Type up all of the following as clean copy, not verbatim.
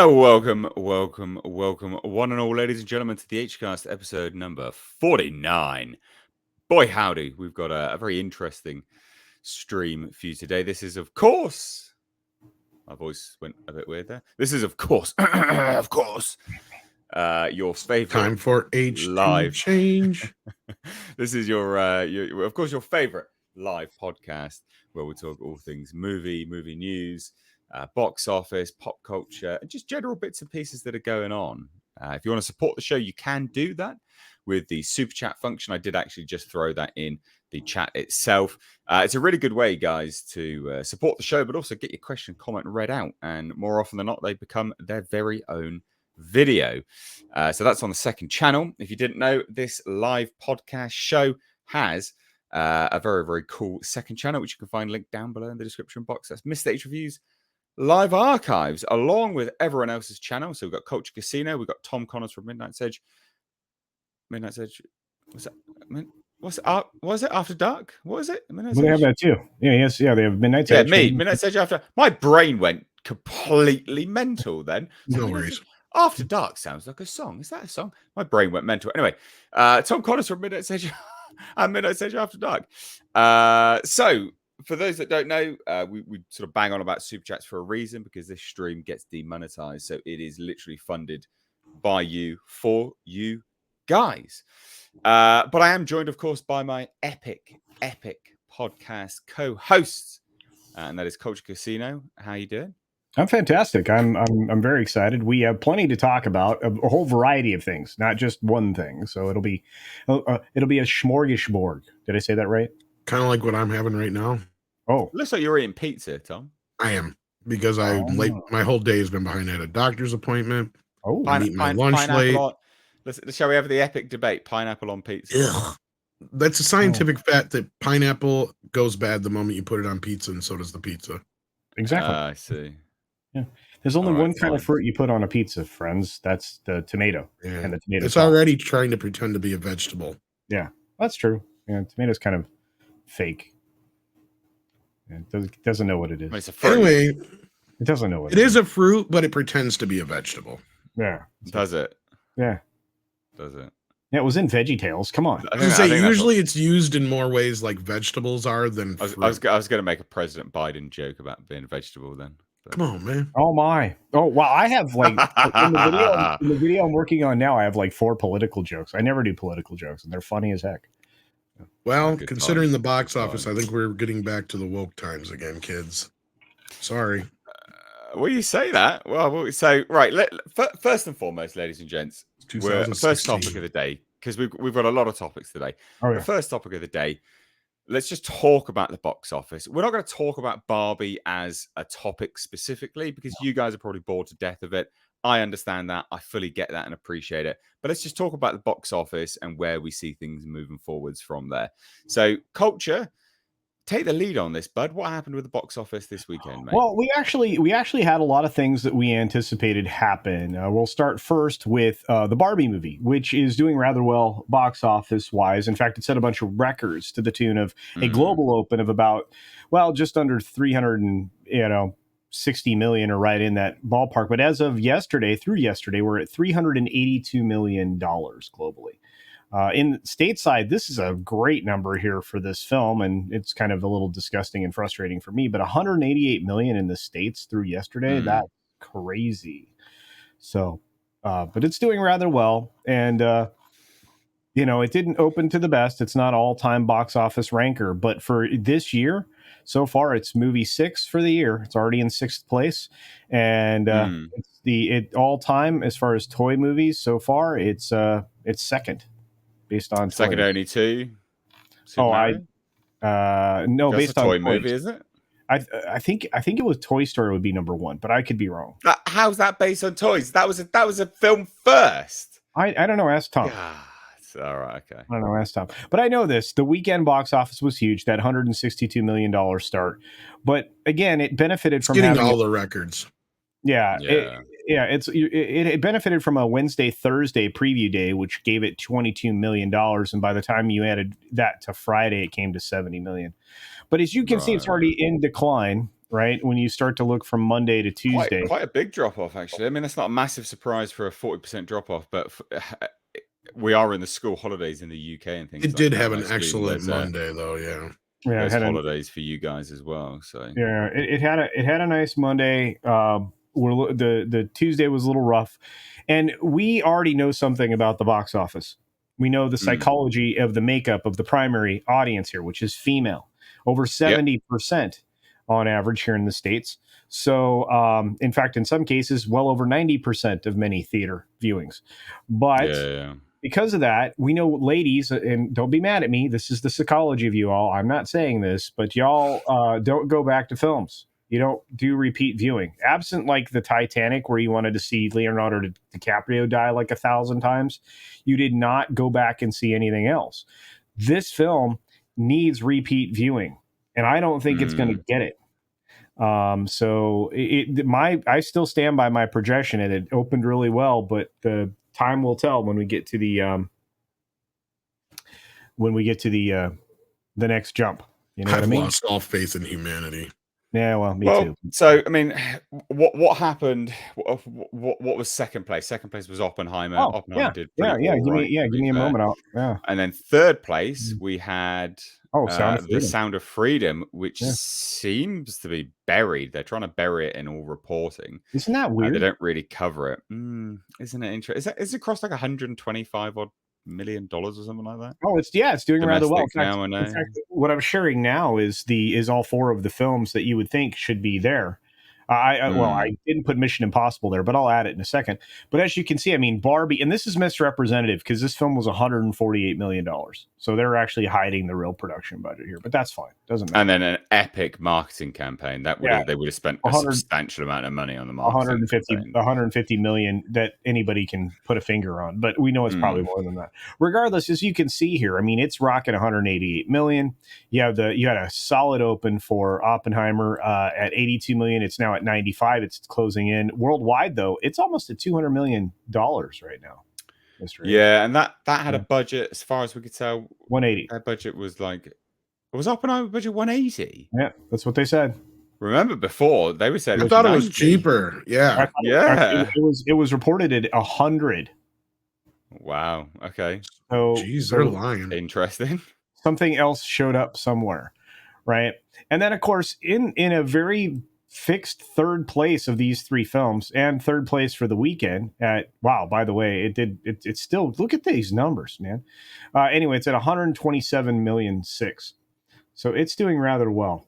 Welcome, one and all, ladies and gentlemen, to the Hcast episode number 49. Boy, howdy, we've got a very interesting stream for you today. This is, of course, my voice went a bit weird there. This is, of course, your favorite time for live change. This is your, of course, your favorite live podcast where we talk all things movie news, box office, pop culture, and just general bits and pieces that are going on. If you want to support the show, you can do that with the super chat function. I did actually just throw that in the chat itself. It's a really good way, guys, to support the show, but also get your question, comment read out. And more often than not, they become their very own video. So that's on the second channel. If you didn't know, this live podcast show has a very, very cool second channel, which you can find linked down below in the description box. That's Mr. H Reviews Live Archives, along with everyone else's channel. So we've got Culture Casino, we've got Tom Connors from Midnight's Edge. What's that? Was it After Dark? What is it? They have that too. They have Midnight's Edge. Midnight's Edge After. My brain went completely mental then. No worries. After Dark sounds like a song. Is that a song? My brain went mental. Anyway, Tom Connors from Midnight's Edge and Midnight's Edge After Dark. So, for those that don't know, we sort of bang on about super chats for a reason, because this stream gets demonetized. So it is literally funded by you for you guys. But I am joined, of course, by my epic podcast co-hosts, and that is Culture Casino. How you doing? I'm fantastic. I'm very excited. We have plenty to talk about, a whole variety of things, not just one thing. So it'll be a smorgasbord. Did I say that right? Kind of like what I'm having right now. Oh, looks like you're eating pizza, Tom. I am, because I'm late. My whole day has been behind. I had a doctor's appointment. Oh, I'm eating my lunch late. Shall we have the epic debate? Pineapple on pizza. Ugh. That's a scientific fact that pineapple goes bad the moment you put it on pizza, and so does the pizza. Exactly. I see. Yeah. There's only one kind of fruit you put on a pizza, friends. That's the tomato. Yeah. And the tomato. It's already trying to pretend to be a vegetable. Yeah, that's true. Yeah, tomato's kind of fake. It doesn't know what it is. It's a fruit. Anyway, it doesn't know what it is. A fruit, but it pretends to be a vegetable. Yeah. Does it? Yeah. Does it? Yeah, it was in VeggieTales. Come on. I say usually it's used in more ways like vegetables are than fruit. I was going to make a President Biden joke about being a vegetable then. But... Come on, man. Oh my. Oh, wow. I have in the video I'm working on now, I have 4 political jokes. I never do political jokes, and they're funny as heck. Well, considering the box office, I think we're getting back to the woke times again, kids. Sorry. Well, you say that. Well, so right. First and foremost, ladies and gents, first topic of the day, because we've got a lot of topics today. Oh, yeah. The first topic of the day. Let's just talk about the box office. We're not going to talk about Barbie as a topic specifically, because you guys are probably bored to death of it. I understand that. I fully get that and appreciate it. But let's just talk about the box office and where we see things moving forwards from there. So, Culture, take the lead on this, bud. What happened with the box office this weekend, mate? Well, we actually had a lot of things that we anticipated happen. We'll start first with the Barbie movie, which is doing rather well box office wise. In fact, it set a bunch of records to the tune of a global open of about, just under 360 million, or right in that ballpark. But as of through yesterday, we're at $382 million globally. In stateside, this is a great number here for this film, and it's kind of a little disgusting and frustrating for me, but 188 million in the States through yesterday, that's crazy. So, but it's doing rather well, and, it didn't open to the best. It's not all-time box office ranker, but for this year, so far, it's movie 6 for the year. It's already in 6th place, and it's the all-time as far as toy movies so far. It's second. Based on second only to no, that's based a toy on movie, is it? I think it was Toy Story would be number 1, but I could be wrong. How's that based on toys? That was a film first. I don't know. Ask Tom. All right, okay. I don't know. Ask Tom. But I know this. The weekend box office was huge. That $162 million start. But again, it benefited from getting all the records. Yeah. It benefited from a Thursday preview day, which gave it $22 million. And by the time you added that to Friday, it came to $70 million. But as you can see, it's already in decline. right? When you start to look from Monday to Tuesday. Quite a big drop off, actually. I mean, that's not a massive surprise for a 40% drop off, but we are in the school holidays in the UK and things. It did have an excellent Monday, though. Yeah, there's holidays for you guys as well. So yeah, it had a nice Monday. The Tuesday was a little rough, and we already know something about the box office. We know the psychology of the makeup of the primary audience here, which is female, over 70% on average here in the States. So, in fact, in some cases, well over 90% of many theater viewings. But because of that, we know ladies, and don't be mad at me, this is the psychology of you all. I'm not saying this, but y'all don't go back to films. You don't do repeat viewing. Absent like the Titanic, where you wanted to see Leonardo DiCaprio die like 1,000 times, you did not go back and see anything else. This film needs repeat viewing, and I don't think it's going to get it. So I still stand by my projection, and it opened really well, but the time will tell when we get to the next jump. You know what I mean? I've lost all faith in humanity. Yeah, well, me too. So, I mean, what happened? What was second place? Second place was Oppenheimer. Oh, Oppenheimer did Give me a moment out. Yeah. And then third place, we had The Sound of Freedom, which seems to be buried. They're trying to bury it in all reporting. Isn't that weird? They don't really cover it. Isn't it interesting? Is it cost like $125 odd million or something like that? Oh, it's doing rather well. In fact, what I'm sharing now is all four of the films that you would think should be there. I didn't put Mission Impossible there, but I'll add it in a second. But as you can see, I mean, Barbie, and this is misrepresentative because this film was $148 million. So they're actually hiding the real production budget here, but that's fine. Doesn't matter. And then an epic marketing campaign they would have spent a substantial amount of money on the marketing. 150 million that anybody can put a finger on, but we know it's probably more than that. Regardless, as you can see here, I mean, it's rocking 188 million. You had a solid open for Oppenheimer at 82 million. It's now at 95. It's closing in. Worldwide, though, it's almost at $200 million right now. Yeah, and that had a budget, as far as we could tell, 180. That budget was like, was Oppenheimer budget 180? Yeah, that's what they said. Remember before they were saying I thought it was cheaper. Yeah, it was reported at 100. Wow. Okay. So, they're lying. Interesting. Something else showed up somewhere, right? And then, of course, in a very fixed third place of these three films, and third place for the weekend at, wow, by the way, it's still, look at these numbers, man. Anyway, it's at 127 million 6. So it's doing rather well.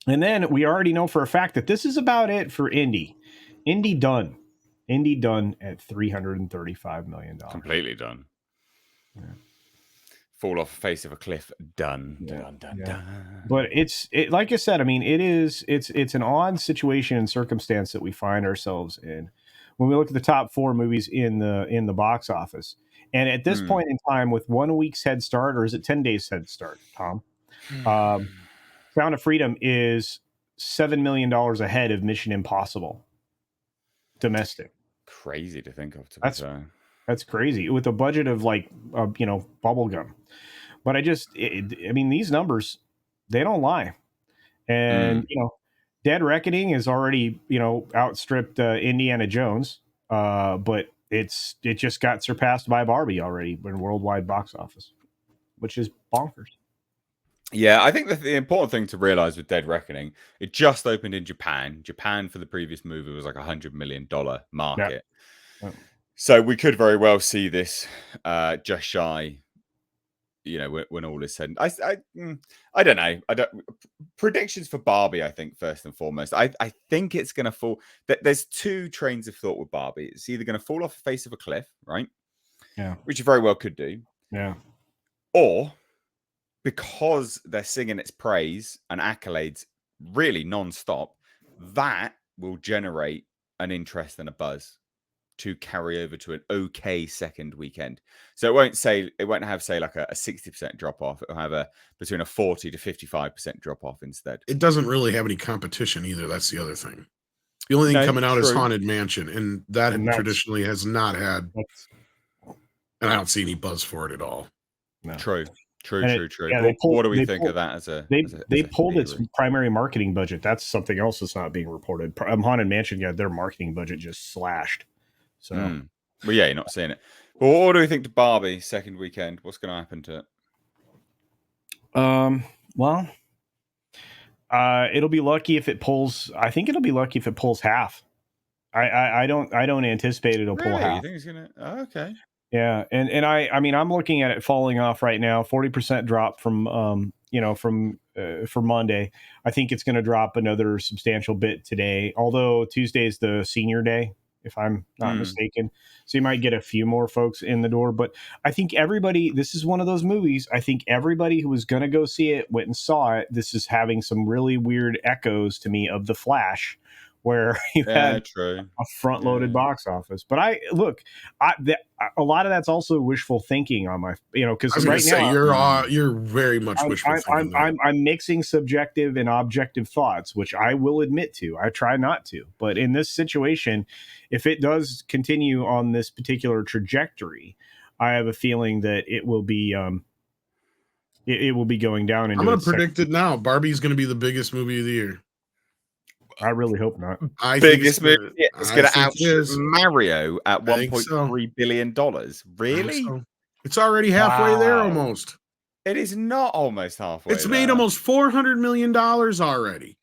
And then we already know for a fact that this is about it for Indy. Indy done at $335 million. Completely done. Yeah. Fall off the face of a cliff. Done. But it's like I said, I mean, it's an odd situation and circumstance that we find ourselves in when we look at the top 4 movies in the box office. And at this point in time, with 1 week's head start, or is it 10 days head start, Tom? Sound of Freedom is $7 million ahead of Mission Impossible domestic. Crazy to think of. That's crazy with a budget of like bubblegum. But I mean, these numbers, they don't lie. And Dead Reckoning is already outstripped Indiana Jones, but it just got surpassed by Barbie already in worldwide box office, which is bonkers. Yeah, I think that the important thing to realize with Dead Reckoning, it just opened in Japan. Japan for the previous movie was like $100 million market. Yeah. So we could very well see this just shy, when all is said. I don't know. Predictions for Barbie, I think, first and foremost. I think it's going to fall. There's 2 trains of thought with Barbie. It's either going to fall off the face of a cliff, right? Yeah. Which it very well could do. Yeah. Or because they're singing its praise and accolades really non-stop, that will generate an interest and a buzz to carry over to an okay second weekend. So it won't have like a 60% drop off. It'll have between a 40 to 55% drop off instead. It doesn't really have any competition either. That's the other thing. The only thing coming out is Haunted Mansion, and that traditionally has not had, and I don't see any buzz for it at all. No. True. True. Yeah, Well, what do we think of that as a they pulled its theory? primary marketing budget. That's something else that's not being reported. Haunted Mansion got their marketing budget just slashed. So, well, yeah, you're not seeing it. But what do we think to Barbie second weekend? What's going to happen to it? Well, it'll be lucky if it pulls. I think it'll be lucky if it pulls half. I don't anticipate it'll pull half. You think it's gonna? Oh, okay. Yeah, and I mean I'm looking at it falling off right now. 40% drop from for Monday. I think it's going to drop another substantial bit today. Although Tuesday's the senior day, if I'm not mistaken, so you might get a few more folks in the door. But I think everybody. This is one of those movies. I think everybody who was going to go see it went and saw it. This is having some really weird echoes to me of The Flash, where you had a front-loaded box office. But a lot of that's also wishful thinking on my, because right now you're very much wishful thinking. I'm mixing subjective and objective thoughts, which I will admit to. I try not to, but in this situation, if it does continue on this particular trajectory, I have a feeling that it will be. It will be going down. I'm going to predict it now. Barbie's going to be the biggest movie of the year. I really hope not. Biggest movie. It's going to outshoot Mario at $1.3 billion. Really? So. It's already halfway there almost. It is not almost halfway. It's made almost $400 million already.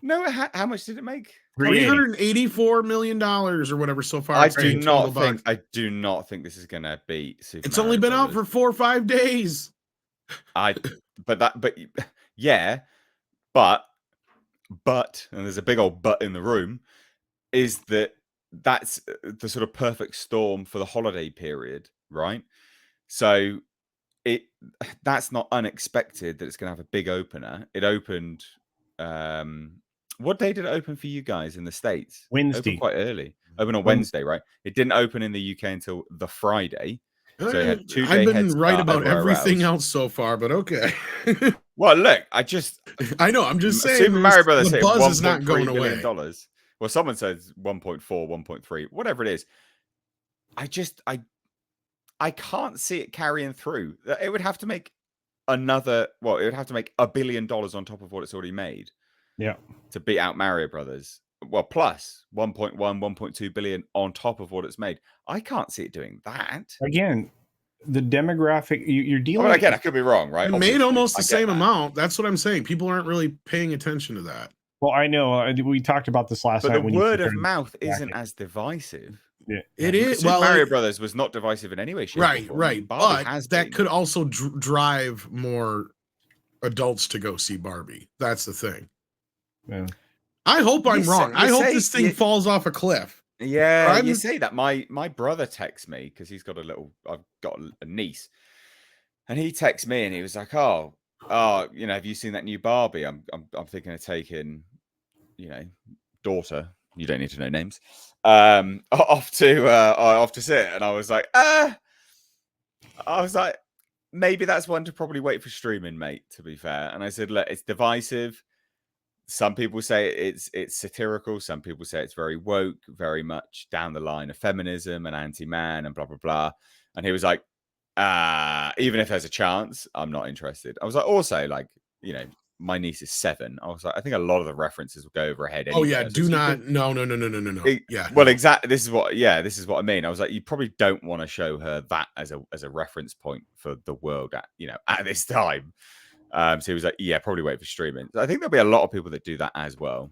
No, how much did it make? $384 million or whatever so far. I do not think this is going to beat Super It's only been out for 4 or 5 days. But, and there's a big old but in the room, is that's the sort of perfect storm for the holiday period, right? So that's not unexpected that it's going to have a big opener. It opened, what day did it open for you guys in the States? Wednesday. It opened quite early. Open on Wednesday, right? It didn't open in the UK until the Friday. So had 2 I've been right about everything else so far, but okay. Well, look, I know. I'm just saying. Super Mario Brothers the buzz is not going away. Well, someone says 1.4, 1.3, whatever it is. I can't see it carrying through. It would have to make it would have to make $1 billion on top of what it's already made. Yeah. To beat out Mario Brothers. Well, plus 1.1, 1.2 billion on top of what it's made. I can't see it doing that. Again, the demographic you're dealing with. Again, I could be wrong, right? It made almost the same amount. That's what I'm saying. People aren't really paying attention to that. Well, I know. We talked about this last night. But the word of mouth isn't as divisive. Yeah. It is. Well, Mario Brothers was not divisive in any way, shape, right, or form. Right. But that could also drive more adults to go see Barbie. That's the thing. Yeah. I hope I'm wrong. I hope this thing falls off a cliff. Yeah, you say that. My brother texts me because I've got a niece, and he texts me and he was like, "Oh, have you seen that new Barbie? I'm thinking of taking, daughter. You don't need to know names. Off to see it." And I was like, maybe that's one to probably wait for streaming, mate. To be fair, and I said, look, it's divisive. Some people say it's satirical. Some people say it's very woke, very much down the line of feminism and anti-man and blah, blah, blah. And he was like, even if there's a chance, I'm not interested. I was like, also, my niece is 7. I was like, I think a lot of the references will go over her head. Anyway. Oh, yeah. No. Yeah. Well, exactly. This is what I mean. I was like, you probably don't want to show her that as a reference point for the world at this time. So he was like, yeah, probably wait for streaming. So I think there'll be a lot of people that do that as well.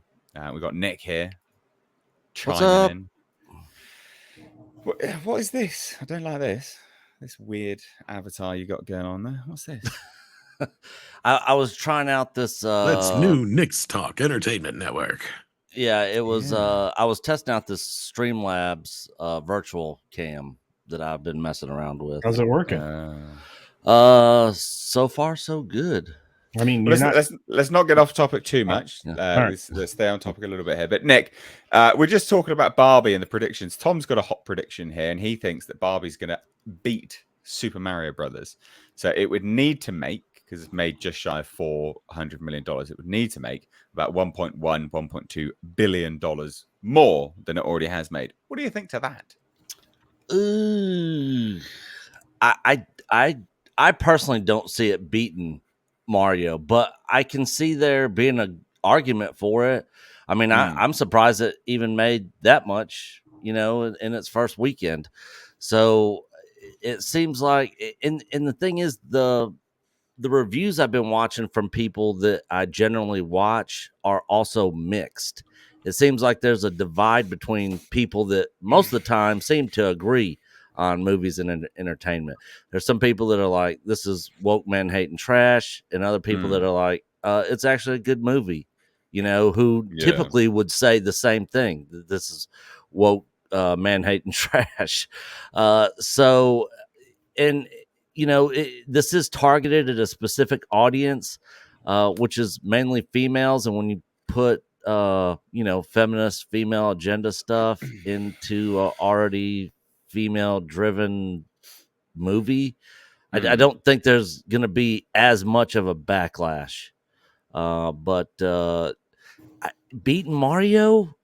We've got Nick here. Chiming in. What is this? I don't like this. This weird avatar you got going on there. What's this? I was trying out this. That's new Nick's Talk Entertainment Network. Yeah, it was. I was testing out this Streamlabs virtual cam that I've been messing around with. How's it working? So far so good. I mean, let's not get off topic too much. Let's stay on topic a little bit here. But Nick, we're just talking about Barbie and the predictions. Tom's got a hot prediction here, and he thinks that Barbie's going to beat Super Mario Brothers. So it would need to make, because it's made just shy of $400 million, it would need to make about $1.1, $1.2 billion more than it already has made. What do you think to that? I personally don't see it beating Mario, but I can see there being an argument for it. I mean, I'm surprised it even made that much, in its first weekend. So it seems like, and the thing is, the reviews I've been watching from people that I generally watch are also mixed. It seems like there's a divide between people that most of the time seem to agree on movies and entertainment. There's some people that are like, this is woke men hating trash, and other people that are like, it's actually a good movie, who typically would say the same thing. This is woke man hating trash. So, and this is targeted at a specific audience, which is mainly females. And when you put, feminist female agenda stuff into a already female driven movie, I don't think there's going to be as much of a backlash. But beating Mario,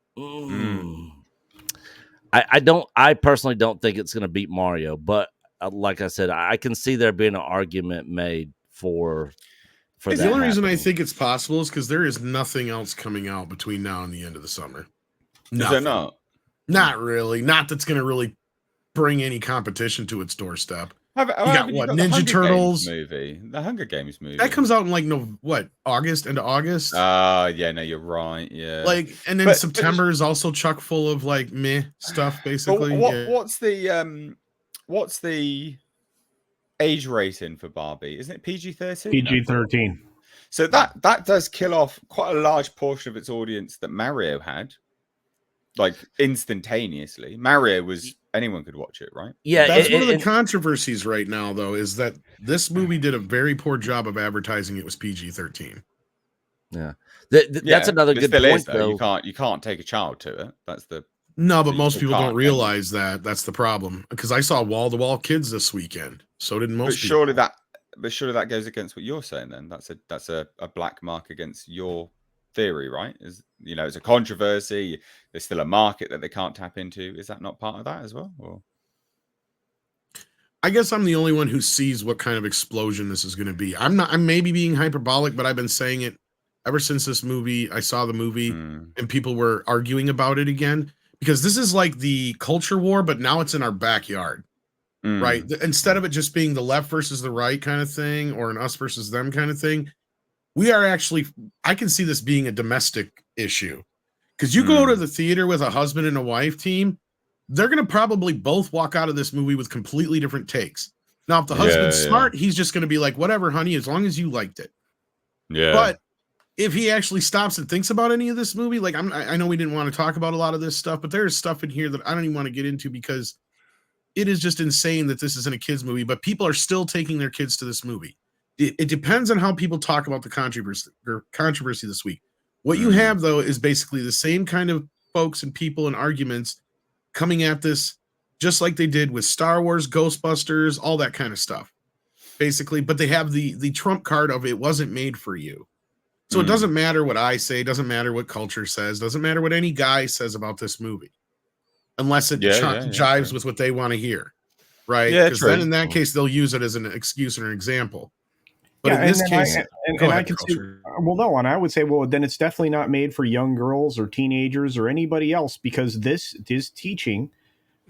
I personally don't think it's going to beat Mario, but like I said, I can see there being an argument made for that. The only reason I think it's possible is because there is nothing else coming out between now and the end of the summer. Is there not? Not really. Not that's going to really bring any competition to its doorstep. You got Ninja Turtles movie, the Hunger Games movie that comes out in like August, into August. Yeah, no, you're right. Yeah, and then September is also chock full of like meh stuff, basically. What's the age rating for Barbie? Isn't it PG-13? PG-13. So that does kill off quite a large portion of its audience that Mario had, like instantaneously. Mario was anyone could watch it, right? Yeah, that's one of the controversies right now, though, is that this movie did a very poor job of advertising it was PG-13. Yeah, that's another good point, though. You can't take a child to it. That's the but most people don't realize that. That's the problem. Because I saw wall-to-wall kids this weekend. So did most people. Surely that goes against what you're saying. Then that's a black mark against your theory, right? It's a controversy. There's still a market that they can't tap into. Is that not part of that as well? Or I guess I'm the only one who sees what kind of explosion this is going to be. I'm maybe being hyperbolic, but I've been saying it ever since this movie. I saw the movie and people were arguing about it again, because this is like the culture war, but now it's in our backyard, right? Instead of it just being the left versus the right kind of thing, or an us versus them kind of thing, we are actually, I can see this being a domestic issue. Because you go to the theater with a husband and a wife team, they're going to probably both walk out of this movie with completely different takes. Now, if the husband's smart, he's just going to be like, whatever, honey, as long as you liked it. Yeah. But if he actually stops and thinks about any of this movie, like I know we didn't want to talk about a lot of this stuff, but there's stuff in here that I don't even want to get into, because it is just insane that this isn't a kid's movie, but people are still taking their kids to this movie. It depends on how people talk about the controversy this week. What you have, though, is basically the same kind of folks and people and arguments coming at this, just like they did with Star Wars, Ghostbusters, all that kind of stuff, basically. But they have the trump card of it wasn't made for you. So it doesn't matter what I say, doesn't matter what culture says, doesn't matter what any guy says about this movie, unless it jives with what they want to hear, right? Because then in that case, they'll use it as an excuse or an example. But in this case, I can see, and I would say, well, then it's definitely not made for young girls or teenagers or anybody else, because this is teaching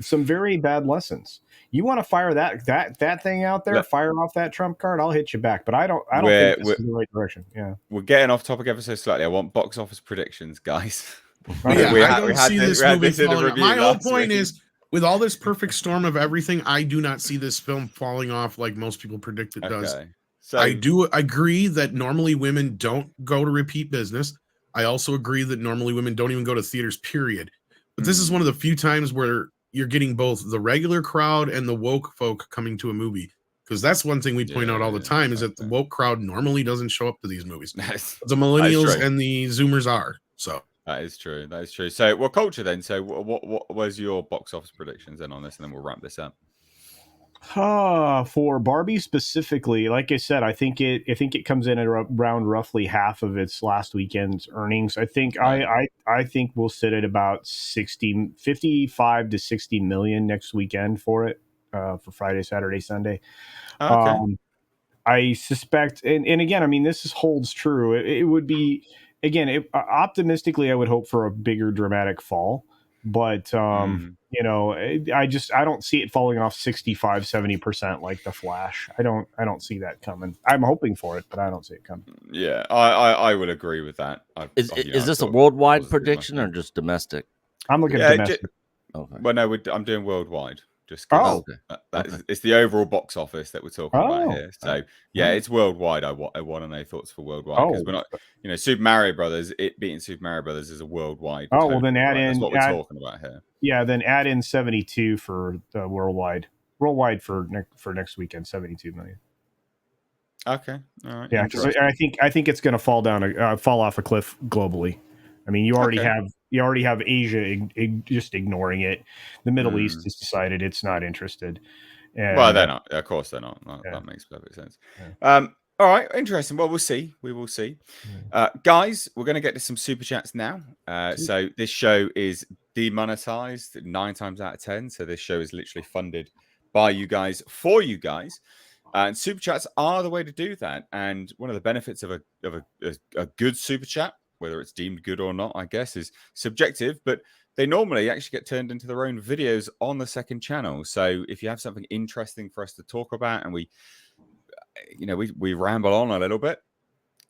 some very bad lessons. You want to fire that thing out there, fire off that trump card, I'll hit you back. But I don't think this is the right direction. Yeah, we're getting off topic ever so slightly. I want box office predictions, guys. I don't see this movie falling off. My whole point is, with all this perfect storm of everything, I do not see this film falling off like most people predict it does. So I do agree that normally women don't go to repeat business. I also agree that normally women don't even go to theaters, period. But this is one of the few times where you're getting both the regular crowd and the woke folk coming to a movie. Because that's one thing we point out all the time, is that the woke crowd normally doesn't show up to these movies. The millennials and the Zoomers are. So that is true. That is true. So, well, culture then. So, what was your box office predictions then on this, and then we'll wrap this up. For Barbie specifically, like I said, I think it comes in at around roughly half of its last weekend's earnings. I think I think we'll sit at about 55 to 60 million next weekend for it, for Friday, Saturday, Sunday. Okay. I suspect, and again, I mean, holds true. It would be, again, optimistically, I would hope for a bigger dramatic fall, but you know, I don't see it falling off 65-70% like The Flash. I don't see that coming. I'm hoping for it, but I don't see it coming. Yeah, I would agree with that. Is this a worldwide prediction or just domestic? I'm looking at domestic. Okay. Well, no, I'm doing worldwide. Just it's the overall box office that we're talking about here. So it's worldwide. I want to know thoughts for worldwide because we're not, Super Mario Brothers. It beating Super Mario Brothers is a worldwide. Oh well, then add in. That's what we're talking about here. Yeah, then add in 72 for the worldwide. Worldwide for next weekend, 72 million. Okay, all right. Yeah, I think it's going to fall off a cliff globally. I mean, you already have Asia just ignoring it. The Middle East has decided it's not interested. And, well, they're not. Of course, they're not. That makes perfect sense. Yeah. All right, interesting. Well, we'll see. We will see. Guys, we're going to get to some super chats now. So this show is demonetized 9 times out of 10. So this show is literally funded by you guys for you guys. And super chats are the way to do that. And one of the benefits of a good super chat, whether it's deemed good or not, I guess, is subjective, but they normally actually get turned into their own videos on the second channel. So if you have something interesting for us to talk about and we ramble on a little bit,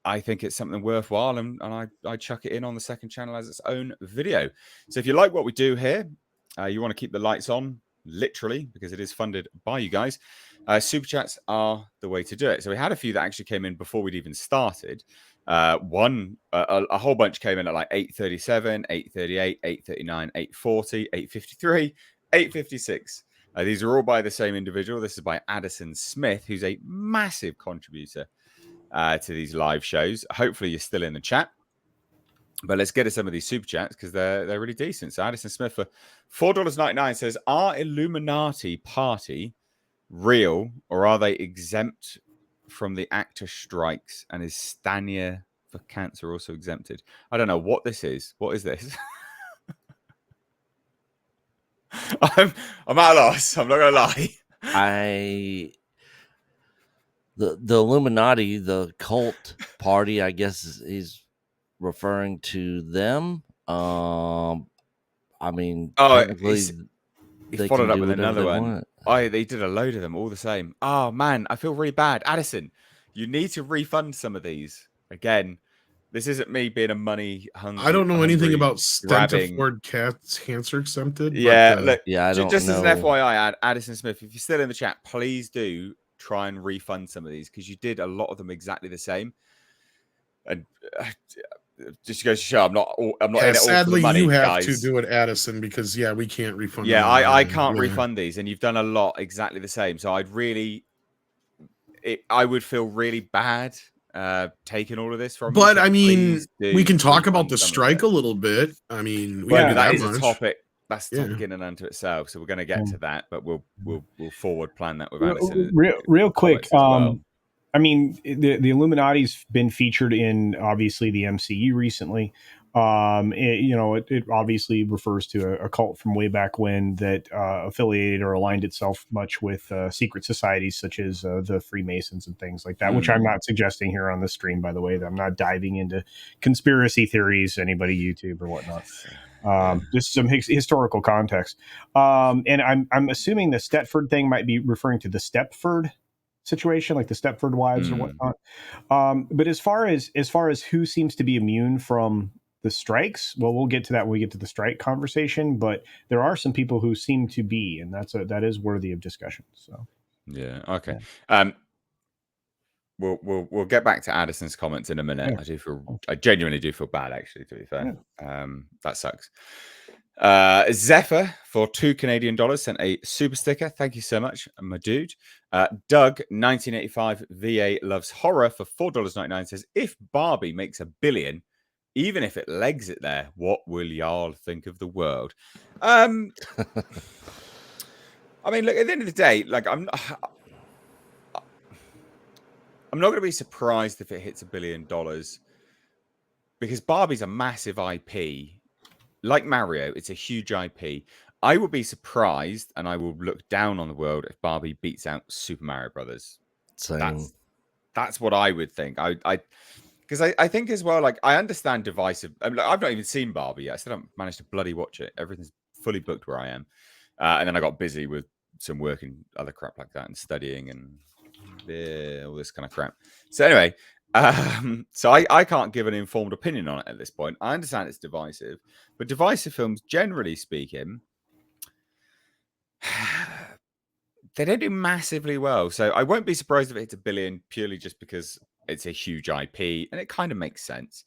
I think it's something worthwhile and I chuck it in on the second channel as its own video. So if you like what we do here, you want to keep the lights on, literally, because it is funded by you guys, super chats are the way to do it. So we had a few that actually came in before we'd even started. A whole bunch came in at like 8:37, 8:38, 8:39, 8:40, 8:53, 8:56. These are all by the same individual. This is by Addison Smith, who's a massive contributor to these live shows. Hopefully you're still in the chat. But let's get to some of these super chats because they're really decent. So Addison Smith for $4.99 says, are Illuminati party real or are they exempt from the actor strikes, and is Stania for cancer also exempted? I don't know what this is. What is this? I'm at a loss. I'm not gonna lie. The Illuminati, the cult party, I guess he's referring to them. I mean, he followed up with another one. They did a load of them all the same. Oh man, I feel really bad. Addison, you need to refund some of these. Again, this isn't me being a money hungry. I don't know anything about Stentaford cancer exempted. Yeah, but, look, I don't just know. as an FYI, Addison Smith, if you're still in the chat, please do try and refund some of these because you did a lot of them exactly the same. And just goes to show I'm not in it all sadly, for the money, you have guys. to do it, Addison, because we can't refund. Yeah, I can't refund these, and you've done a lot exactly the same. So I would feel really bad taking all of this from. But I mean, we can talk about the strike a little bit. I mean, that is a topic. That's a topic in and unto itself. So we're going to get to that, but we'll forward plan that with Addison. Real quick. I mean, the Illuminati's been featured in obviously the MCU recently. It obviously refers to a cult from way back when that affiliated or aligned itself much with secret societies such as the Freemasons and things like that, which I'm not suggesting here on the stream, by the way. I'm not diving into conspiracy theories, anybody YouTube or whatnot. Just some historical context. And I'm assuming the Stepford thing might be referring to the Stepford situation, like the Stepford wives or whatnot. But as far as who seems to be immune from the strikes, well, we'll get to that when we get to the strike conversation. But there are some people who seem to be, and that is worthy of discussion. So yeah, okay. Yeah. We'll get back to Addison's comments in a minute. Yeah. I genuinely do feel bad, actually, to be fair. Yeah. That sucks. Zephyr for $2 Canadian sent a super sticker. Thank you so much, my dude. Doug 1985 VA loves horror for $4.99 says, if Barbie makes $1 billion, even if it legs it there, what will y'all think of the world? I mean, look, at the end of the day, like I'm not going to be surprised if it hits $1 billion because Barbie's a massive IP. Like Mario, it's a huge IP. I would be surprised, and I will look down on the world if Barbie beats out Super Mario Brothers. Same. that's what I would think. Because I think as well, like I understand divisive. I mean, like, I've not even seen Barbie yet. I still haven't managed to bloody watch it. Everything's fully booked where I am, and then I got busy with some work and other crap like that, and studying and all this kind of crap. So anyway, so I can't give an informed opinion on it at this point. I understand it's divisive, but divisive films, generally speaking, they don't do massively well. So I won't be surprised if it hits $1 billion purely just because it's a huge IP, and it kind of makes sense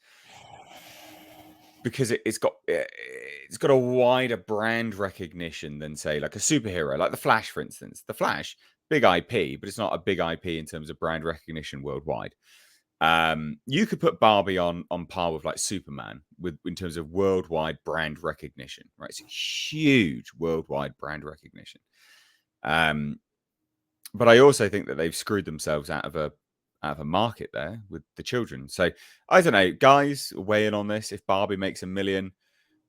because it's got a wider brand recognition than say like a superhero, like the Flash, for instance. The Flash, big IP, but it's not a big IP in terms of brand recognition worldwide. You could put Barbie on par with like Superman in terms of worldwide brand recognition, right? It's huge worldwide brand recognition. But I also think that they've screwed themselves out of a market there with the children. So I don't know, guys, weigh in on this. If Barbie makes $1 million,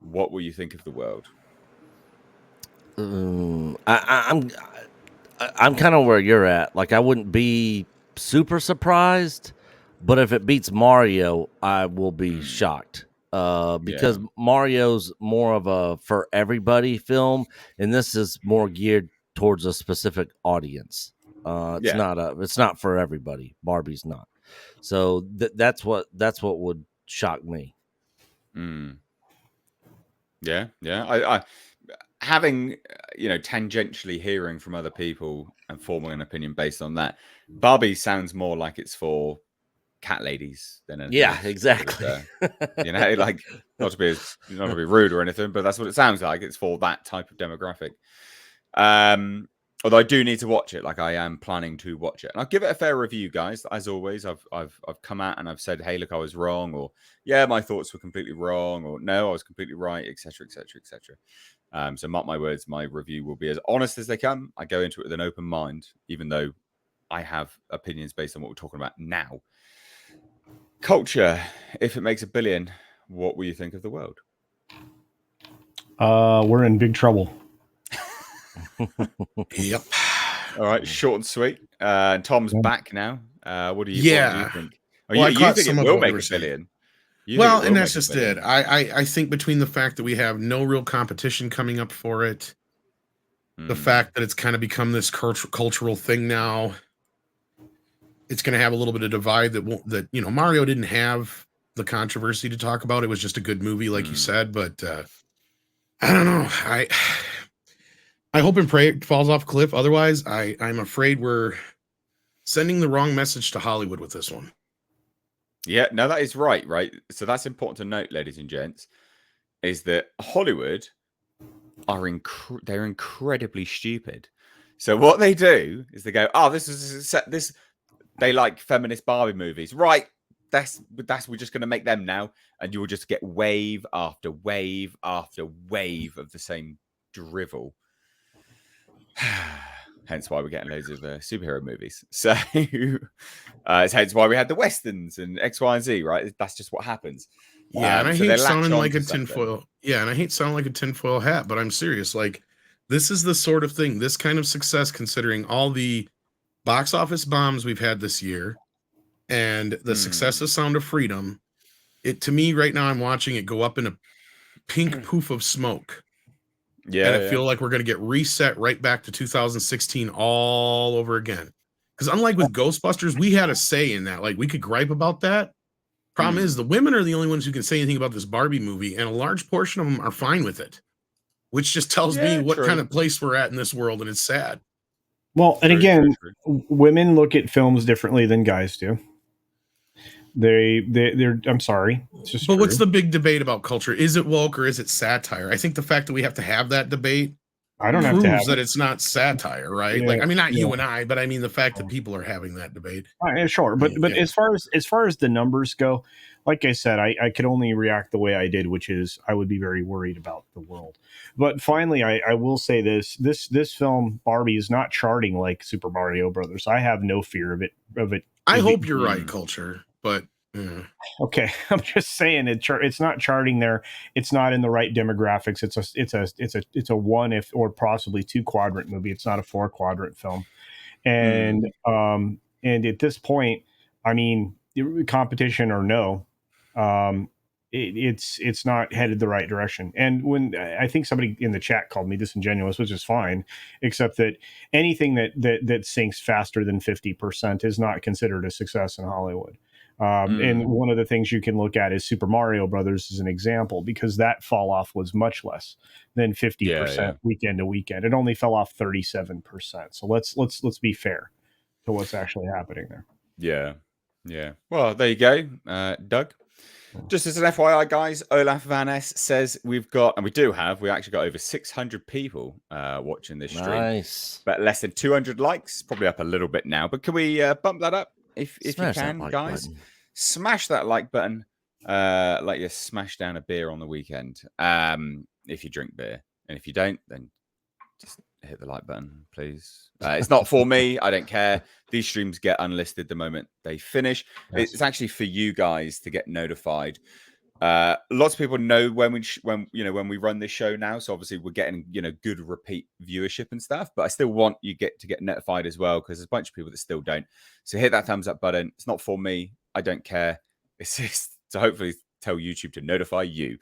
what will you think of the world? I'm kind of where you're at. Like, I wouldn't be super surprised, but if it beats Mario, I will be shocked. Because Mario's more of a for everybody film, and this is more geared towards a specific audience. It's not for everybody. Barbie's not. So that's what would shock me. Yeah. I having tangentially hearing from other people and forming an opinion based on that. Barbie sounds more like it's for cat ladies than anything. Yeah, exactly. Like not to be rude or anything, but that's what it sounds like. It's for that type of demographic. Although I do need to watch it, like I am planning to watch it, and I'll give it a fair review, guys. As always, I've come out and I've said, "Hey, look, I was wrong," or "Yeah, my thoughts were completely wrong," or "No, I was completely right," etc., etc., etc. So mark my words, my review will be as honest as they come. I go into it with an open mind, even though I have opinions based on what we're talking about now. Culture, if it makes $1 billion, what will you think of the world? We're in big trouble. Yep. All right, short and sweet. Tom's back now. What do you think? Well, you think it will make $1 billion? Well, and that's just it. I think between the fact that we have no real competition coming up for it, the fact that it's kind of become this cultural thing now, it's going to have a little bit of divide that Mario didn't have the controversy to talk about. It was just a good movie, like you said, but I don't know. I hope and pray it falls off a cliff. Otherwise, I'm afraid we're sending the wrong message to Hollywood with this one. Yeah, no, that is right. So that's important to note, ladies and gents, is that Hollywood they're incredibly stupid. So what they do is they go, "Oh, this they like feminist Barbie movies, right? That's we're just going to make them now, and you will just get wave after wave after wave of the same drivel." Hence why we're getting loads of superhero movies. So it's hence why we had the westerns and X, Y, and Z, right? That's just what happens. Yeah, and I hate sounding like a tinfoil. Yeah, and I hate sounding like a tinfoil hat, but I'm serious. Like, this is the sort of thing, this kind of success, considering all the box office bombs we've had this year and the success of Sound of Freedom. To me right now, I'm watching it go up in a pink poof of smoke. Yeah, and I feel like we're going to get reset right back to 2016 all over again. Because unlike with Ghostbusters, we had a say in that. Like, we could gripe about that. Problem is, the women are the only ones who can say anything about this Barbie movie, and a large portion of them are fine with it, which just tells me what kind of place we're at in this world, and it's sad. Well, and again, women look at films differently than guys do. They're I'm sorry. It's just but true. What's the big debate about culture? Is it woke or is it satire? I think the fact that we have to have that debate proves that it's not satire, right? Yeah, like, I mean, not you and I, but I mean the fact that people are having that debate. Sure, but as far as the numbers go, like I said, I could only react the way I did, which is I would be very worried about the world. But finally, I will say this film Barbie is not charting like Super Mario Brothers. I have no fear of it. I hope you're right, Culture. But okay, I'm just saying it's not charting there. It's not in the right demographics. It's a one if or possibly 2 quadrant movie. It's not a 4 quadrant film. And at this point, I mean, competition or no, it's not headed the right direction. And when I think somebody in the chat called me disingenuous, which is fine, except that anything that sinks faster than 50% is not considered a success in Hollywood. And one of the things you can look at is Super Mario Brothers as an example, because that fall off was much less than 50% weekend to weekend. It only fell off 37%. So let's be fair to what's actually happening there. Yeah. Well, there you go, Doug. Just as an FYI, guys, Olaf Van Ness says we actually got over 600 people watching this stream. Nice. But less than 200 likes, probably up a little bit now. But can we bump that up if you can, like guys? button. Smash that like button like you smash down a beer on the weekend if you drink beer. And if you don't, then just hit the like button, please. It's not for me. I don't care. These streams get unlisted the moment they finish. Yes. It's actually for you guys to get notified. Lots of people know when we run this show now, so obviously we're getting good repeat viewership and stuff. But I still want you to get notified as well, because there's a bunch of people that still don't. So hit that thumbs up button. It's not for me. I don't care. It's just to hopefully tell YouTube to notify you.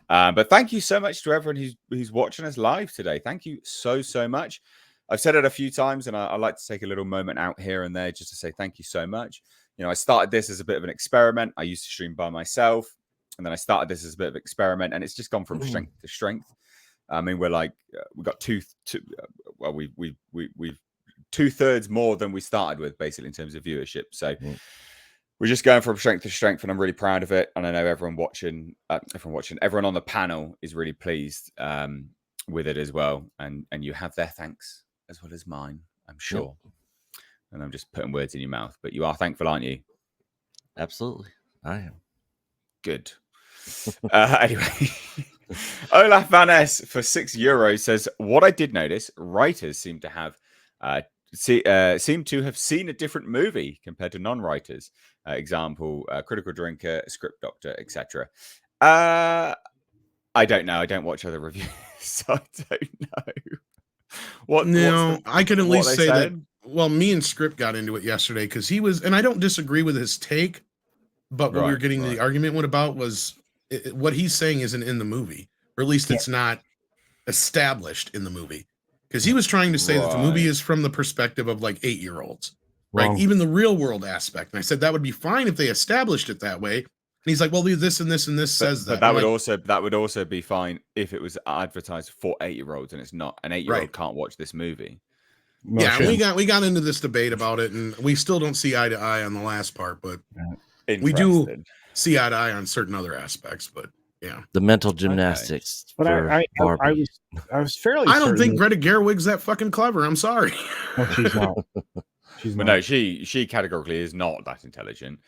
But thank you so much to everyone who's watching us live today. Thank you so much. I've said it a few times, and I like to take a little moment out here and there just to say thank you so much. I started this as a bit of an experiment. I used to stream by myself, and then I started this as a bit of an experiment, and it's just gone from strength to strength. I mean, we're like we got we've 2/3 more than we started with, basically, in terms of viewership. So we're just going from strength to strength, and I'm really proud of it. And I know everyone on the panel is really pleased with it as well. And you have their thanks as well as mine, I'm sure. Yep. And I'm just putting words in your mouth, but you are thankful, aren't you? Absolutely, I am. Good. Anyway, Olaf Van Ness for €6 says, "What I did notice, writers seem to have seen a different movie compared to non-writers. Example, Critical Drinker, Script Doctor, etc." I don't know. I don't watch other reviews, so I don't know. I can at least say that. Well, me and Script got into it yesterday because he was, and I don't disagree with his take, but what we were getting the argument about was what he's saying isn't in the movie, or at least it's not established in the movie. Because he was trying to say that the movie is from the perspective of like 8-year-olds, right? Wrong. Even the real world aspect. And I said that would be fine if they established it that way. And he's like, well, this and this and this says that. But that would also be fine if it was advertised for 8-year-olds, and it's not. An 8-year-old can't watch this movie. We got into this debate about it, and we still don't see eye to eye on the last part, but we do see eye to eye on certain other aspects. But yeah, the mental gymnastics. But I was fairly. I don't think Greta Gerwig's that fucking clever. I'm sorry. No, she's not. She's not. No, she categorically is not that intelligent.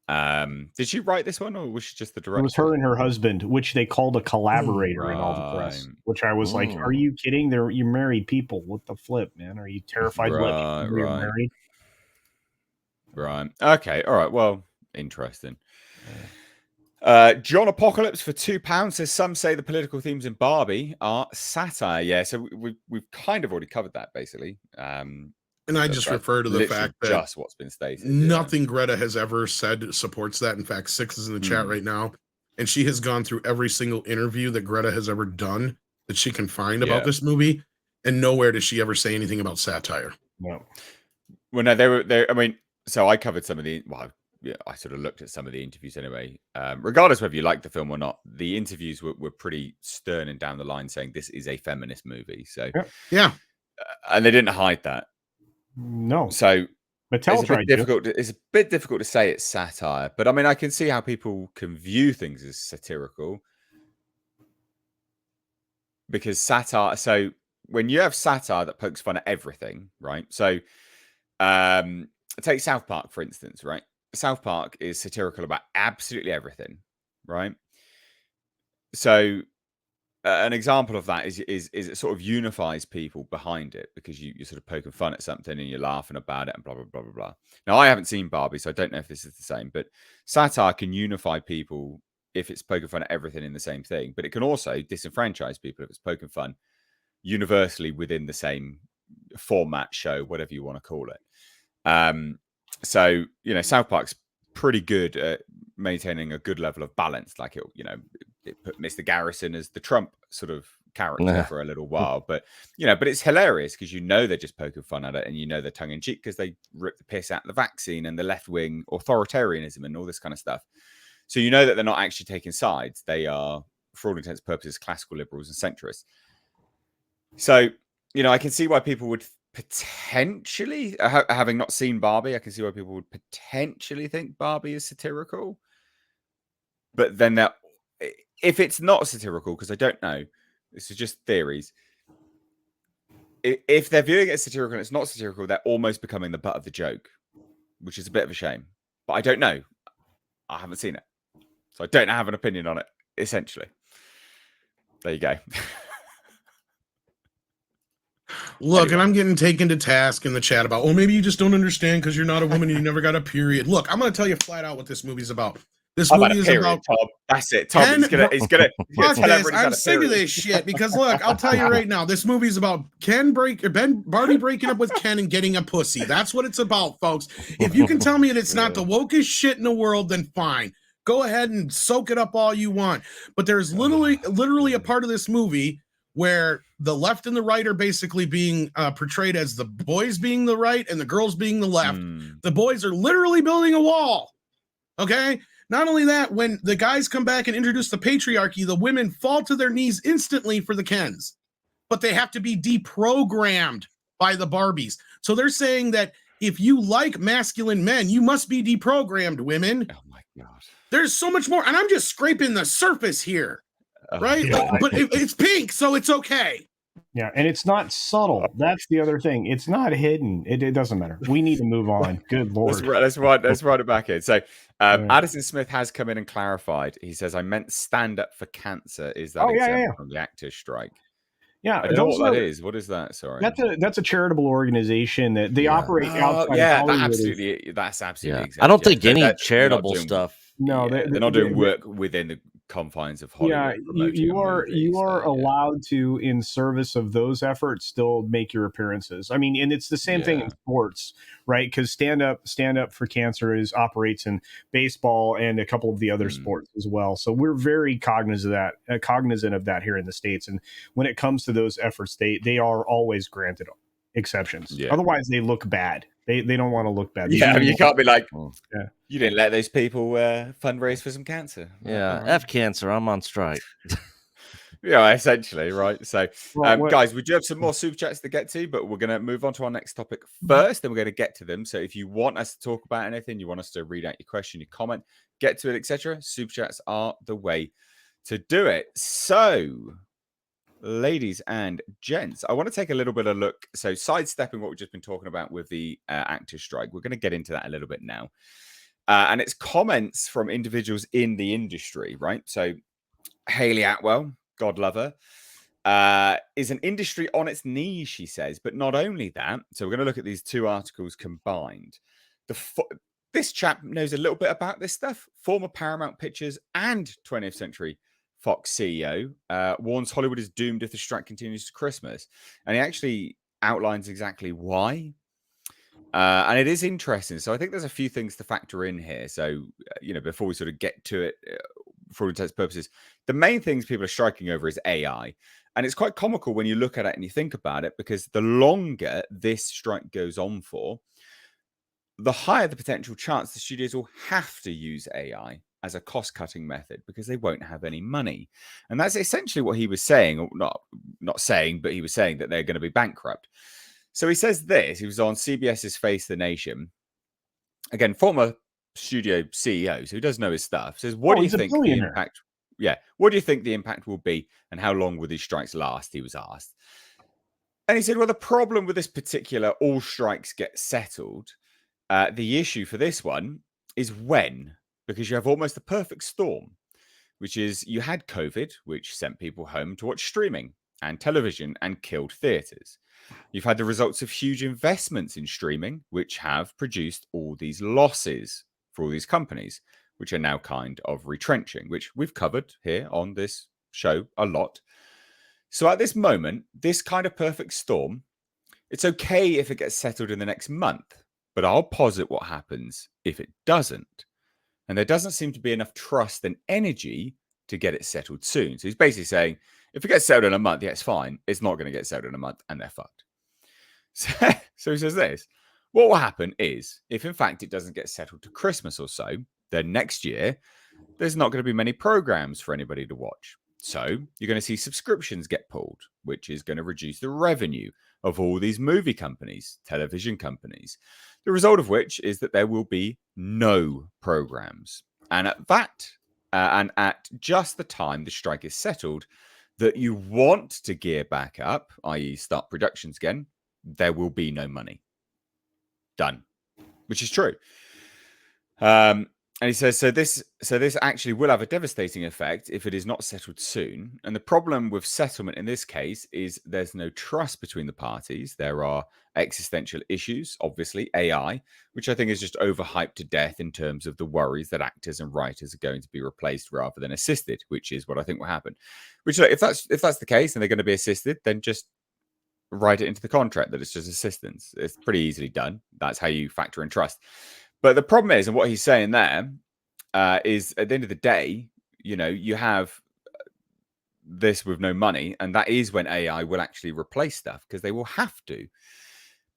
Did she write this one, or was she just the director? It was her and her husband, which they called a collaborator in all the press. Which I was like, "Are you kidding? You're married people. What the flip, man? Are you terrified to let people you're married?" Right. Okay. All right. Well, interesting. John Apocalypse for £2 says, "Some say the political themes in Barbie are satire." Yeah, so we've kind of already covered that, basically. And I just refer to the fact that just what's been stated. Nothing Greta has ever said supports that. In fact, Six is in the chat right now, and she has gone through every single interview that Greta has ever done that she can find about this movie, and nowhere does she ever say anything about satire. No. Well, no, they were. I mean, so I covered some of the. Well, yeah, I sort of looked at some of the interviews anyway. Regardless whether you like the film or not, the interviews were pretty stern and down the line, saying this is a feminist movie. So yeah, and they didn't hide that. No. So but it's a bit difficult to say it's satire, but I mean, I can see how people can view things as satirical, because satire. So when you have satire that pokes fun at everything, right? So take South Park, for instance, right? South Park is satirical about absolutely everything, right? So an example of that is it sort of unifies people behind it, because you're sort of poking fun at something and you're laughing about it and blah, blah, blah, blah, blah. Now, I haven't seen Barbie, so I don't know if this is the same, but satire can unify people if it's poking fun at everything in the same thing, but it can also disenfranchise people if it's poking fun universally within the same format, show, whatever you want to call it. So, South Park's pretty good at maintaining a good level of balance. Like it put Mr. Garrison as the Trump sort of character for a little while, but it's hilarious because they're just poking fun at it, and they're tongue in cheek because they rip the piss out of the vaccine and the left wing authoritarianism and all this kind of stuff. So that they're not actually taking sides; they are, for all intents and purposes, classical liberals and centrists. So I can see why people would potentially, having not seen Barbie, I can see why people would potentially think Barbie is satirical. But then if it's not satirical, because I don't know, this is just theories. If they're viewing it as satirical and it's not satirical, they're almost becoming the butt of the joke, which is a bit of a shame. But I don't know. I haven't seen it. So I don't have an opinion on it, essentially. There you go. Look, and I'm getting taken to task in the chat about, maybe you just don't understand because you're not a woman and you never got a period. Look, I'm going to tell you flat out what this movie's about. This movie is about Tom. That's it. Tom, he's gonna fuck this. I'm sick of this shit because look, I'll tell you right now, this movie's about Barbie breaking up with Ken and getting a pussy. That's what it's about, folks. If you can tell me that it's not the wokest shit in the world, then fine. Go ahead and soak it up all you want. But there's literally a part of this movie where the left and the right are basically being portrayed as the boys being the right and the girls being the left. The boys are literally building a wall. Okay? Not only that, when the guys come back and introduce the patriarchy, the women fall to their knees instantly for the Kens. But they have to be deprogrammed by the Barbies. So they're saying that if you like masculine men, you must be deprogrammed, women. Oh my God. There's so much more. And I'm just scraping the surface here. Right? But it's pink, so it's okay. Yeah, and it's not subtle. That's the other thing. It's not hidden. It doesn't matter. We need to move on. Good Lord. Let's write it back in. So Addison Smith has come in and clarified. He says, I meant Stand Up for Cancer. Is that from the actors' strike? Yeah, I don't know what that is. What is that? Sorry. That's a charitable organization that they operate outside of Hollywood. That's absolutely exactly. I don't think any charitable stuff. No, they're not doing work within the confines of Hollywood. Yeah, you are allowed to, in service of those efforts, still make your appearances. I mean, and it's the same thing in sports, right? Because Stand Up for Cancer operates in baseball and a couple of the other sports as well. So we're very cognizant of that here in the States. And when it comes to those efforts, they are always granted exceptions. Yeah. Otherwise, they look bad. They don't want to look bad. Yeah, you can't be like, you didn't let those people fundraise for some cancer. Yeah, F cancer, I'm on strike. Yeah, essentially, right? So, guys, we do have some more super chats to get to, but we're going to move on to our next topic first, and we're going to get to them. So if you want us to talk about anything, you want us to read out your question, your comment, get to it, etc., super chats are the way to do it. So, ladies and gents, I want to take a little bit of a look. So sidestepping what we've just been talking about with the actors' strike, we're going to get into that a little bit now. And it's comments from individuals in the industry, right? So Hayley Atwell, God love her, is an industry on its knees, she says. But not only that, so we're going to look at these two articles combined. This chap knows a little bit about this stuff. Former Paramount Pictures and 20th Century Fox CEO warns Hollywood is doomed if the strike continues to Christmas. And he actually outlines exactly why. And it is interesting. So I think there's a few things to factor in here. So, before we sort of get to it, for all intents and purposes, the main things people are striking over is AI. And it's quite comical when you look at it and you think about it, because the longer this strike goes on for, the higher the potential chance the studios will have to use AI as a cost-cutting method because they won't have any money. And that's essentially what he was saying, or not saying, but he was saying that they're going to be bankrupt. So he says this, he was on CBS's Face the Nation. Again, former studio CEO, so he does know his stuff. Says, what do you think the impact? Yeah, what do you think the impact will be, and how long will these strikes last? He was asked. And he said, well, the problem with this particular all strikes get settled, the issue for this one is when, because you have almost a perfect storm, which is you had COVID, which sent people home to watch streaming and television and killed theaters. You've had the results of huge investments in streaming, which have produced all these losses for all these companies, which are now kind of retrenching, which we've covered here on this show a lot. So at this moment, this kind of perfect storm, it's okay if it gets settled in the next month, but I'll posit what happens if it doesn't. And there doesn't seem to be enough trust and energy to get it settled soon. So he's basically saying, if it gets settled in a month, yeah, it's fine. It's not going to get settled in a month, and they're fucked. So he says this. What will happen is, if in fact it doesn't get settled to Christmas or so, then next year, there's not going to be many programs for anybody to watch. So you're going to see subscriptions get pulled, which is going to reduce the revenue of all these movie companies, television companies. The result of which is that there will be no programs. And at just the time the strike is settled, that you want to gear back up, i.e. start productions again, there will be no money. Done. Which is true. And he says, so this actually will have a devastating effect if it is not settled soon. And the problem with settlement in this case is there's no trust between the parties. There are existential issues, obviously, AI, which I think is just overhyped to death in terms of the worries that actors and writers are going to be replaced rather than assisted, which is what I think will happen. Which, if that's the case and they're going to be assisted, then just write it into the contract that it's just assistance. It's pretty easily done. That's how you factor in trust. But the problem is, and what he's saying there, is at the end of the day, you have this with no money, and that is when AI will actually replace stuff because they will have to.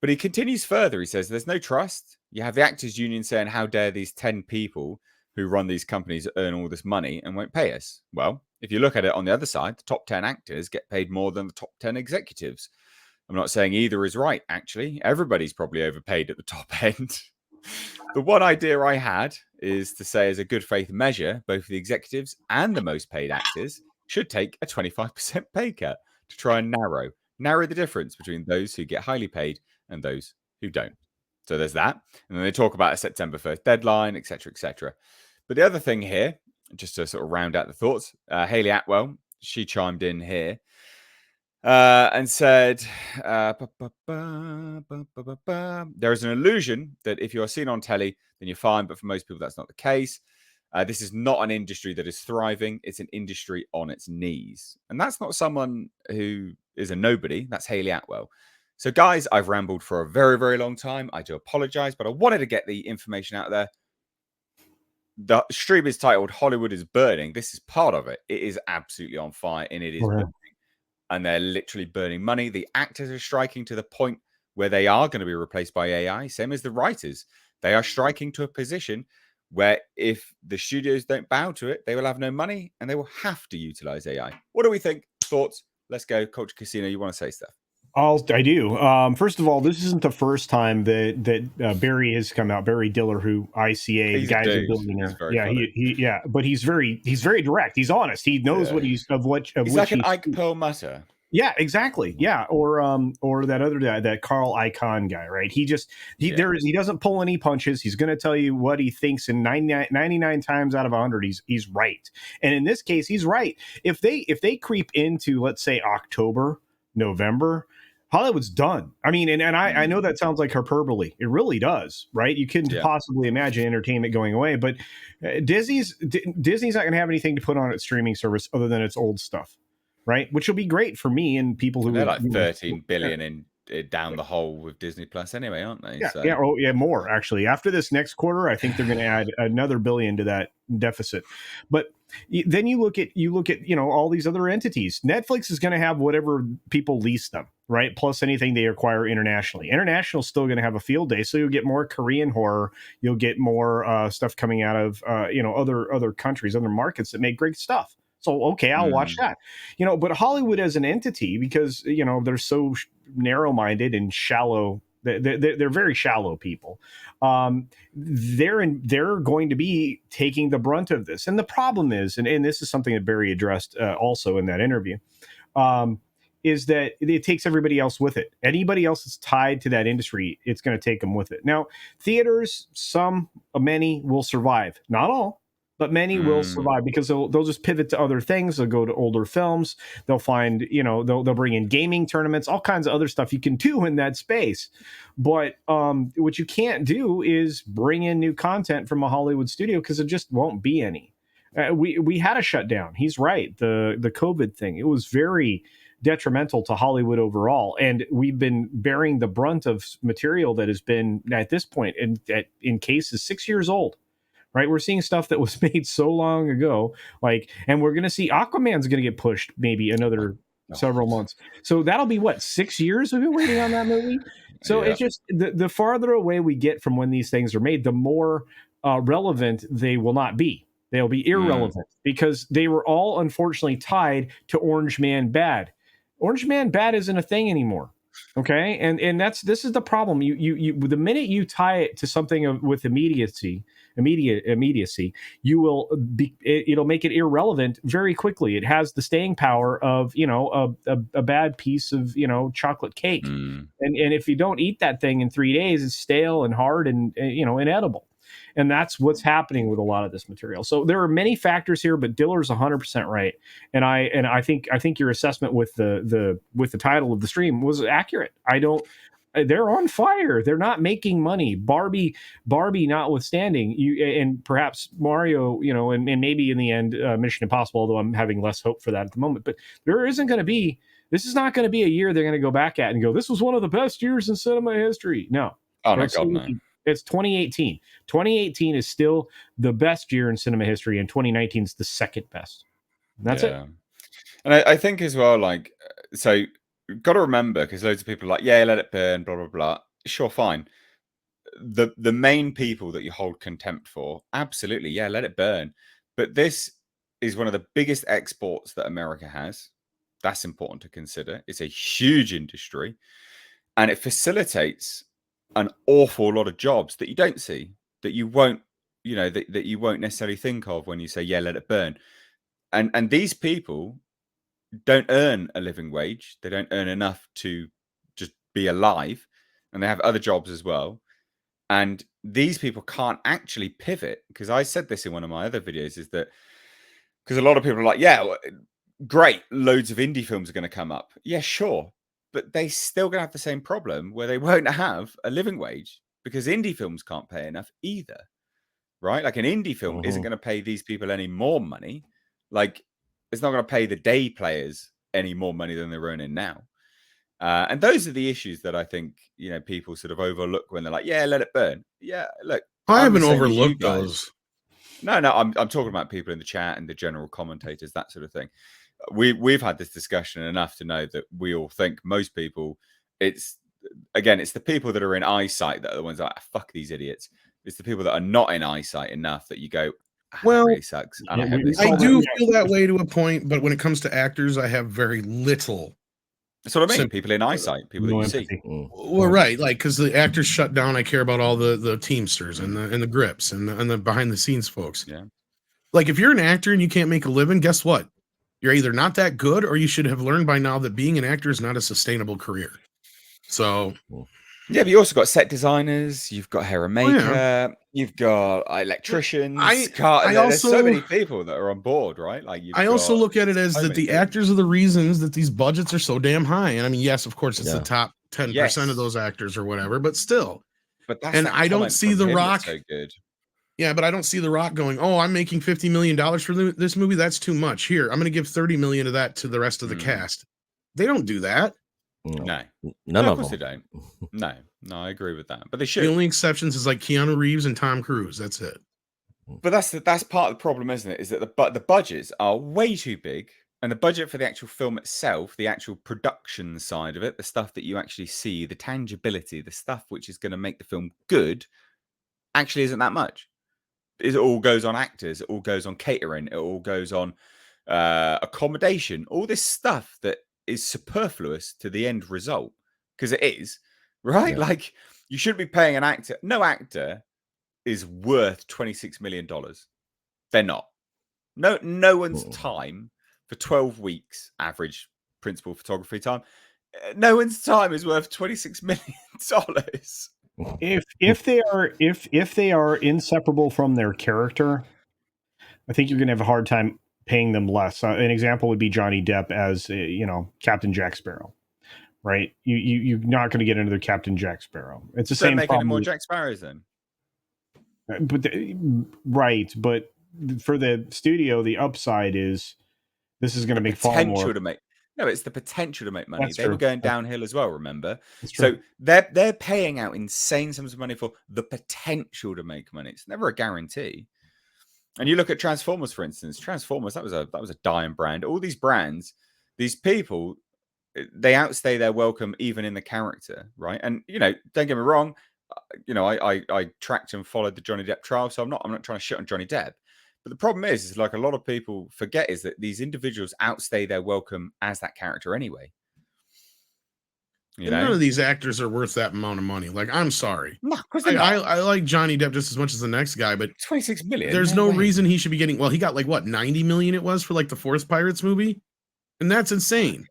But he continues further. He says there's no trust. You have the Actors Union saying, how dare these 10 people who run these companies earn all this money and won't pay us? Well, if you look at it on the other side, the top 10 actors get paid more than the top 10 executives. I'm not saying either is right, actually. Everybody's probably overpaid at the top end. The one idea I had is to say, as a good faith measure, both the executives and the most paid actors should take a 25% pay cut to try and narrow the difference between those who get highly paid and those who don't. So there's that. And then they talk about a September 1st deadline, etc., etc. But the other thing here, just to sort of round out the thoughts, Hayley Atwell, she chimed in here and said, there is an illusion that if you are seen on telly, then you're fine. But for most people, that's not the case. This is not an industry that is thriving. It's an industry on its knees. And that's not someone who is a nobody. That's Hayley Atwell. So, guys, I've rambled for a very, very long time. I do apologize, but I wanted to get the information out there. The stream is titled Hollywood is Burning. This is part of it. It is absolutely on fire, and it is burning. And they're literally burning money. The actors are striking to the point where they are going to be replaced by AI, same as the writers. They are striking to a position where if the studios don't bow to it, they will have no money and they will have to utilize AI. What do we think? Thoughts? Let's go. Culture Casino, you want to say stuff? I do. First of all, this isn't the first time that Barry has come out. Barry Diller, who ICA, He's the guy's a billionaire. Yeah, but he's very direct. He's honest. He knows what he's like an Ike Perlmutter. Yeah, exactly. Yeah, or that other guy, that Carl Icahn guy, right? He doesn't pull any punches. He's going to tell you what he thinks, and 99 times out of 100, he's right. And in this case, he's right. If they creep into, let's say, October, November, Hollywood's done. I mean, and I know that sounds like hyperbole. It really does, right? You couldn't possibly imagine entertainment going away, but Disney's not going to have anything to put on its streaming service other than its old stuff, right? Which will be great for me and people who they're like 13 billion in down the hole with Disney Plus anyway, aren't they? Yeah, more actually. After this next quarter, I think they're going to add another billion to that deficit. But then you look at all these other entities. Netflix is going to have whatever people lease them, right? Plus anything they acquire internationally. International is still going to have a field day, so you'll get more Korean horror. You'll get more stuff coming out of other countries, other markets that make great stuff. So okay, I'll watch that. But Hollywood as an entity, because they're so narrow-minded and shallow. They're very shallow people. They're going to be taking the brunt of this. And the problem is, and this is something that Barry addressed also in that interview, is that it takes everybody else with it. Anybody else that's tied to that industry, it's going to take them with it. Now, theaters, many will survive. Not all, but many will survive because they'll just pivot to other things. They'll go to older films. They'll find, they'll bring in gaming tournaments, all kinds of other stuff you can do in that space. But what you can't do is bring in new content from a Hollywood studio because there just won't be any. We had a shutdown. He's right. The COVID thing, it was very, detrimental to Hollywood overall. And we've been bearing the brunt of material that has been, at this point, in cases 6 years old. Right, we're seeing stuff that was made so long ago, and we're going to see Aquaman's going to get pushed maybe another several months. So that'll be what, 6 years we've been waiting on that movie. So it's just the farther away we get from when these things are made, the more relevant they will not be. They'll be irrelevant because they were all unfortunately tied to Orange Man Bad. Orange Man Bad isn't a thing anymore. Okay, and this is the problem. You the minute you tie it to something with immediacy, you will it'll make it irrelevant very quickly. It has the staying power of a bad piece of chocolate cake, and if you don't eat that thing in 3 days, it's stale and hard and inedible. And that's what's happening with a lot of this material. So there are many factors here, but Diller's 100% right. And I think your assessment with the title of the stream was accurate. They're on fire. They're not making money. Barbie notwithstanding, and perhaps Mario, and maybe in the end, Mission Impossible, although I'm having less hope for that at the moment. But this is not going to be a year they're going to go back at and go, this was one of the best years in cinema history. No. Oh, my God, no. It's 2018. 2018 is still the best year in cinema history, and 2019 is the second best. And that's it. And I think as well, so you've got to remember, because loads of people are like, yeah, let it burn, blah, blah, blah. Sure, fine. The main people that you hold contempt for, absolutely, yeah, let it burn. But this is one of the biggest exports that America has. That's important to consider. It's a huge industry, and it facilitates an awful lot of jobs that you don't see, that you won't, that you won't necessarily think of when you say, yeah, let it burn. And these people don't earn a living wage. They don't earn enough to just be alive, and they have other jobs as well. And these people can't actually pivot, because I said this in one of my other videos, is that because a lot of people are like, yeah, well, great, loads of indie films are going to come up. Yeah, sure. But they still going to have the same problem where they won't have a living wage, because indie films can't pay enough either, right? Like an indie film isn't going to pay these people any more money. Like it's not going to pay the day players any more money than they're earning now. And those are the issues that I think, people sort of overlook when they're like, yeah, let it burn. Yeah, look. I haven't overlooked those. No, I'm talking about people in the chat and the general commentators, that sort of thing. We've had this discussion enough to know that we all think, most people, it's the people that are in eyesight that are the ones that are like, fuck these idiots. It's the people that are not in eyesight enough that you go, well, that really sucks. I do feel that way to a point, but when it comes to actors, I have very little. That's what I mean. People in eyesight, people that you see. Well, right, because the actors shut down. I care about all the teamsters and the grips and the behind the scenes folks. Yeah. Like if you're an actor and you can't make a living, guess what? You're either not that good, or you should have learned by now that being an actor is not a sustainable career. So, yeah, but you also got set designers, you've got hair and makeup, you've got electricians. There's so many people that are on board, right? I also look at it as that the actors are the reasons that these budgets are so damn high. And I mean, yes, of course, it's the top 10% of those actors or whatever, but still. But that's I don't see The Rock. So good. Yeah, but I don't see The Rock going, oh, I'm making $50 million for this movie. That's too much. Here, I'm going to give $30 million of that to the rest of the cast. They don't do that. No, none of them. They don't. No, I agree with that. But they should. The only exceptions is like Keanu Reeves and Tom Cruise. That's it. But that's part of the problem, isn't it? Is that the budgets are way too big, and the budget for the actual film itself, the actual production side of it, the stuff that you actually see, the tangibility, the stuff which is going to make the film good, actually isn't that much. It all goes on actors, it all goes on catering, it all goes on accommodation, all this stuff that is superfluous to the end result, because it is, right? Yeah. Like you shouldn't be paying an actor. No actor is worth $26 million. They're not. No one's time for 12 weeks average principal photography time. No one's time is worth $26 million. If they are inseparable from their character, I think you're going to have a hard time paying them less. An example would be Johnny Depp as Captain Jack Sparrow, right? You're not going to get another Captain Jack Sparrow. It's the same make problem. Any more Jack Sparrows then? But for the studio, the upside is this is going to make far more. No, it's the potential to make money. That's They were true. going downhill as well, remember? That's true. So they're paying out insane sums of money for the potential to make money. It's never a guarantee. And you look at Transformers, for instance. Transformers, that was a dying brand. All these brands, these people, they outstay their welcome even in the character, right? And don't get me wrong, I tracked and followed the Johnny Depp trial, so I'm not trying to shit on Johnny Depp. But the problem is like a lot of people forget is that these individuals outstay their welcome as that character anyway. None of these actors are worth that amount of money. Like, I'm sorry. No, because I like Johnny Depp just as much as the next guy, but 26 million. There's no reason he should be getting. Well, he got like what 90 million it was for like the fourth Pirates movie, and that's insane.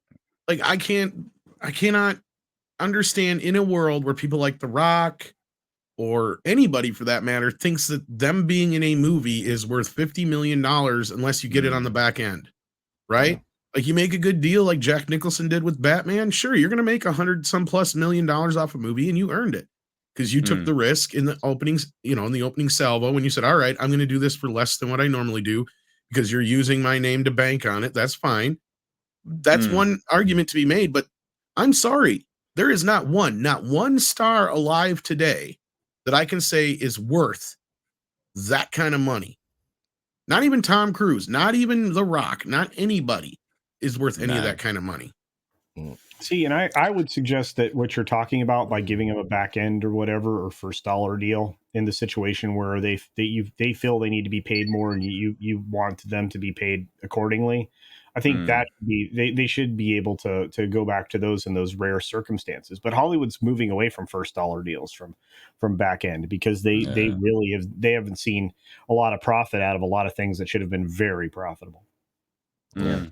Like, I cannot understand in a world where people like The Rock or anybody for that matter thinks that them being in a movie is worth $50 million unless you get it on the back end, right? Yeah. Like, you make a good deal like Jack Nicholson did with Batman. Sure, you're going to make $100+ million off a movie, and you earned it because you took the risk in the openings, in the opening salvo when you said, all right, I'm going to do this for less than what I normally do because you're using my name to bank on it. That's fine. That's one argument to be made, but I'm sorry. There is not one star alive today that I can say is worth that kind of money. Not even Tom Cruise, not even The Rock, not anybody is worth any of that kind of money. See, and I would suggest that what you're talking about by giving them a back end or whatever, or first dollar deal in the situation where they feel they need to be paid more and you want them to be paid accordingly. I think that they should be able to go back to those in those rare circumstances. But Hollywood's moving away from first dollar deals from back end because they haven't seen a lot of profit out of a lot of things that should have been very profitable. Yeah.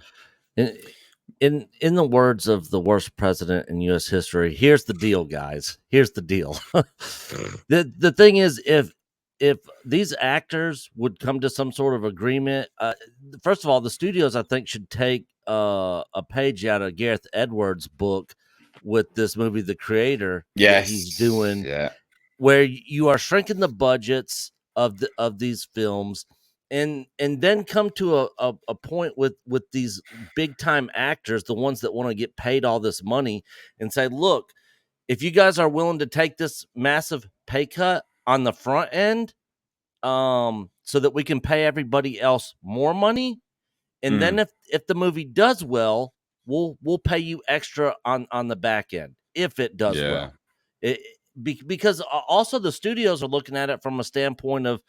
In the words of the worst president in U.S. history, here's the deal, guys. Here's the deal. The thing is, if these actors would come to some sort of agreement, first of all, the studios, I think, should take a page out of Gareth Edwards' book with this movie, The Creator, that he's doing, where you are shrinking the budgets of these films, and then come to a point with these big time actors, the ones that want to get paid all this money, and say, look, if you guys are willing to take this massive pay cut on the front end, so that we can pay everybody else more money, and then if the movie does well, we'll pay you extra on the back end if it does well. Because also the studios are looking at it from a standpoint of,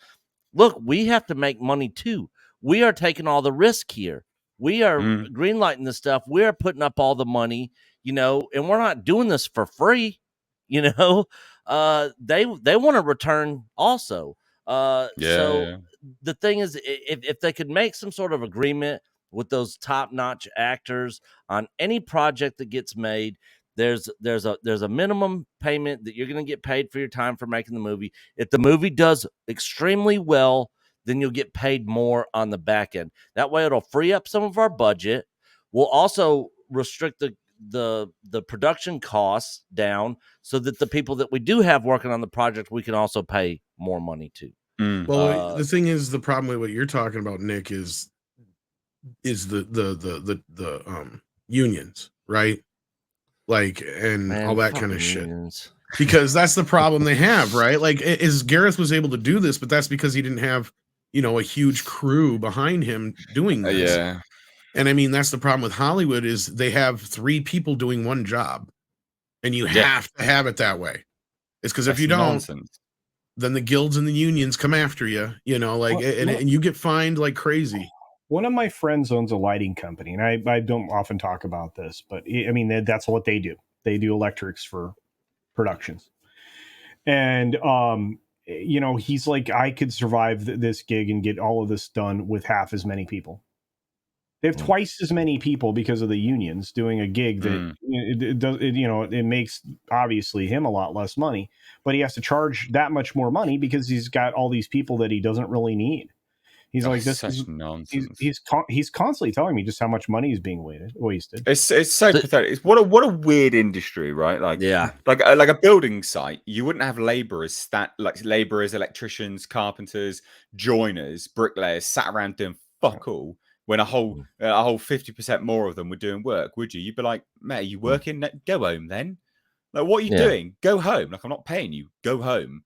look, we have to make money too. We are taking all the risk here. We are greenlighting this stuff. We are putting up all the money, and we're not doing this for free. They want to return also. So the thing is, if they could make some sort of agreement with those top-notch actors on any project that gets made, there's a minimum payment that you're going to get paid for your time for making the movie. If the movie does extremely well, then you'll get paid more on the back end. That way it'll free up some of our budget. We'll also restrict the production costs down so that the people that we do have working on the project, we can also pay more money to. Well, the thing is, the problem with what you're talking about, Nick, is the unions, right? Like, and all that kind of shit. Because that's the problem they have, right? Like, is Gareth was able to do this, but that's because he didn't have, a huge crew behind him doing this. And I mean, that's the problem with Hollywood is they have 3 people doing one job, and you have to have it that way. It's because if you don't, then the guilds and the unions come after you, and you get fined like crazy. One of my friends owns a lighting company, and I don't often talk about this, but I mean, that's what they do. They do electrics for productions. And, he's like, I could survive this gig and get all of this done with half as many people. They have twice as many people because of the unions doing a gig that it makes obviously him a lot less money, but he has to charge that much more money because he's got all these people that he doesn't really need. He's like, this is nonsense. He's constantly telling me just how much money is being wasted. It's so pathetic. What a weird industry, right? Like, like a building site, you wouldn't have laborers, electricians, carpenters, joiners, bricklayers sat around doing fuck all. when a whole 50% more of them were doing work, would you? You'd be like, mate, are you working? Go home then. Like, what are you doing? Go home. Like, I'm not paying you. Go home.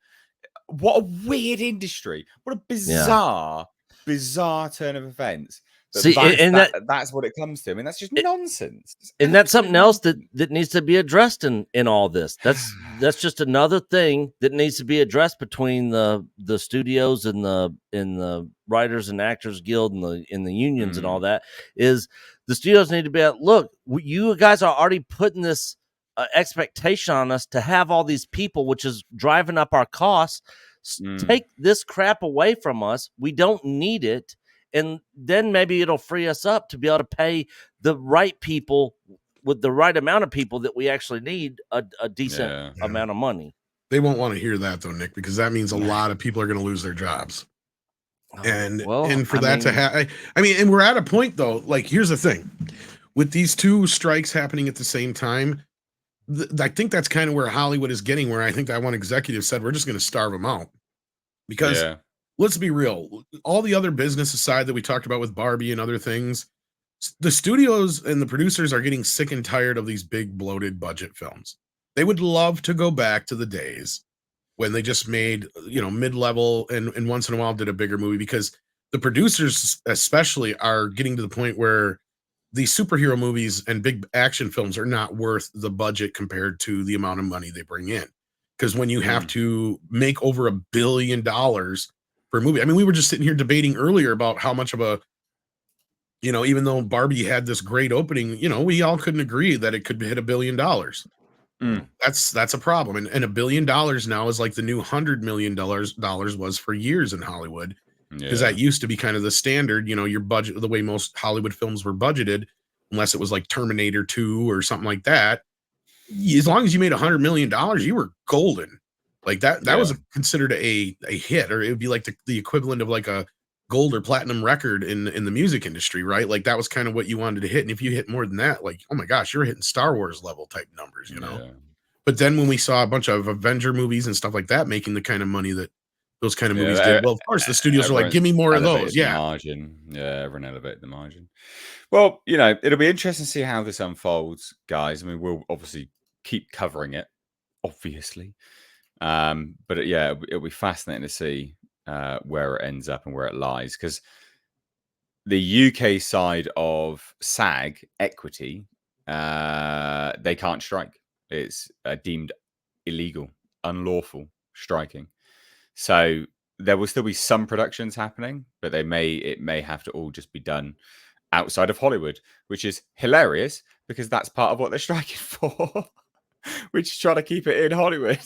What a weird industry. What a bizarre turn of events. See, that's what it comes to. I mean, that's just nonsense. And that's something else that needs to be addressed in all this. That's just another thing that needs to be addressed between the studios and the Writers and Actors Guild and in the unions and all that. Is the studios need to be look, you guys are already putting this expectation on us to have all these people, which is driving up our costs. Take this crap away from us. We don't need it. And then maybe it'll free us up to be able to pay the right people with the right amount of people that we actually need a decent amount of money. They won't want to hear that though, Nick, because that means a lot of people are going to lose their jobs. And for that to happen, I mean, and we're at a point though, like, here's the thing with these two strikes happening at the same time. I think that's kind of where Hollywood is getting, where I think that one executive said, we're just going to starve them out because let's be real. All the other business aside that we talked about with Barbie and other things, the studios and the producers are getting sick and tired of these big bloated budget films. They would love to go back to the days when they just made, mid-level and once in a while did a bigger movie, because the producers especially are getting to the point where these superhero movies and big action films are not worth the budget compared to the amount of money they bring in. Because when you have to make over $1 billion for a movie, I mean, we were just sitting here debating earlier about how much of a, even though Barbie had this great opening, we all couldn't agree that it could hit $1 billion. That's a problem. And $1 billion now is like the new $100 million was for years in Hollywood. Because that used to be kind of the standard, your budget, the way most Hollywood films were budgeted, unless it was like Terminator 2 or something like that. As long as you made $100 million, you were golden. Like that was considered a hit, or it would be like the equivalent of like a gold or platinum record in the music industry, right? Like that was kind of what you wanted to hit. And if you hit more than that, like, oh my gosh, you're hitting Star Wars level type numbers, But then when we saw a bunch of Avenger movies and stuff like that making the kind of money that those kind of movies did, well, of course, the studios are like, give me more of those. Margin. Yeah, everyone elevated the margin. Well, it'll be interesting to see how this unfolds, guys. I mean, we'll obviously keep covering it, obviously. But it'll be fascinating to see where it ends up and where it lies. Because the UK side of SAG Equity, they can't strike. It's deemed illegal, unlawful striking. So there will still be some productions happening, but it may have to all just be done outside of Hollywood, which is hilarious because that's part of what they're striking for, which is trying to keep it in Hollywood.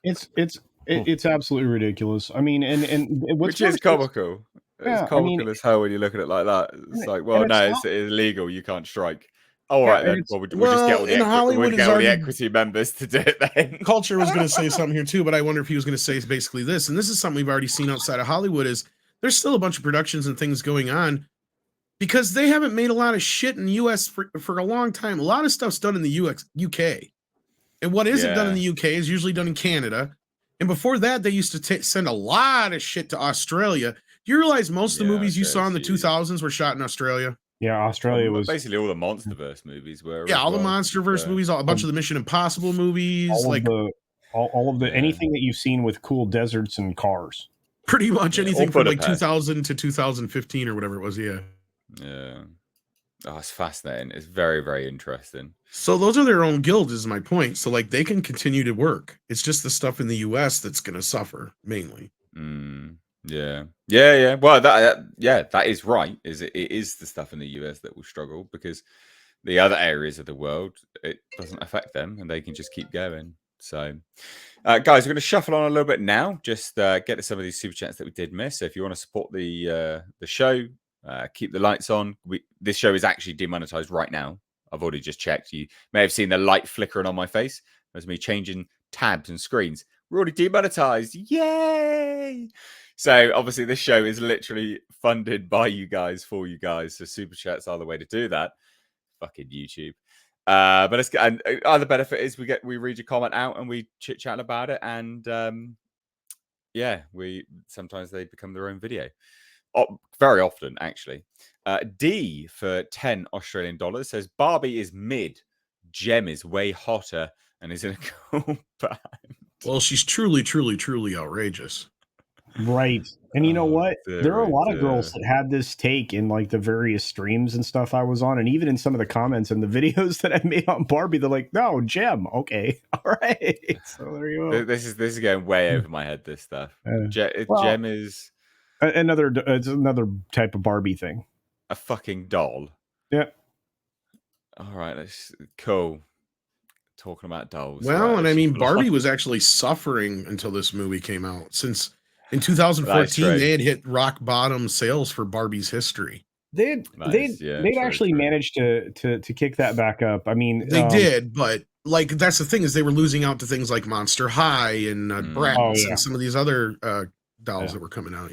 It's absolutely ridiculous. I mean, and which is comical. It's comical as hell when you look at it like that. It's like, well, it's illegal. You can't strike. All right, then. Well, we'll just get all the equity members to do it then. Culture was going to say something here too, but I wonder if he was going to say basically this. And this is something we've already seen outside of Hollywood, is there's still a bunch of productions and things going on because they haven't made a lot of shit in the US for a long time. A lot of stuff's done in the UK. And what isn't done in the UK is usually done in Canada. And before that, they used to send a lot of shit to Australia. Do you realize most of the movies you saw in the 2000s were shot in Australia? Yeah, Australia was basically all the MonsterVerse movies were. Yeah, all the MonsterVerse movies, a bunch of the Mission Impossible movies, all of the anything that you've seen with cool deserts and cars. Pretty much anything from like 2000 to 2015 or whatever it was. Yeah. Yeah. Oh, it's fascinating. It's very, very interesting. So those are their own guilds, is my point. So like they can continue to work. It's just the stuff in the US that's going to suffer mainly. Yeah. Well, that is right. It is the stuff in the US that will struggle because the other areas of the world, it doesn't affect them and they can just keep going. So, guys, we're going to shuffle on a little bit now. Just get to some of these super chats that we did miss. So if you want to support the show, keep the lights on. This show is actually demonetized right now. I've already just checked. You may have seen the light flickering on my face. That's me changing tabs and screens. We're already demonetized. Yay! So obviously this show is literally funded by you guys, for you guys. So super chats are the way to do that. Fucking YouTube. But let's get, and other benefit is we read your comment out and we chit chat about it. And we sometimes they become their own video. very often, actually. D for 10 Australian dollars says Barbie is mid, Gem is way hotter and is in a cool band. Well, she's truly, truly, truly outrageous. Right. And you know what? There are a lot of girls dear. that had this take in like the various streams and stuff I was on, and even in some of the comments and the videos that I made on Barbie, they're like, no, Gem. Okay. All right. So there you go. This is going way over my head, this stuff. Well, Gem is it's another type of Barbie thing. a fucking doll. Yeah. All right, that's cool. Talking about dolls. Well, right, and I mean, Barbie was actually suffering until this movie came out. Since in 2014, they had hit rock bottom sales for Barbie's history. They'd actually managed to kick that back up. I mean, they did, but like that's the thing is they were losing out to things like Monster High and Bratz and some of these other dolls that were coming out.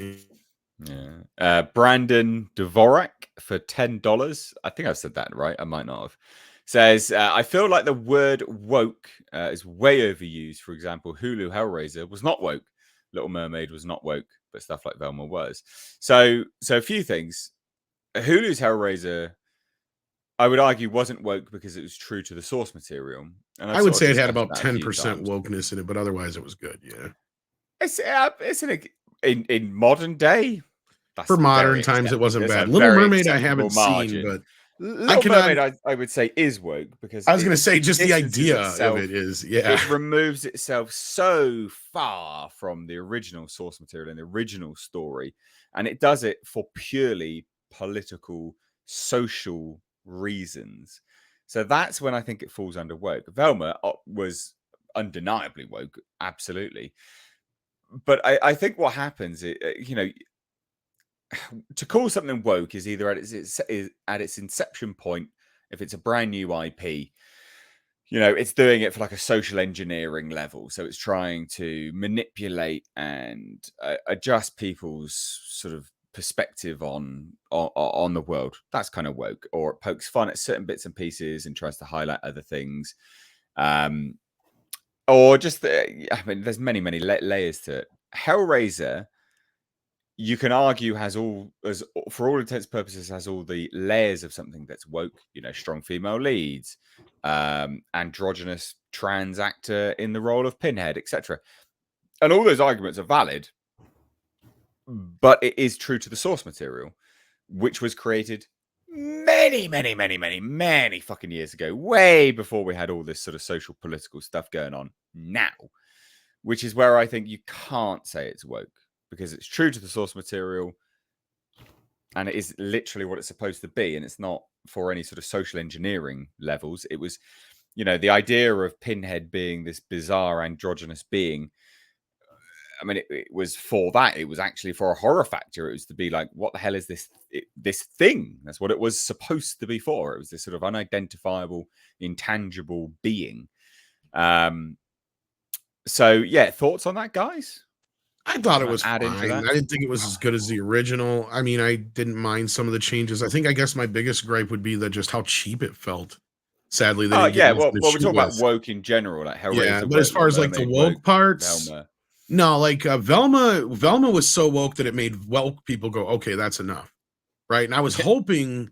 Yeah. Brandon Dvorak for $10. I think I've said that right. I might not have. Says, I feel like the word woke is way overused. For example, Hulu Hellraiser was not woke. Little Mermaid was not woke, but stuff like Velma was. So a few things. Hulu's Hellraiser, I would argue, wasn't woke because it was true to the source material. And I would say it had about 10% wokeness in it, but otherwise it was good. Yeah. It's in modern day. For modern times, it wasn't bad. Little Mermaid, I haven't seen, but Little Mermaid, I would say, is woke because I was going to say just the idea of it is, it removes itself so far from the original source material and the original story, and it does it for purely political, social reasons. So that's when I think it falls under woke. Velma was undeniably woke, absolutely, but I think what happens, to call something woke is either at its inception point, if it's a brand new IP, it's doing it for like a social engineering level. So it's trying to manipulate and adjust people's sort of perspective on the world. That's kind of woke. Or it pokes fun at certain bits and pieces and tries to highlight other things. Or just, there's many, many layers to it. Hellraiser, you can argue for all intents and purposes, has all the layers of something that's woke, strong female leads, androgynous trans actor in the role of Pinhead, etc. And all those arguments are valid, but it is true to the source material, which was created many, many, many, many, many fucking years ago, way before we had all this sort of social political stuff going on now, which is where I think you can't say it's woke. Because it's true to the source material and it is literally what it's supposed to be. And it's not for any sort of social engineering levels. It was, the idea of Pinhead being this bizarre androgynous being. I mean, it was for that. It was actually for a horror factor. It was to be like, what the hell is this thing? That's what it was supposed to be for. It was this sort of unidentifiable, intangible being. So, yeah, thoughts on that, guys? I thought it was fine. I didn't think it was as good as the original. I mean, I didn't mind some of the changes. I guess my biggest gripe would be that just how cheap it felt. Sadly, we're talking about woke in general, like Hellraiser. Yeah, but as far as like the woke parts, no, like Velma was so woke that it made woke people go, okay, that's enough, right? And I was hoping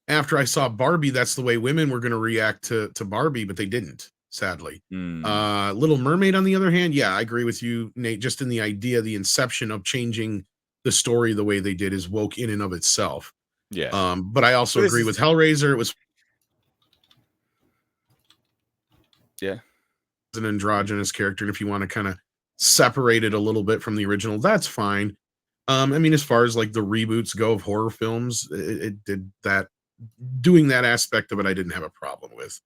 after I saw Barbie, that's the way women were going to react to Barbie, but they didn't. Sadly. Little Mermaid, on the other hand, yeah, I agree with you, Nate. Just in the idea, the inception of changing the story the way they did is woke in and of itself. Yeah. But I also agree with Hellraiser. It was an androgynous character, and if you want to kind of separate it a little bit from the original, that's fine. I mean, as far as like the reboots go of horror films, it did that. Doing that aspect of it, I didn't have a problem with.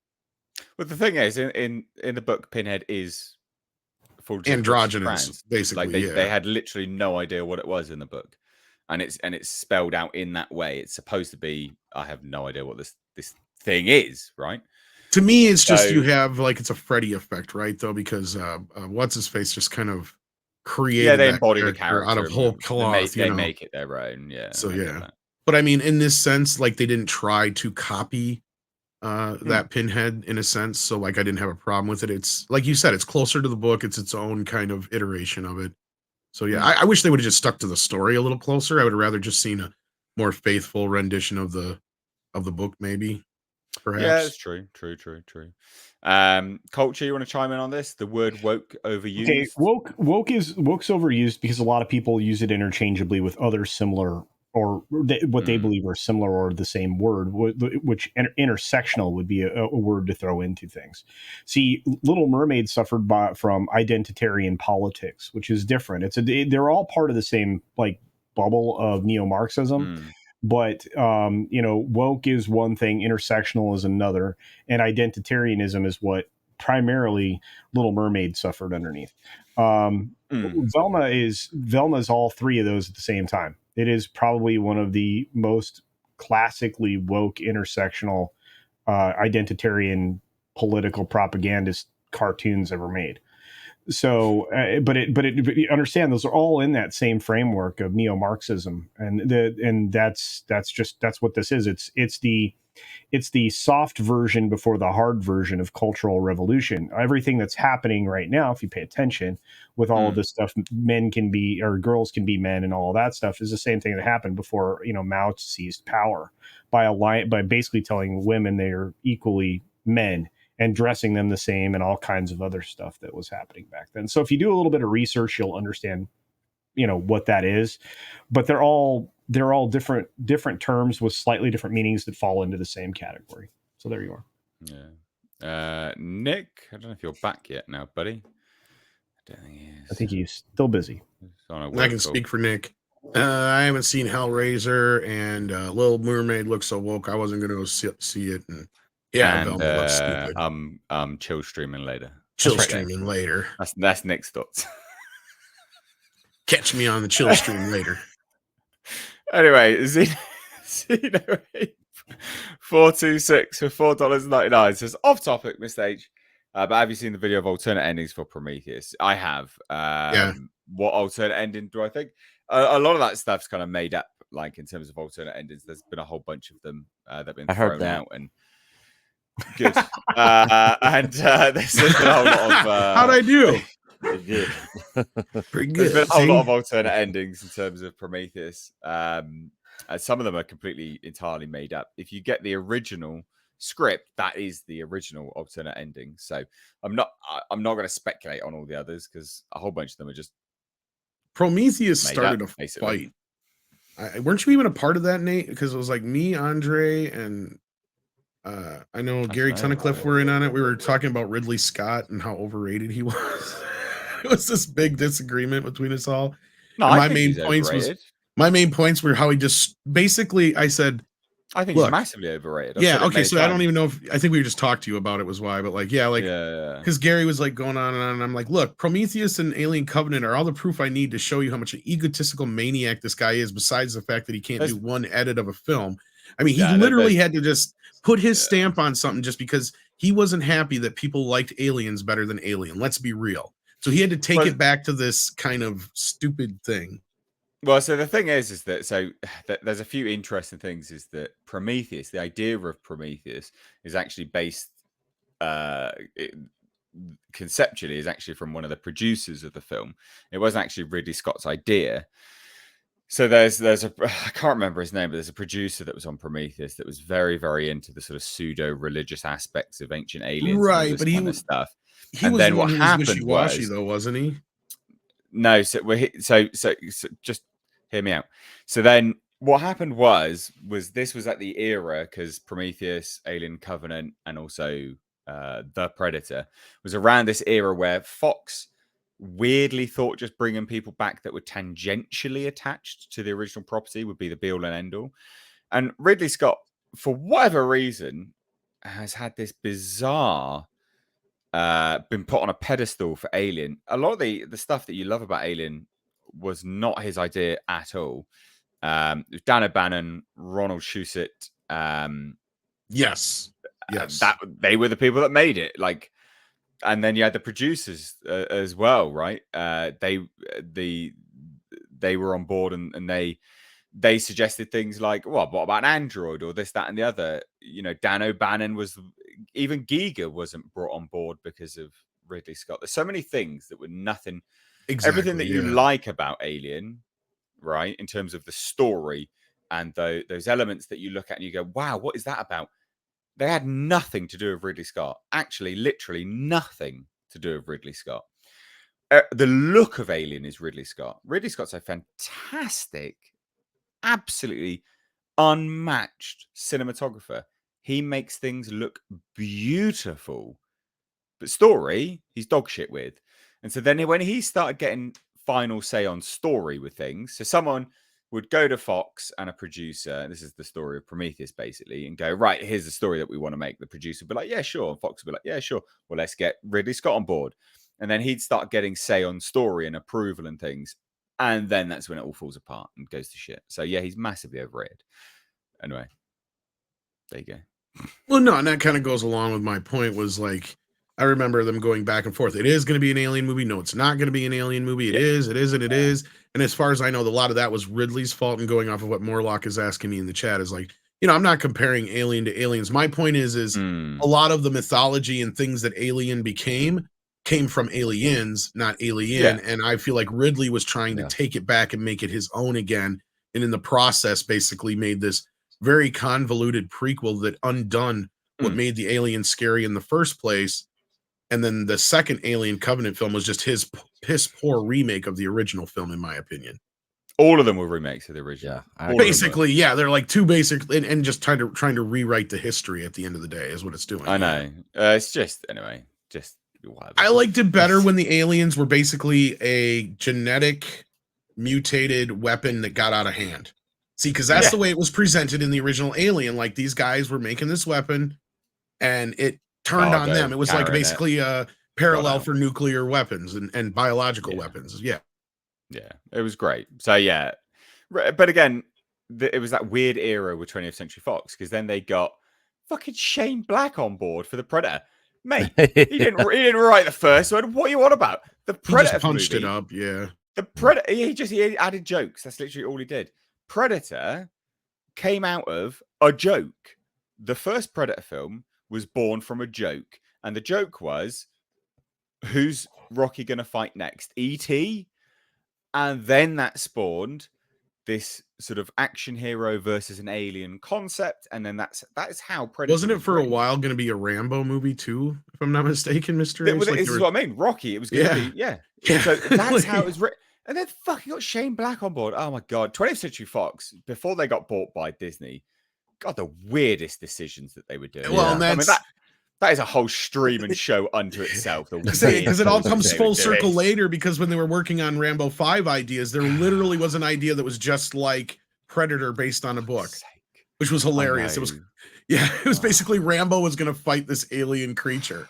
But the thing is, in the book, Pinhead is full androgynous, basically. Like they had literally no idea what it was in the book, and it's spelled out in that way. It's supposed to be. I have no idea what this thing is, right? To me, it's just you have like it's a Freddy effect, right? Though, because what's his face just kind of created they embody the character out of whole cloth. They make it their own, yeah. So but I mean, in this sense, like they didn't try to copy that Pinhead in a sense, so like I didn't have a problem with it. It's like you said, it's closer to the book, it's its own kind of iteration of it, So yeah, I wish they would have just stuck to the story a little closer. I would have rather just seen a more faithful rendition of the book, maybe. Perhaps. Yeah, it's true. Culture, you want to chime in on this? The word woke overused. Okay, woke's overused because a lot of people use it interchangeably with other similar or what they believe are similar or the same word, which intersectional would be a word to throw into things. See, Little Mermaid suffered from identitarian politics, which is different. They're all part of the same like bubble of neo-Marxism. But woke is one thing, intersectional is another, and identitarianism is what primarily Little Mermaid suffered underneath. Velma is all three of those at the same time. It is probably one of the most classically woke intersectional identitarian political propagandist cartoons ever made. So, but understand those are all in that same framework of neo-Marxism, and that's what this is. It's the soft version before the hard version of cultural revolution. Everything that's happening right now, if you pay attention, with all of this stuff, men can be or girls can be men, and all of that stuff is the same thing that happened before Mao seized power by basically telling women they are equally men and dressing them the same and all kinds of other stuff that was happening back then. So if you do a little bit of research, you'll understand, what that is. But they're all different terms with slightly different meanings that fall into the same category. So there you are. Yeah. Nick, I don't know if you're back yet now, buddy. I don't think he is. I think he's still busy. I can speak for Nick. I haven't seen Hellraiser, and Little Mermaid looks so woke. I wasn't going to go see it. And yeah, and Velma looks stupid. Chill streaming later. Streaming later. That's Nick's thoughts. Catch me on the chill stream later. Anyway, Xeno 426 for $4.99 says off topic, Mr. H. But have you seen the video of alternate endings for Prometheus? I have. Yeah. What alternate ending do I think? A lot of that stuff's kind of made up, like in terms of alternate endings. There's been a whole bunch of them that have been thrown out and good. There's been a whole lot of. How'd I do? Good. Pretty good. There's been a whole lot of alternate endings in terms of Prometheus. Some of them are completely entirely made up. If you get the original script, that is the original alternate ending. So I'm not going to speculate on all the others because a whole bunch of them are just. Prometheus started a fight. Weren't you even a part of that, Nate? Because it was like me, Andre, and I know Gary Tunnicliffe were in on it. We were talking about Ridley Scott and how overrated he was. It was this big disagreement between us all. No, my main points were how he just basically. I said, I think he's massively overrated. Yeah. Okay. So I don't even know if I think we just talked to you about it was why, but because Gary was like going on and on, and I'm like, look, Prometheus and Alien Covenant are all the proof I need to show you how much an egotistical maniac this guy is. Besides the fact that he can't do one edit of a film. I mean, he literally had to just put his stamp on something just because he wasn't happy that people liked Aliens better than Alien. Let's be real. So he had to take it back to this kind of stupid thing. Well, so the thing is that there's a few interesting things. Is that Prometheus, the idea of Prometheus, is actually based conceptually is actually from one of the producers of the film. It wasn't actually Ridley Scott's idea. So there's a I can't remember his name, but there's a producer that was on Prometheus that was very, very into the sort of pseudo religious aspects of ancient aliens, right? But he kind of stuff. He was then what happened was though, wasn't he? No, so just hear me out. So then what happened was this was at the era because Prometheus, Alien Covenant, and also The Predator was around this era where Fox weirdly thought just bringing people back that were tangentially attached to the original property would be the be all and end all. And Ridley Scott, for whatever reason, has had this bizarre been put on a pedestal for Alien. A lot of the stuff that you love about Alien was not his idea at all. Dan O'Bannon, Ronald Shusett. Yes. That they were the people that made it. Like, and then you had the producers as well, right? They were on board and they suggested things like, well, what about an android or this, that, and the other? Dan O'Bannon even Giger wasn't brought on board because of Ridley Scott. There's so many things that were nothing everything that you yeah. like about Alien, right, in terms of the story and those elements that you look at and you go, wow, what is that about? They had nothing to do with Ridley Scott. Actually, literally nothing to do with Ridley Scott. The look of Alien is Ridley Scott. Ridley Scott's a fantastic, absolutely unmatched cinematographer. He makes things look beautiful, but story, he's dog shit with. And so then when he started getting final say on story with things, so someone would go to Fox and a producer, this is the story of Prometheus basically, and go, right, here's the story that we want to make. The producer would be like, yeah, sure. And Fox would be like, yeah, sure. Well, let's get Ridley Scott on board. And then he'd start getting say on story and approval and things. And then that's when it all falls apart and goes to shit. So yeah, he's massively overrated. Anyway, there you go. Well, no, and that kind of goes along with my point was like, I remember them going back and forth. It is going to be an Alien movie. No, it's not going to be an Alien movie. It is, and it is. And as far as I know, a lot of that was Ridley's fault. And going off of what Morlock is asking me in the chat is like, I'm not comparing Alien to Aliens. My point is a lot of the mythology and things that Alien came from Aliens, not Alien. Yeah. And I feel like Ridley was trying to take it back and make it his own again. And in the process, basically made this very convoluted prequel that undone what made the Alien scary in the first place. And then the second Alien Covenant film was just his piss poor remake of the original film, in my opinion. All of them were remakes of the original. Yeah, basically, yeah, they're like too basic and just trying to rewrite the history at the end of the day is what it's doing. I know. It's just whatever. I liked it better when the aliens were basically a genetic mutated weapon that got out of hand. See, because that's the way it was presented in the original Alien. Like these guys were making this weapon and it turned on them. It was like basically a parallel for nuclear weapons and biological weapons. Yeah. Yeah, it was great. So yeah, but again, it was that weird era with 20th Century Fox because then they got fucking Shane Black on board for the Predator. Mate, he didn't write the first one. What are you on about? The Predator he just punched movie, it up. Yeah, the Predator. He added jokes. That's literally all he did. Predator came out of a joke. The first Predator film was born from a joke, and the joke was, who's Rocky gonna fight next? E.T. And then that spawned this sort of action hero versus an alien concept, and then that is how Predator wasn't it for written. a while going to be a Rambo movie too, if I'm not mistaken, Mr. H? This is what I mean. Rocky. It was going to be So that's how it was written. And then fucking got Shane Black on board. Oh my god, 20th Century Fox before they got bought by Disney. God, the weirdest decisions that they were doing. Well, and that's. That is a whole stream and show unto itself. Because it all comes full circle later. Because when they were working on Rambo 5 ideas, there literally was an idea that was just like Predator based on a book, which was hilarious. It was basically Rambo was going to fight this alien creature.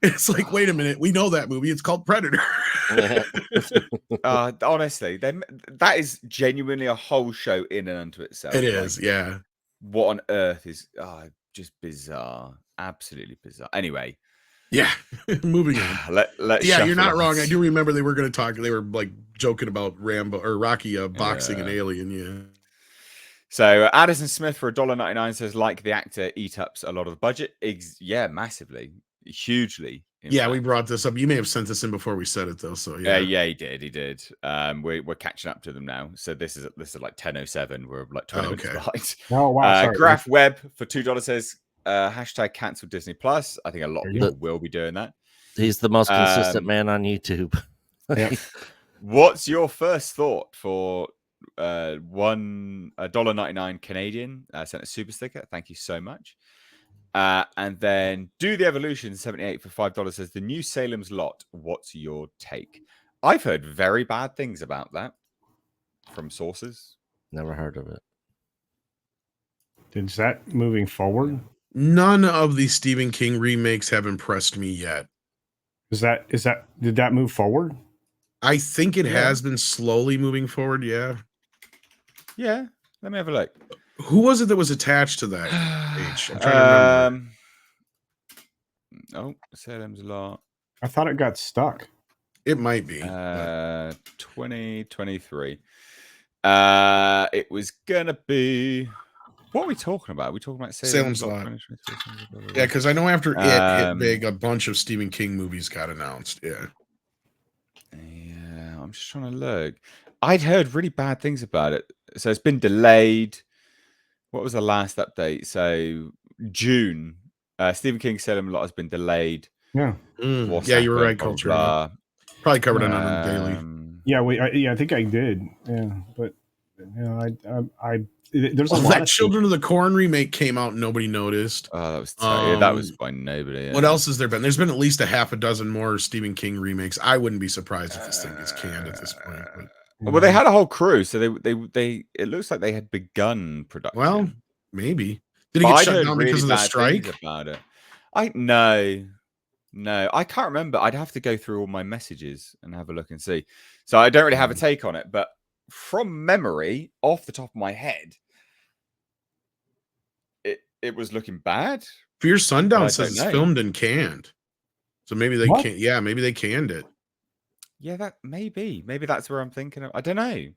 It's like, wait a minute, we know that movie. It's called Predator. Honestly, that is genuinely a whole show in and unto itself. It is, yeah. What on earth is just bizarre? Absolutely bizarre. Anyway, moving on. Let's you're not wrong. I do remember they were going to talk. They were like joking about Rambo or Rocky boxing an alien. Yeah. So Addison Smith for $1.99 says, like the actor eat ups a lot of the budget. Massively, hugely. We brought this up. You may have sent this in before we said it though. So yeah, he did. We're catching up to them now. So this is like 10:07. We're like 20 minutes behind. Oh wow! Graph Webb for $2 says, hashtag cancel Disney Plus. I think a lot of people will be doing that. He's the most consistent man on YouTube. What's your first thought for $1.99 Canadian? Sent a super sticker. Thank you so much. And then Do the Evolution 78 for $5 says, the new Salem's Lot. What's your take? I've heard very bad things about that from sources. Never heard of it. Is that moving forward? None of the Stephen King remakes have impressed me yet. Did that move forward? I think it has been slowly moving forward. Yeah. Yeah. Let me have a look. Who was it that was attached to that page? I'm trying to remember. Oh, Salem's Lot. I thought it got stuck. It might be. 2023. It was gonna be. What are we talking about? Are we talking about Salem's Lot? Yeah, because I know after it hit big, a bunch of Stephen King movies got announced. Yeah. Yeah, I'm I'm just trying to look. I'd heard really bad things about it. So it's been delayed. What was the last update? So June. Stephen King Salem Lot has been delayed. Yeah. What's Yeah, you were happened, right, blah, Culture. blah, Probably covered it on the daily. Yeah, I think I did. Yeah, but there's a lot that of Children of the Corn remake came out and nobody noticed. Oh, that was by nobody. What else has there been? There's been at least a half a dozen more Stephen King remakes. I wouldn't be surprised if this thing gets canned at this point. Well, they had a whole crew, so they it looks like they had begun production. Well, maybe. Did it get shut down because of the strike? About it. No, I can't remember. I'd have to go through all my messages and have a look and see. So I don't really have a take on it, but from memory, off the top of my head, it was looking bad. Fierce Sundown says it's filmed and canned. So maybe they can't. Yeah, maybe they canned it. Yeah, that maybe that's where I'm thinking of. I don't know.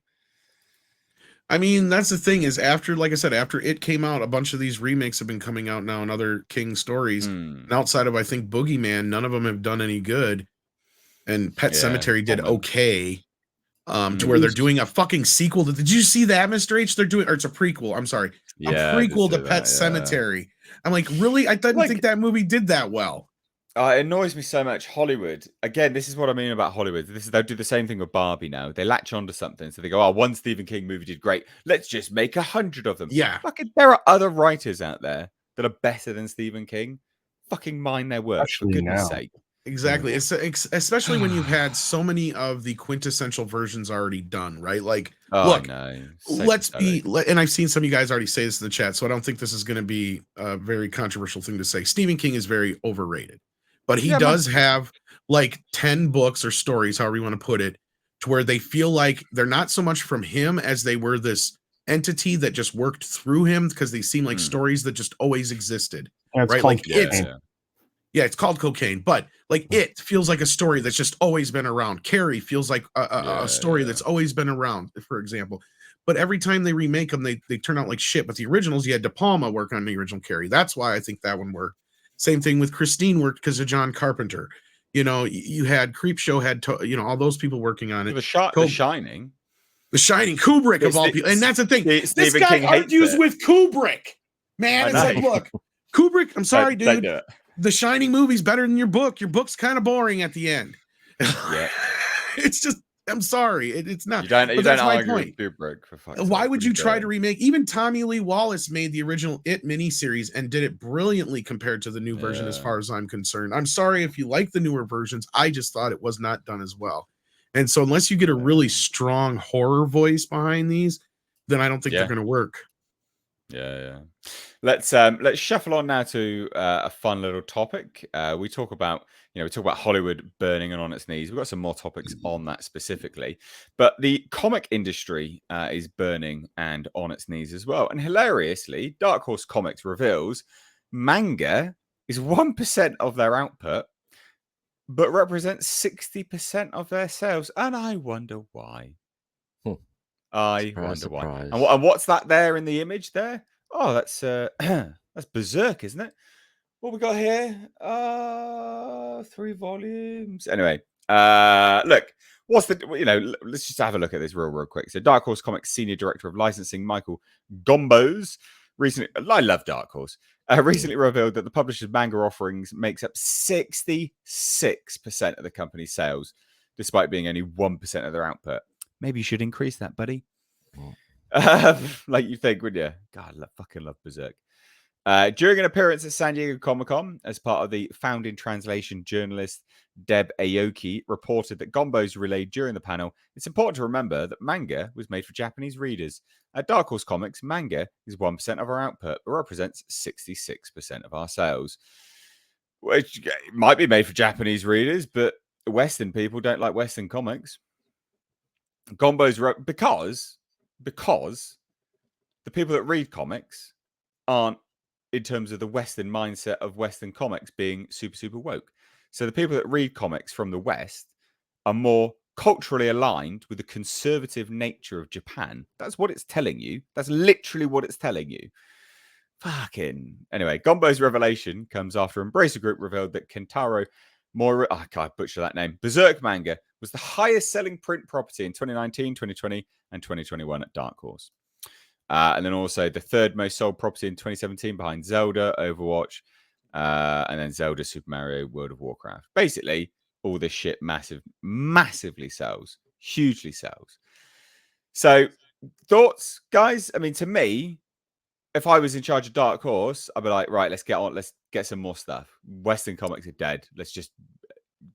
I mean, that's the thing is after, like I said, after it came out, a bunch of these remakes have been coming out now and other King stories. And outside of, I think, Boogeyman, none of them have done any good. And Pet Sematary did okay. To where they're doing a fucking sequel. Did you see that, Mr. H? They're doing, or it's a prequel. I'm sorry. A prequel to Pet Sematary. I'm like, really? I didn't think that movie did that well. It annoys me so much. Hollywood. Again, this is what I mean about Hollywood. They'll do the same thing with Barbie now. They latch onto something. So they go, one Stephen King movie did great. Let's just make 100 of them. Yeah. Fucking, there are other writers out there that are better than Stephen King. Fucking mind their work, for goodness sake. Exactly. It's especially when you've had so many of the quintessential versions already done, right? Like, look, and I've seen some of you guys already say this in the chat, so I don't think this is going to be a very controversial thing to say. Stephen King is very overrated, but he does have like 10 books or stories, however you want to put it, to where they feel like they're not so much from him as they were this entity that just worked through him because they seem like stories that just always existed, right? Like it's called Cocaine, but like it feels like a story that's just always been around. Carrie feels like a story that's always been around, for example. But every time they remake them, they turn out like shit. But the originals, you had De Palma work on the original Carrie. That's why I think that one worked. Same thing with Christine worked because of John Carpenter. You know, you had Creepshow, had all those people working on it. The Shining. The Shining, Kubrick of all people. And that's the thing. This guy argues with Kubrick. Man, it's like, look, Kubrick, I'm sorry, dude. The Shining movie's better than your book. Your book's kind of boring at the end. Yeah. It's just, I'm sorry. It's not. You don't argue with Kubrick, for fuck's sake. Why would you try to remake? Even Tommy Lee Wallace made the original It miniseries and did it brilliantly compared to the new version, as far as I'm concerned. I'm sorry if you like the newer versions. I just thought it was not done as well. And so unless you get a really strong horror voice behind these, then I don't think they're going to work. Yeah. Let's shuffle on now to a fun little topic. We talk about Hollywood burning and on its knees. We've got some more topics on that specifically, but the comic industry is burning and on its knees as well. And hilariously, Dark Horse Comics reveals manga is 1% of their output, but represents 60% of their sales. And I wonder why. Wonder why. And what's that there in the image there? Oh, that's Berserk, isn't it? What we got here? 3 volumes. Anyway, look, let's just have a look at this real quick. So Dark Horse Comics Senior Director of Licensing, Michael Gombos, I love Dark Horse, recently revealed that the publisher's manga offerings makes up 66% of the company's sales, despite being only 1% of their output. Maybe you should increase that, buddy. Like you think, wouldn't you? God, I fucking love Berserk. During an appearance at San Diego Comic-Con, as part of the founding translation journalist Deb Aoki reported that Gombos relayed during the panel, it's important to remember that manga was made for Japanese readers. At Dark Horse Comics, manga is 1% of our output, but represents 66% of our sales. Which might be made for Japanese readers, but Western people don't like Western comics. Gombos wrote because the people that read comics aren't, in terms of the Western mindset of Western comics, being super woke. So the people that read comics from the West are more culturally aligned with the conservative nature of Japan. That's what it's telling you. That's literally what it's telling you. Fucking. Anyway, Gombo's revelation comes after Embracer Group revealed that Kentaro I can't butcher that name. Berserk manga was the highest selling print property in 2019, 2020, and 2021 at Dark Horse. And then also the third most sold property in 2017 behind Zelda, Overwatch, and then Zelda, Super Mario, World of Warcraft. Basically, all this shit massively sells, hugely sells. So, thoughts, guys? I mean, to me, if I was in charge of Dark Horse, I'd be like, right, let's get some more stuff. Western comics are dead. Let's just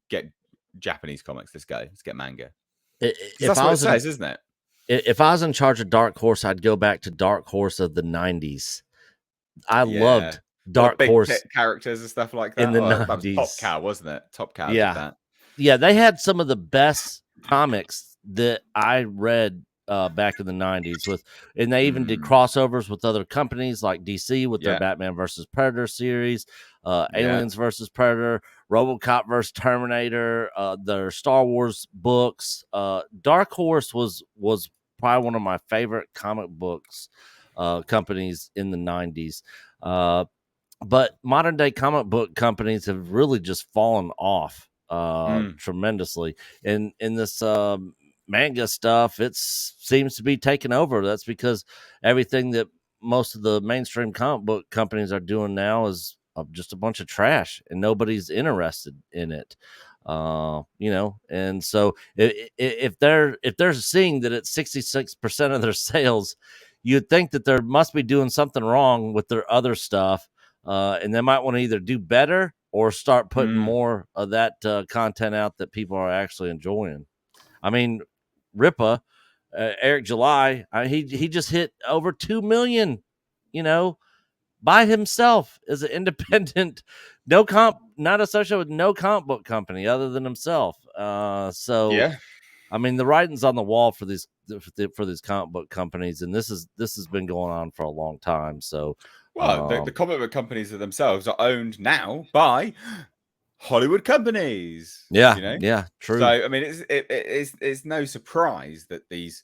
get Japanese comics. Let's go. Let's get manga. That's what it says, isn't it? If I was in charge of Dark Horse, I'd go back to Dark Horse of the 90s. I loved Dark Horse characters and stuff like that. In the 90s. That was Top Cow, wasn't it? Top Cow did that. Yeah, they had some of the best comics that I read back in the 90s and they even did crossovers with other companies like DC with their Batman versus Predator series, Aliens versus Predator, RoboCop versus Terminator, their Star Wars books. Dark Horse was probably one of my favorite comic books companies in the 90s. But modern day comic book companies have really just fallen off tremendously. And in this manga stuff, it seems to be taking over. That's because everything that most of the mainstream comic book companies are doing now is just a bunch of trash, and nobody's interested in it. And so if they're seeing that it's 66% of their sales, you'd think that there must be doing something wrong with their other stuff, and they might want to either do better or start putting more of that content out that people are actually enjoying. I mean, Rippa, Eric July, he just hit over 2 million, by himself as an independent, not associated with no comic book company other than himself. I mean, the writing's on the wall for these comic book companies, and this has been going on for a long time. So, the comic book companies themselves are owned now by Hollywood companies. Yeah, true. So, I mean, it's no surprise that these,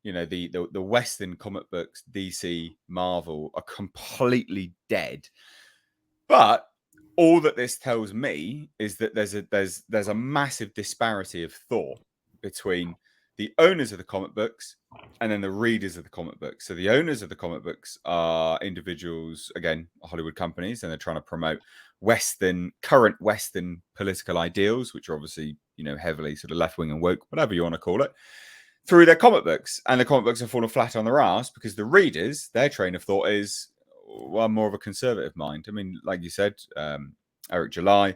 the Western comic books, DC, Marvel, are completely dead. But all that this tells me is that there's a massive disparity of thought between the owners of the comic books and then the readers of the comic books. So the owners of the comic books are individuals, again, Hollywood companies, and they're trying to promote current Western political ideals, which are obviously, heavily sort of left-wing and woke, whatever you want to call it, through their comic books. And the comic books are falling flat on their ass because the readers, their train of thought is, well, more of a conservative mind. I mean, like you said, Eric July,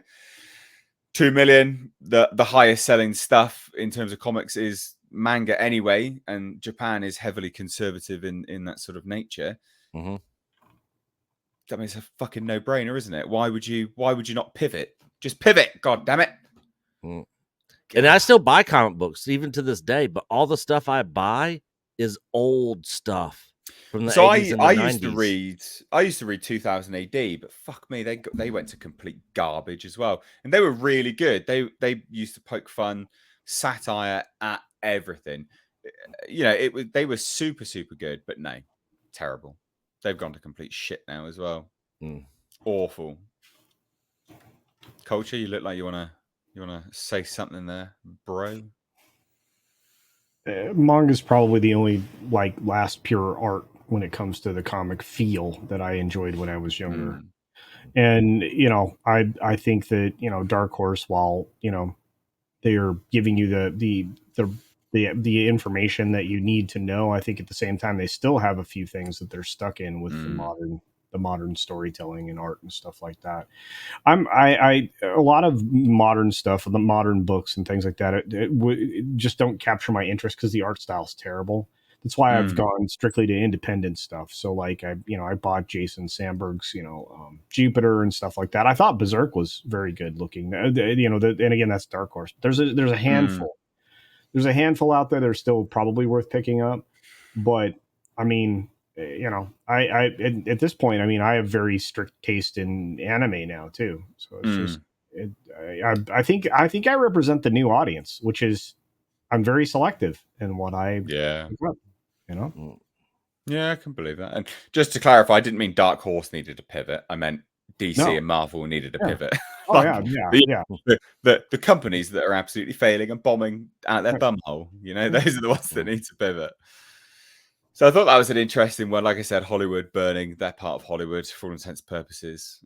2 million. The highest selling stuff in terms of comics is manga anyway, and Japan is heavily conservative in that sort of nature. Mm-hmm. I mean, it's a fucking no-brainer, isn't it? Why would you not pivot? Just pivot, god damn it. And I still buy comic books even to this day, but all the stuff I buy is old stuff from the 80s and the 90s. I used to read 2000 AD, but fuck me, they went to complete garbage as well. And they were really good. They used to poke fun, satire at everything. They were super, super good, but no, terrible. They've gone to complete shit now as well. Awful. Culture, you look like you wanna say something there, bro? Manga's probably the only last pure art when it comes to the comic feel that I enjoyed when I was younger. And I think that Dark Horse, while they are giving you the information that you need to know, I think at the same time they still have a few things that they're stuck in with the modern storytelling and art and stuff like that. A lot of modern stuff, the modern books and things like that, it just don't capture my interest because the art style is terrible. That's why I've gone strictly to independent stuff. So I bought Jason Sandberg's, Jupiter and stuff like that. I thought Berserk was very good looking. And again, that's Dark Horse. There's a handful. There's a handful out there that are still probably worth picking up. But I mean, I at this point, I mean, I have very strict taste in anime now too. So it's just, I think I represent the new audience, which is I'm very selective in what I pick up, Yeah, I can believe that. And just to clarify, I didn't mean Dark Horse needed to pivot. I meant DC No. and Marvel needed a Yeah. pivot. Oh Like, yeah. the companies that are absolutely failing and bombing out their Right. bumhole, those are the ones that need to pivot. So I thought that was an interesting one. Like I said, Hollywood burning, they're part of Hollywood for all intents and purposes.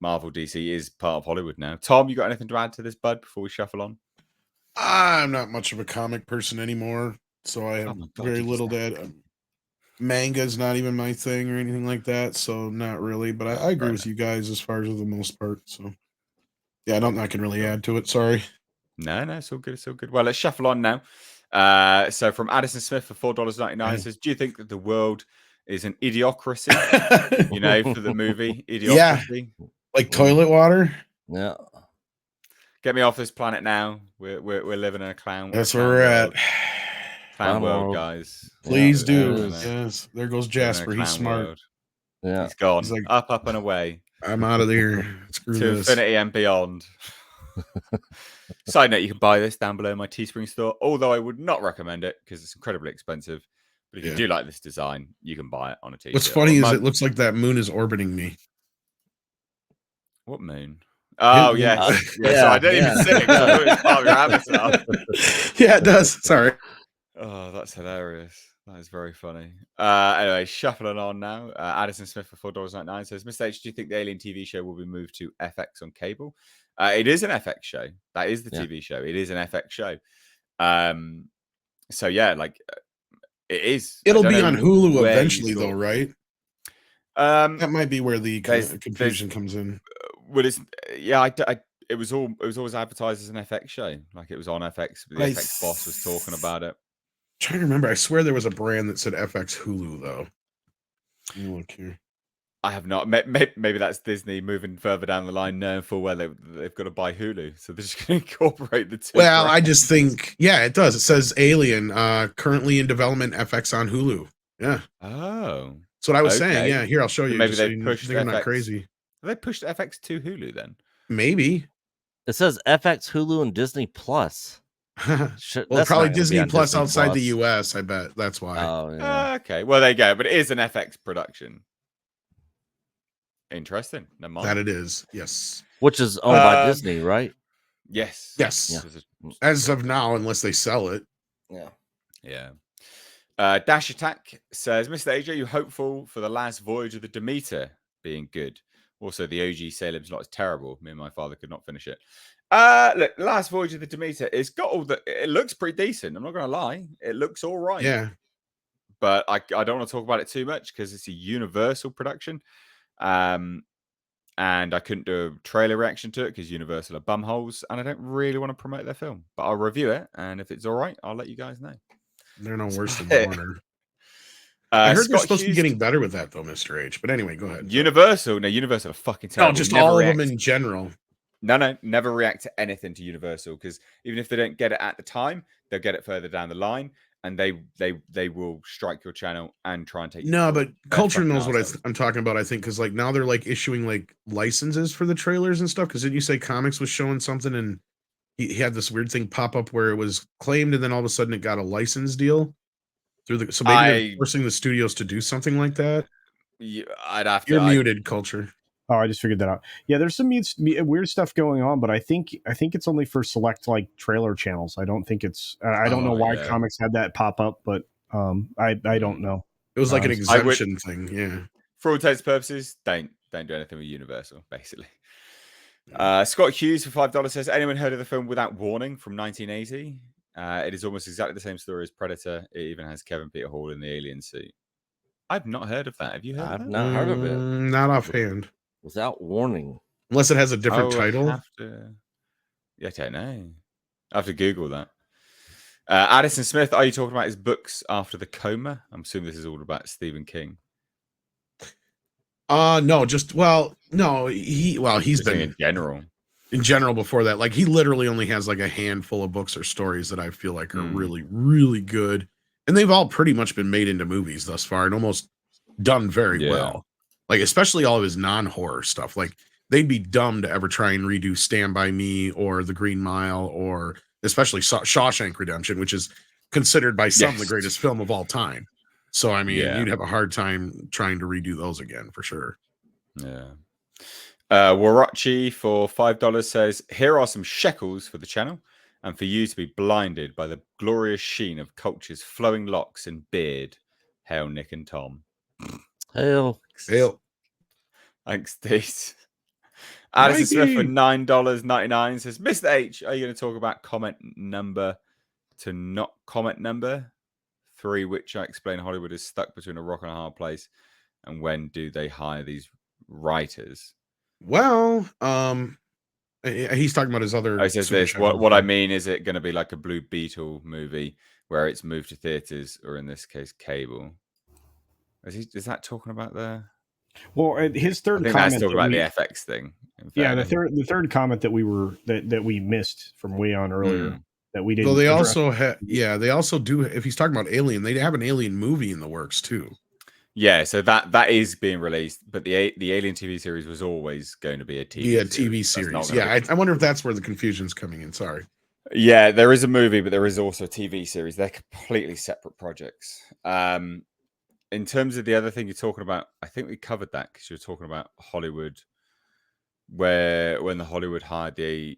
Marvel DC is part of Hollywood now. Tom, you got anything to add to this, bud, before we shuffle on? I'm not much of a comic person anymore, so I have my God, very you little just that. Manga is not even my thing or anything like that, so not really. But I agree Fair with you guys as far as the most part. So yeah, I don't. I can really add to it. Sorry. No, it's all good. It's all good. Well, let's shuffle on now. So from Addison Smith for $4.99 says, "Do you think that the world is an idiocracy?" For the movie Idiocracy. Like toilet water. Yeah. Get me off this planet now. We're living in a clown. That's clown where we're at. world. Clown Clown world, world. guys. Please Yeah, do. that is- Yes. There goes Living in a Jasper. He's clown smart. world. Yeah. He's gone. He's like, up and away I'm out of there. Screw to this. infinity and beyond. Side note: you can buy this down below in my Teespring store. Although I would not recommend it because it's incredibly expensive. But if you Yeah. do like this design, you can buy it on a T-shirt. What's funny Or is it looks like that moon is orbiting me. What moon? Oh, Moon. yes. So I didn't even see it 'cause I thought it was part of your avatar. Yeah, it does. Sorry. Oh, that's hilarious. That is very funny. Anyway, shuffling on now. Addison Smith for $4.99 says, Mr. H, do you think the Alien TV show will be moved to FX on cable? It is an FX show. That is the TV show. It is an FX show. So yeah, it is. It'll be on Hulu eventually, though, right? That That might be where the there's- confusion comes in. Well, it was always advertised as an FX show. Like it was on FX. The FX boss was talking about it. Trying to remember. I swear there was a brand that said FX Hulu, though. Let me look here. I have not. Maybe that's Disney moving further down the line, knowing full well they've got to buy Hulu, so they're just going to incorporate the two. Well, I brands. just think, yeah, it does. It says Alien, currently in development, FX on Hulu. Yeah, Oh, that's what I was Okay. saying. Yeah, here I'll show you. maybe just so they you pushed think I'm not FX. crazy. they pushed FX to Hulu then. Maybe. It says FX, Hulu, and Disney Plus. Well, That's probably not gonna be Disney on Plus Disney outside the Plus. US. I bet that's why. Oh yeah. Okay, well there you go. But it is an FX production. Interesting. Never mind. That it is. Yes. Which is owned by Um, Disney, right? Yes. Yes. Yeah. As of now, unless they sell it. Yeah. Yeah. Dash Attack says, Mr. AJ, are you hopeful for the last voyage of the Demeter being good? Also, the OG Salem's not as terrible. Me and my father could not finish it. Look, last voyage of the Demeter, it's got all the. It looks pretty decent. I'm not going to lie. It looks all right. Yeah. But I don't want to talk about it too much because it's a Universal production. And I couldn't do a trailer reaction to it because Universal are bumholes, and I don't really want to promote their film. But I'll review it, and if it's all right, I'll let you guys know. They're no worse than it. Warner. I heard they're Scott supposed to be Hughes- getting better with that, though, Mr. H. But anyway, go ahead. Universal. No, Universal are fucking No, terrible. just Never all react- of them in general. No, never react to anything to Universal because even if they don't get it at the time, they'll get it further down the line, and they will strike your channel and try and take. No, but Culture fucking knows what assholes. I'm talking about. I think because now they're issuing licenses for the trailers and stuff. Because didn't you say Comics was showing something and he had this weird thing pop up where it was claimed and then all of a sudden it got a license deal through the. So maybe they're forcing the studios to do something like that. I'd have to. You're muted, Culture. Oh, I just figured that out. Yeah, there's some weird stuff going on, but I think it's only for select trailer channels. I don't think it's. I don't know why Comics had that pop up, but I don't know. It was like an exemption thing. Yeah. For all intents and purposes, don't do anything with Universal, basically. Scott Hughes for $5 says, anyone heard of the film Without Warning from 1980? It is almost exactly the same story as Predator. It even has Kevin Peter Hall in the alien suit. I've not heard of that. Have you heard of I've that? not heard of it. Not offhand. Without Warning. Unless it has a different title. I don't know. I have to Google that. Addison Smith, are you talking about his books after the coma? I'm assuming this is all about Stephen King. No, he's been in general before that. He literally only has a handful of books or stories that I feel like are really, really good. And they've all pretty much been made into movies thus far and almost done very well. Especially all of his non-horror stuff. They'd be dumb to ever try and redo Stand By Me or The Green Mile or especially Shawshank Redemption, which is considered by some the greatest film of all time. So, I mean, you'd have a hard time trying to redo those again for sure. Yeah. Warachi for $5 says, "Here are some shekels for the channel, and for you to be blinded by the glorious sheen of Culture's flowing locks and beard. Hail, Nick and Tom." Hell, Hail. Thanks, Dees. Addison Smith for Mikey. $9.99 says, "Mr. H, are you going to talk about comment number to not comment number 3, which I explain Hollywood is stuck between a rock and a hard place, and when do they hire these writers?" Well, he's talking about his other. He says super this. chat. What I mean is, it going to be like a Blue Beetle movie where it's moved to theaters, or in this case, cable? Is that talking about the? Well, his I third think comment that's talking about the FX thing. Yeah, the third comment that we missed from way on earlier that we didn't. Well, they address. also have. Yeah, they also do. If he's talking about Alien, they have an Alien movie in the works too. Yeah, so that is being released, but the Alien TV series was always going to be a TV series. Yeah, I wonder if that's where the confusion's coming in. Sorry. Yeah, there is a movie, but there is also a TV series. They're completely separate projects. In terms of the other thing you're talking about, I think we covered that because you're talking about Hollywood, when the Hollywood hired the.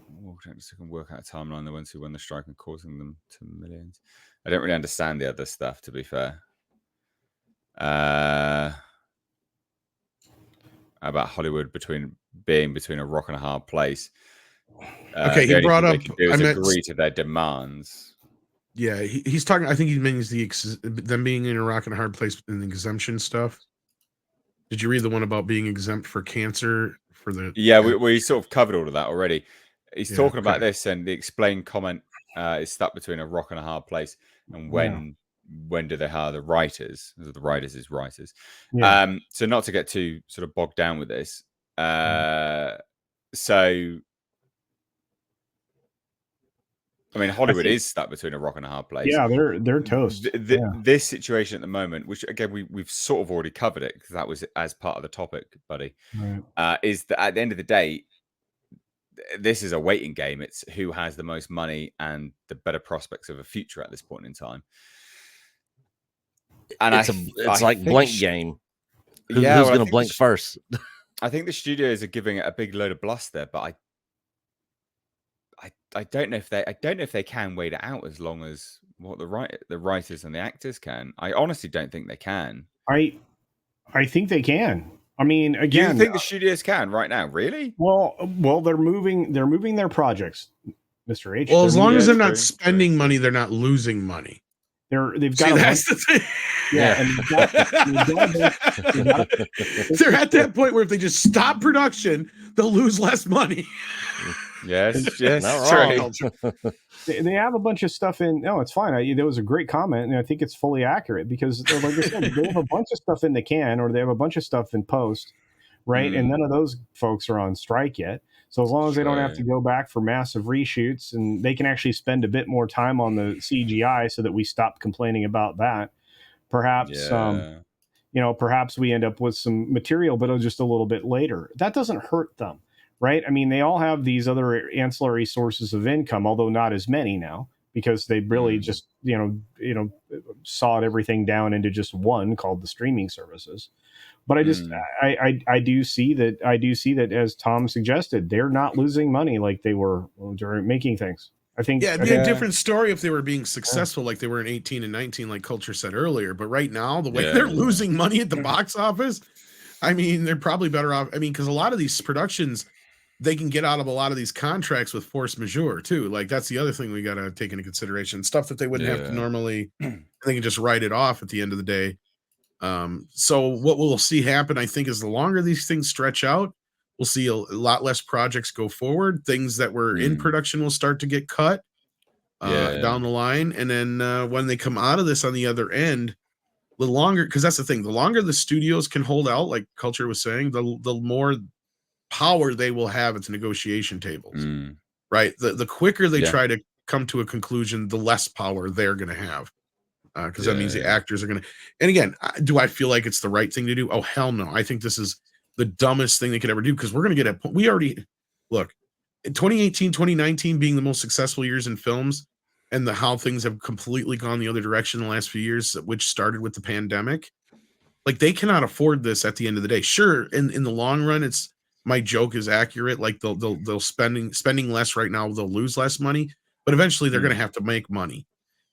Oh, I can work out a timeline. The ones who won the strike and causing them to millions. I don't really understand the other stuff, to be fair. About Hollywood being between a rock and a hard place. Okay, he brought up. Agree to their demands. Yeah, he's talking. I think he means them being in a rock and a hard place in the exemption stuff. Did you read the one about being exempt for cancer for the? Yeah, we sort of covered all of that already. He's talking about this, and the explained comment is stuck between a rock and a hard place, and when do they hire the writers? The writers is writers. Yeah. So not to get too sort of bogged down with this. So I mean, Hollywood is stuck between a rock and a hard place. Yeah, they're toast. This situation at the moment, which again we've sort of already covered it because that was as part of the topic, buddy. Right. Is that at the end of the day, this is a waiting game. It's who has the most money and the better prospects of a future at this point in time. And it's like blank game. Who's going to blink first? I think the studios are giving it a big load of bluster, but I don't know if they can wait it out as long as what the writers and the actors can. I honestly don't think they can. I think they can. I mean, again, you think the studios can right now? Really? Well, they're moving their projects, Mr. H. Well, as long as they're not spending money, they're not losing money. They've got. That's the thing. Yeah, and they're at that point where if they just stop production, they'll lose less money. Yes, true. They have a bunch of stuff in. No, it's fine. There was a great comment, and I think it's fully accurate because, like I said, they have a bunch of stuff in the can, or they have a bunch of stuff in post, right? And none of those folks are on strike yet. So as long as they don't have to go back for massive reshoots, and they can actually spend a bit more time on the CGI, so that we stop complaining about that. Perhaps, perhaps we end up with some material, but just a little bit later. That doesn't hurt them. Right. I mean, they all have these other ancillary sources of income, although not as many now, because they really just, sawed everything down into just one called the streaming services. But I do see that, as Tom suggested, they're not losing money like they were during making things. I think. Yeah, it'd be a different story if they were being successful like they were in 18 and 19, like Culture said earlier. But right now, the way they're losing money at the box office, I mean, they're probably better off. I mean, because a lot of these productions, they can get out of a lot of these contracts with force majeure too. Like that's the other thing we got to take into consideration. Stuff that they wouldn't have to normally, they can just write it off at the end of the day. So what we'll see happen, I think, is the longer these things stretch out, we'll see a lot less projects go forward. Things that were in production will start to get cut down the line. And then when they come out of this on the other end, the longer, because that's the thing, the longer the studios can hold out, like Culture was saying, the more power they will have at the negotiation tables, right? The quicker they try to come to a conclusion, the less power they're going to have, because that means the actors are going to. And again, do I feel like it's the right thing to do? Oh, hell no. I think this is the dumbest thing they could ever do, because we're going to get we already look, 2018, 2019 being the most successful years in films, and how things have completely gone the other direction in the last few years, which started with the pandemic. Like they cannot afford this at the end of the day. Sure, in the long run, it's my joke is accurate. Like they'll spending less right now, they'll lose less money, but eventually they're going to have to make money,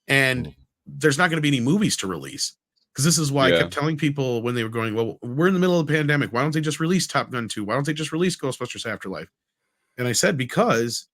and there's not going to be any movies to release. Because this is why I kept telling people when they were going, well, we're in the middle of the pandemic. Why don't they just release Top Gun 2? Why don't they just release Ghostbusters Afterlife? And I said, because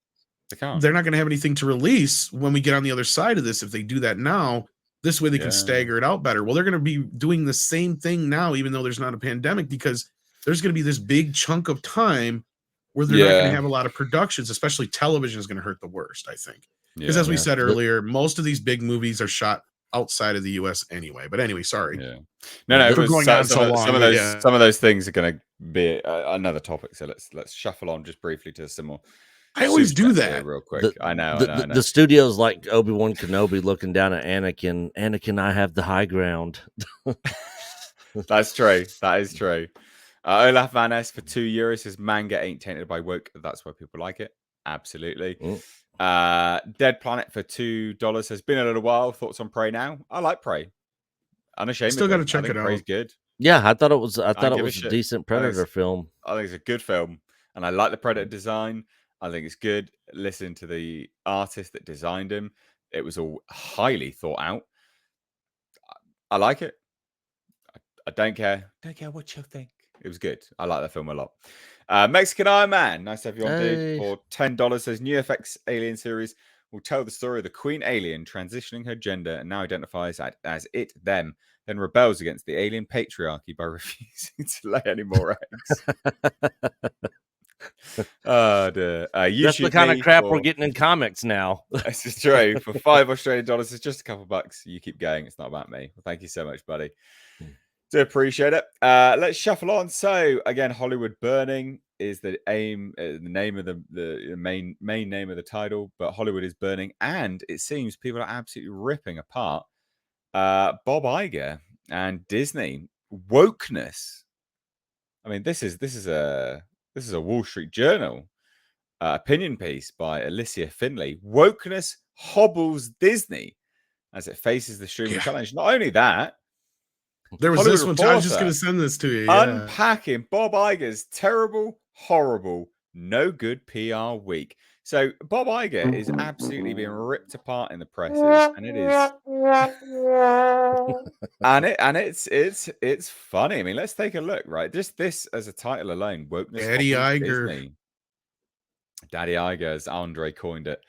they're not going to have anything to release when we get on the other side of this. If they do that now, this way they can stagger it out better. Well, they're going to be doing the same thing now, even though there's not a pandemic, because there's going to be this big chunk of time where they're not going to have a lot of productions, especially television is going to hurt the worst, I think. Because as we said earlier, most of these big movies are shot outside of the US anyway. But anyway, sorry. No, we're going on so long. Some of those things are going to be another topic. So let's shuffle on just briefly to some more. I always do that real quick. I know. The studio's like Obi-Wan Kenobi looking down at Anakin. Anakin, I have the high ground. That's true. That is true. Olaf Van Ness for €2 says manga ain't tainted by woke. That's why people like it. Absolutely. Dead Planet for $2 has been a little while. Thoughts on Prey now? I like Prey. Unashamedly. Still got to check it out. Prey's good. Yeah, I thought it was a decent Predator film. I think it's a good film, and I like the Predator design. I think it's good. Listen to the artist that designed him. It was all highly thought out. I like it. I don't care. Don't care what you think. It was good. I like that film a lot. Mexican Iron Man. Nice to have you on, dude. For $10 says new FX Alien series will tell the story of the Queen Alien transitioning her gender and now identifies as it, them, then rebels against the alien patriarchy by refusing to lay any more eggs. Oh, dear. That's the kind of crap we're getting in comics now. This is true. For $5 Australian, it's just a couple bucks. You keep going. It's not about me. Well, thank you so much, buddy. Do appreciate it. Let's shuffle on. So again, Hollywood Burning is the aim, the name of the main name of the title, but Hollywood is burning, and it seems people are absolutely ripping apart Bob Iger and Disney wokeness. I mean, this is a Wall Street Journal opinion piece by Alicia Finley. Wokeness hobbles Disney as it faces the streaming challenge. Not only that, there was Hollywood this one. I was just going to send this to you. Unpacking Bob Iger's terrible, horrible, no good PR week. So Bob Iger is absolutely being ripped apart in the presses, and it is, it's funny. I mean, let's take a look. Right, just this as a title alone, wokeness. Daddy Iger. Disney. Daddy Iger, as Andre coined it.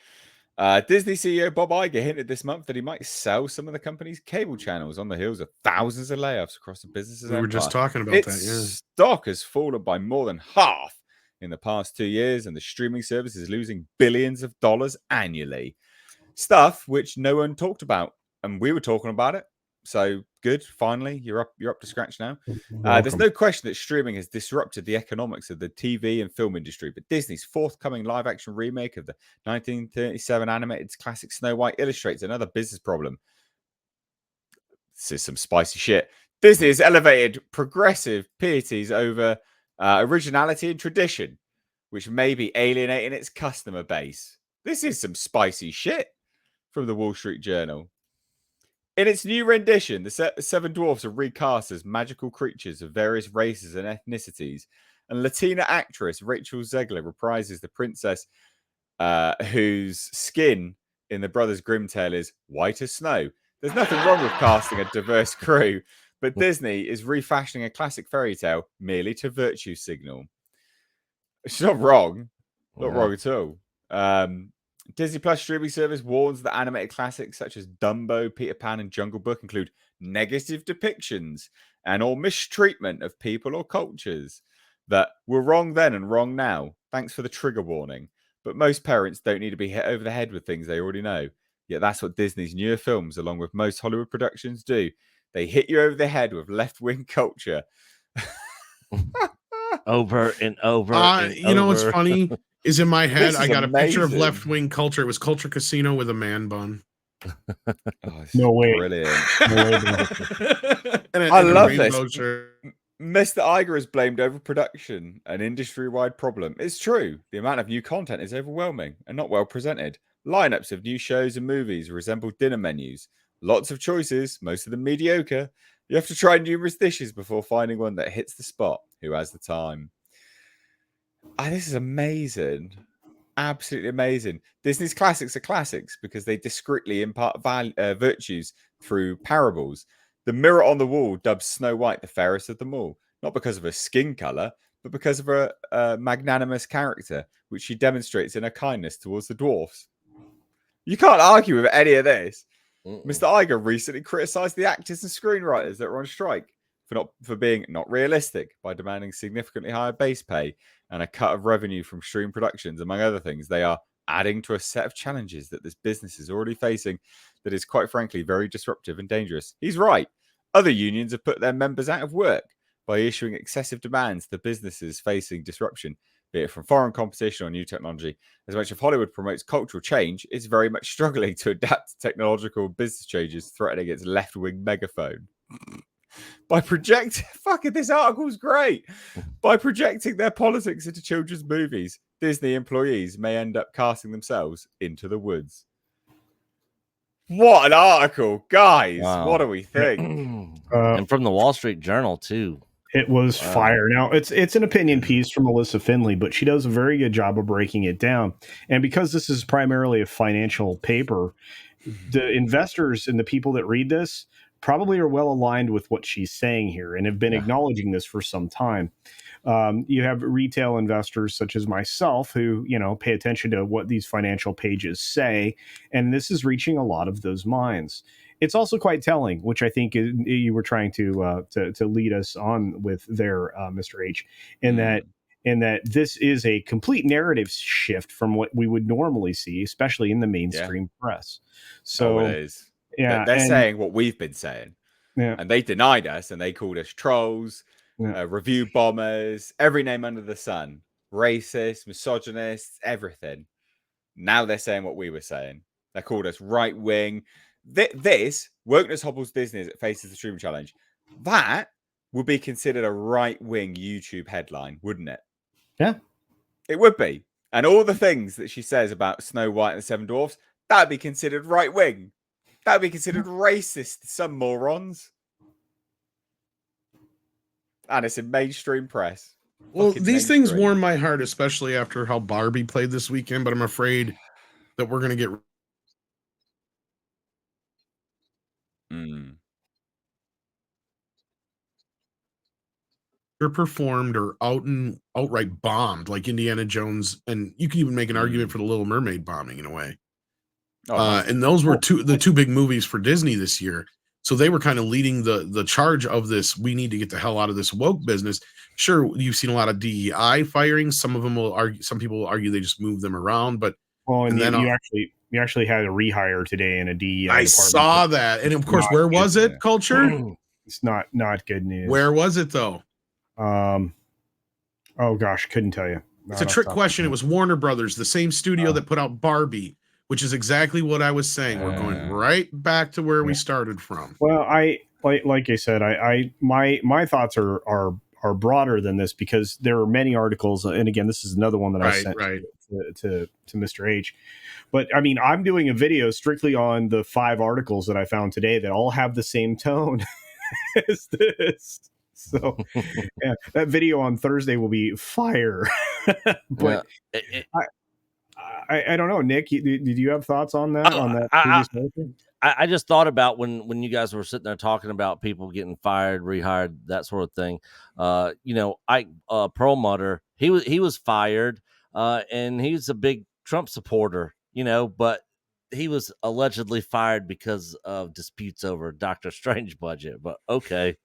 Disney CEO Bob Iger hinted this month that he might sell some of the company's cable channels on the heels of thousands of layoffs across the businesses. We were just talking about that. Yeah, stock has fallen by more than half in the past 2 years, and the streaming service is losing billions of dollars annually. Stuff which no one talked about, and we were talking about it. So good, finally, you're up to scratch now. There's no question that streaming has disrupted the economics of the TV and film industry, but Disney's forthcoming live-action remake of the 1937 animated classic Snow White illustrates another business problem. This is some spicy shit. Disney has elevated progressive pieties over originality and tradition, which may be alienating its customer base. This is some spicy shit from the Wall Street Journal. In its new rendition, the Seven Dwarfs are recast as magical creatures of various races and ethnicities, and Latina actress Rachel Zegler reprises the princess whose skin in the Brothers Grimm tale is white as snow. There's nothing wrong with casting a diverse crew, but Disney is refashioning a classic fairy tale merely to virtue signal. It's not wrong. Not wrong at all. Disney Plus streaming service warns that animated classics such as Dumbo, Peter Pan, and Jungle Book include negative depictions and or mistreatment of people or cultures that were wrong then and wrong now. Thanks for the trigger warning. But most parents don't need to be hit over the head with things they already know. Yet that's what Disney's newer films, along with most Hollywood productions, do. They hit you over the head with left-wing culture. Over and over. You know what's funny? Is in my head, I got a picture of left-wing culture. It was Culture Casino with a man bun. No way. Brilliant. I love this. Mr. Iger has blamed overproduction, an industry-wide problem. It's true. The amount of new content is overwhelming and not well presented. Lineups of new shows and movies resemble dinner menus. Lots of choices, most of them mediocre, You have to try numerous dishes before finding one that hits the spot. Who has the time? This is amazing. Absolutely amazing. Disney's classics are classics because they discreetly impart virtues through parables. The mirror on the wall dubs Snow White the fairest of them all, not because of her skin color, but because of her magnanimous character, which she demonstrates in her kindness towards the dwarfs. You can't argue with any of this. Mr. Iger recently criticized the actors and screenwriters that were on strike for being not realistic by demanding significantly higher base pay and a cut of revenue from stream productions. Among other things, they are adding to a set of challenges that this business is already facing that is quite frankly very disruptive and dangerous. He's right. Other unions have put their members out of work by issuing excessive demands to businesses facing disruption, be it from foreign competition or new technology. As much as Hollywood promotes cultural change, it's very much struggling to adapt to technological business changes threatening its left-wing megaphone. By projecting, this article's great. By projecting their politics into children's movies, Disney employees may end up casting themselves into the woods. What an article, guys! Wow. What do we think? And from the Wall Street Journal too. It was fire. Now it's an opinion piece from Melissa Finley, but she does a very good job of breaking it down. And because this is primarily a financial paper, the investors and the people that read this probably are well aligned with what she's saying here and have been acknowledging this for some time. You have retail investors such as myself who, pay attention to what these financial pages say, and this is reaching a lot of those minds. It's also quite telling, which I think you were trying to lead us on with there, Mr. H, in that this is a complete narrative shift from what we would normally see, especially in the mainstream press. So it is. Yeah, they're saying what we've been saying, and they denied us, and they called us trolls, review bombers, every name under the sun, racist, misogynists, everything. Now they're saying what we were saying. They called us right wing. This wokeness hobbles Disney as it faces the streaming challenge. That would be considered a right wing YouTube headline, wouldn't it? Yeah, it would be. And all the things that she says about Snow White and the Seven Dwarfs, that'd be considered right wing. That'd be considered racist to some morons. And it's in mainstream press. Well, these things warm my heart, especially after how Barbie played this weekend, but I'm afraid that we're going to get performed or outright bombed like Indiana Jones, and you can even make an argument for the Little Mermaid bombing in a way. And those were the two big movies for Disney this year. So they were kind of leading the charge of this. We need to get the hell out of this woke business. Sure, you've seen a lot of DEI firings. Some of them will argue. Some people will argue they just move them around. But and then you actually had a rehire today in a DEI. I saw that, and of course, where was it? Culture. It's not good news. Where was it though? Oh gosh, couldn't tell you. It's a trick question. It was Warner Brothers, the same studio that put out Barbie, which is exactly what I was saying. We're going right back to where we started from. Well, like I said, my thoughts are broader than this because there are many articles, and again, this is another one that I sent to Mr. H. But I mean, I'm doing a video strictly on the 5 articles that I found today that all have the same tone as this. So yeah, that video on Thursday will be fire. But I don't know, Nick. Did you have thoughts on that? I just thought about when you guys were sitting there talking about people getting fired, rehired, that sort of thing. Perlmutter, he was fired, and he's a big Trump supporter. But he was allegedly fired because of disputes over Doctor Strange budget. But okay.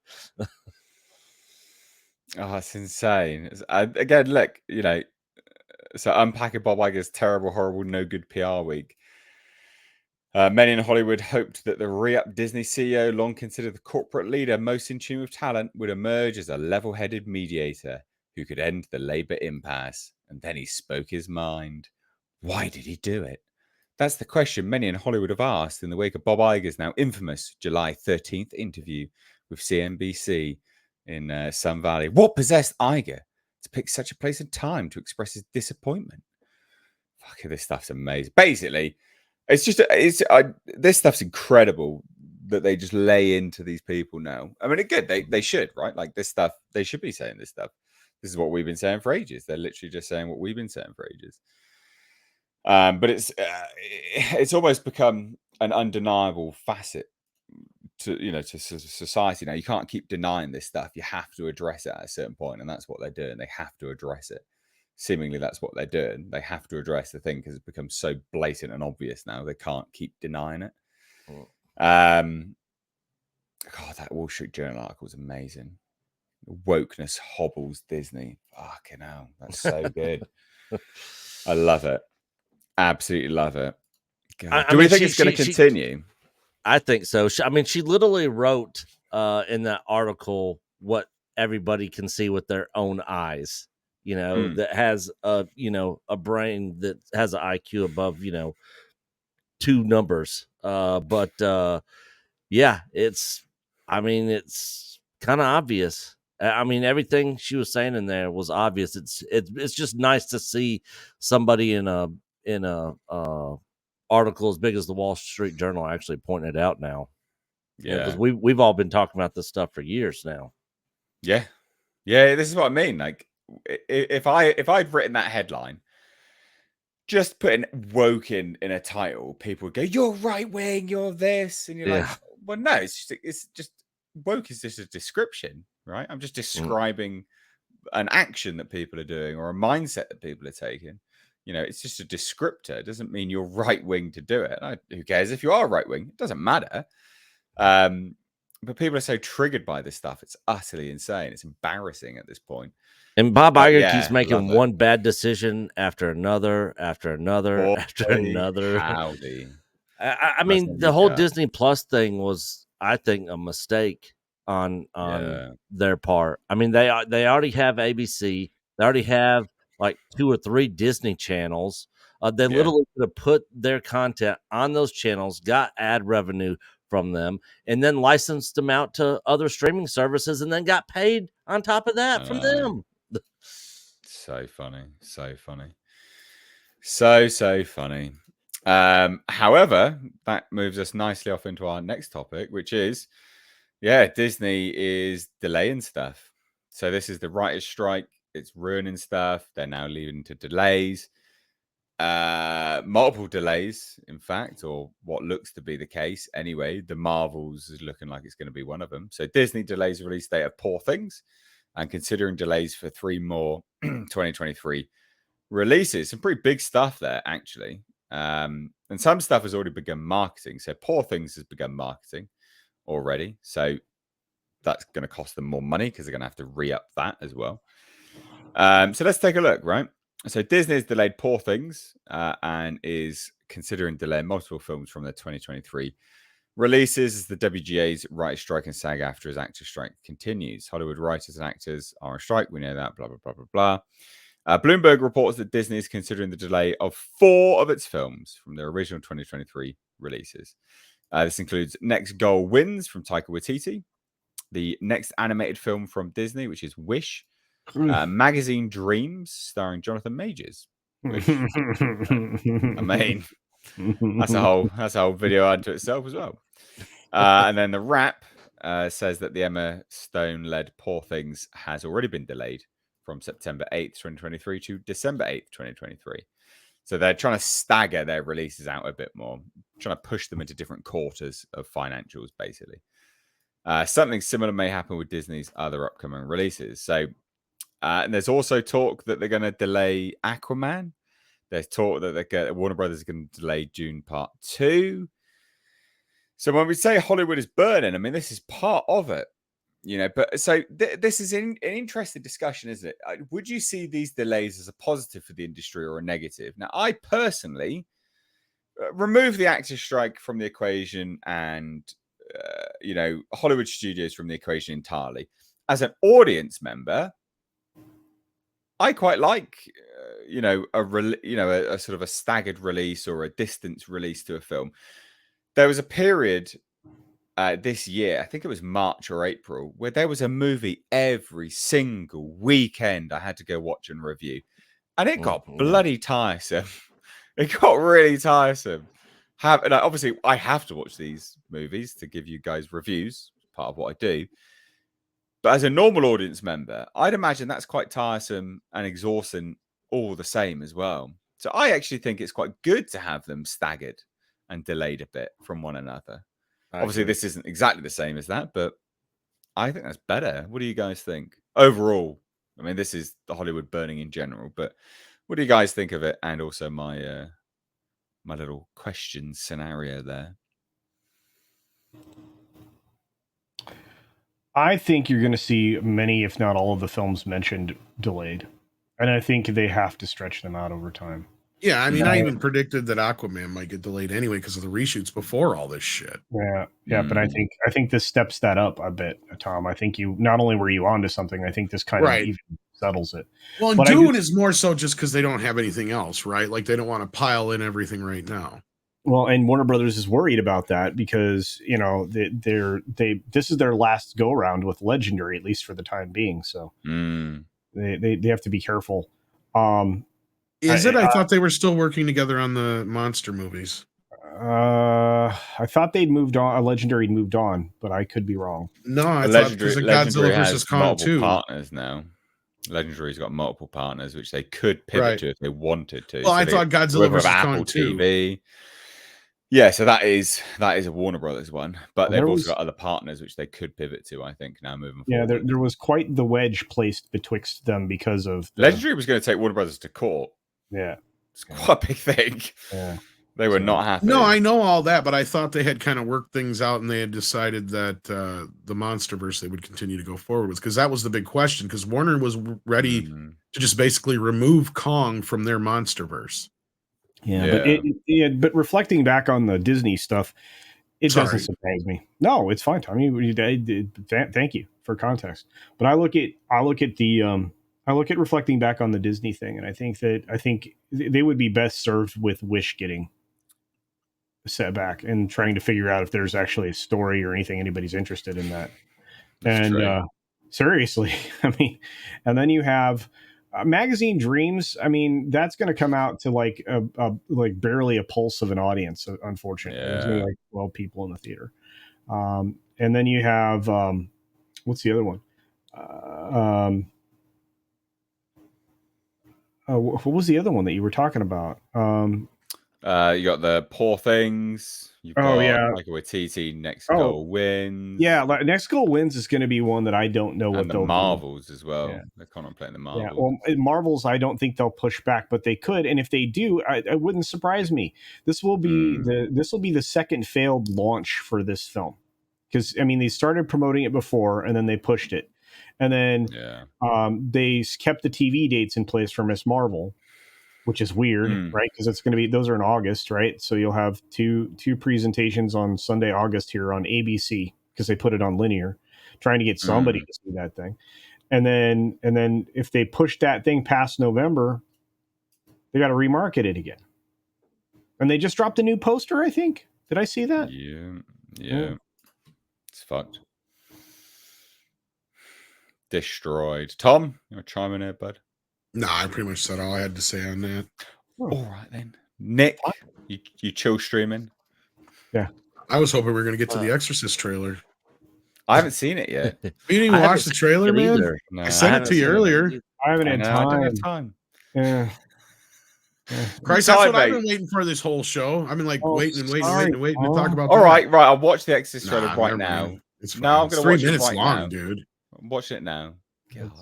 Oh, it's insane. Again, look, so unpacking Bob Iger's terrible, horrible, no good PR week. Many in Hollywood hoped that the re-up Disney CEO, long considered the corporate leader most in tune with talent, would emerge as a level-headed mediator who could end the labor impasse. And then he spoke his mind. Why did he do it? That's the question many in Hollywood have asked in the wake of Bob Iger's now infamous July 13th interview with CNBC in Sun Valley. What possessed Iger to pick such a place and time to express his disappointment? Fuck, this stuff's amazing. Basically, this stuff's incredible. that they just lay into these people now. I mean, again, they should, right? Like this stuff, they should be saying this stuff. This is what we've been saying for ages. They're literally just saying what we've been saying for ages. But it's almost become an undeniable facet to society now. You can't keep denying this stuff. You have to address it at a certain point, and that's what they're doing. They have to address it. Seemingly, that's what they're doing. They have to address the thing because it's become so blatant and obvious now. They can't keep denying it. God, that Wall Street Journal article was amazing. Wokeness hobbles Disney. Fucking hell, that's so good. I love it. Absolutely love it. Do we think it's going to continue? I think so. She literally wrote in that article what everybody can see with their own eyes. That has a brain that has an IQ above 2 numbers. Yeah, it's kind of obvious. Everything she was saying in there was obvious. It's just nice to see somebody in a article as big as the Wall Street Journal actually pointing it out now. Yeah, because we've all been talking about this stuff for years now. Yeah. This is what I mean. Like, if I'd written that headline, just putting woke in a title, people would go, "You're right wing, you're this," and you're like, "Well, no, it's just woke is just a description, right? I'm just describing an action that people are doing or a mindset that people are taking. It's just a descriptor. It doesn't mean you're right wing to do it. Who cares if you are right wing? It doesn't matter." But people are so triggered by this stuff. It's utterly insane. It's embarrassing at this point. And Bob Iger keeps making one bad decision after another, after another, after another. Howdy. The whole Disney Plus thing was, I think, a mistake on their part. They already have ABC. They already have like 2 or 3 Disney channels. They literally could have put their content on those channels, got ad revenue from them, and then licensed them out to other streaming services, and then got paid on top of that from them. So funny. So funny. However, that moves us nicely off into our next topic, which is, Disney is delaying stuff. So this is the writer's strike. It's ruining stuff. They're now leading to delays. Multiple delays, in fact, or what looks to be the case anyway. The Marvels is looking like it's going to be one of them. So Disney delays the release date of Poor Things and considering delays for 3 more 2023 releases. Some pretty big stuff there, actually. And some stuff has already begun marketing. So Poor Things has begun marketing already. So that's going to cost them more money because they're going to have to re-up that as well. So let's take a look, right? So Disney has delayed Poor Things and is considering delaying multiple films from their 2023 releases as the WGA's writer strike and SAG-AFTRA's actor strike continues. Hollywood writers and actors are on strike. We know that, blah, blah, blah, blah, blah. Bloomberg reports that Disney is considering the delay of 4 of its films from their original 2023 releases. This includes Next Goal Wins from Taika Waititi, the next animated film from Disney, which is Wish, Magazine Dreams, starring Jonathan Majors. Which, that's a whole video unto itself as well. And then the Wrap says that the Emma Stone-led Poor Things has already been delayed from September 8th, 2023 to December 8th, 2023. So they're trying to stagger their releases out a bit more, trying to push them into different quarters of financials, basically. Something similar may happen with Disney's other upcoming releases. So, and there's also talk that they're going to delay Aquaman. There's talk that Warner Brothers is going to delay Dune Part 2. So when we say Hollywood is burning, this is part of it, But so this is an interesting discussion, isn't it? Would you see these delays as a positive for the industry or a negative? Now, I personally remove the actors' strike from the equation and, Hollywood studios from the equation entirely. As an audience member, I quite like, a sort of a staggered release or a distance release to a film. There was a period this year, I think it was March or April, where there was a movie every single weekend I had to go watch and review. And it got bloody tiresome. It got really tiresome have, and obviously I have to watch these movies to give you guys reviews, part of what I do. But as a normal audience member, I'd imagine that's quite tiresome and exhausting all the same as well. So I actually think it's quite good to have them staggered and delayed a bit from one another. Obviously, this isn't exactly the same as that, but I think that's better. What do you guys think? Overall, I mean, this is the Hollywood burning in general, but what do you guys think of it? And also my my little question scenario there. I think you're going to see many, if not all, of the films mentioned delayed, and I think they have to stretch them out over time. Yeah, I mean, I even predicted that Aquaman might get delayed anyway because of the reshoots before all this shit. Yeah, but I think this steps that up a bit, Tom. I think you not only were you onto something, I think this kind of even settles it. Well, and Dune is more so just because they don't have anything else, right? Like they don't want to pile in everything right now. Well, and Warner Brothers is worried about that because this is their last go around with Legendary, at least for the time being. So they have to be careful. Is it? I thought they were still working together on the monster movies. I thought they'd moved on. Legendary moved on, but I could be wrong. No, I thought because of Godzilla vs. Kong 2. Partners now. Legendary's got multiple partners, which they could pivot to if they wanted to. Well, I thought Godzilla vs. Kong 2. TV. Yeah, so that is a Warner Brothers one, but they've also got other partners which they could pivot to. I think now moving forward. Yeah, there was quite the wedge placed betwixt them because of Legendary was going to take Warner Brothers to court. Yeah, it's quite a big thing. Yeah, they were not happy. No, I know all that, but I thought they had kind of worked things out and they had decided that the MonsterVerse they would continue to go forward with because that was the big question. Because Warner was ready to just basically remove Kong from their MonsterVerse. Yeah. But reflecting back on the Disney stuff, it doesn't surprise me. No, it's fine, Tommy. Thank you for context. But I look at reflecting back on the Disney thing, and I think they would be best served with Wish getting set back and trying to figure out if there's actually a story or anything anybody's interested in that. Seriously, I mean, and then you have. Magazine Dreams, I mean, that's going to come out to like barely a pulse of an audience, unfortunately. There's going to be like 12 people in the theater. And then you have, what's the other one? What was the other one that you were talking about? You got the Poor Things. You've got Taika Waititi, Next Goal Wins. Yeah, Next Goal Wins is going to be one that I don't know what they'll Marvels do. as well. Yeah. They're contemplating the Marvels. Yeah, well, Marvels, I don't think they'll push back, but they could, and if they do, it wouldn't surprise me. This will be the second failed launch for this film because I mean they started promoting it before and then they pushed it, and then they kept the TV dates in place for Miss Marvel. Which is weird, right? Because it's going to be those are in August, right? So you'll have two presentations on Sunday, August here on ABC because they put it on linear, trying to get somebody to see that thing. And then if they push that thing past November, they got to remarket it again. And they just dropped a new poster, I think. Did I see that? Yeah. It's fucked. Destroyed. Tom, you want to chime in here, bud? No, I pretty much said all I had to say on that. All right then, Nick, you chill streaming. Yeah, I was hoping we were going to get to the Exorcist trailer. I haven't seen it yet. You didn't even watch the trailer, man. No, I sent it to you earlier. I haven't had time. I don't have time. Yeah. Christ, that's what I've been waiting for this whole show. I've been like waiting to talk about. All right. I'll watch the Exorcist trailer right now. Man. It's fine. No, I'm going to watch 3 minutes long, dude. I'm watching it now. God.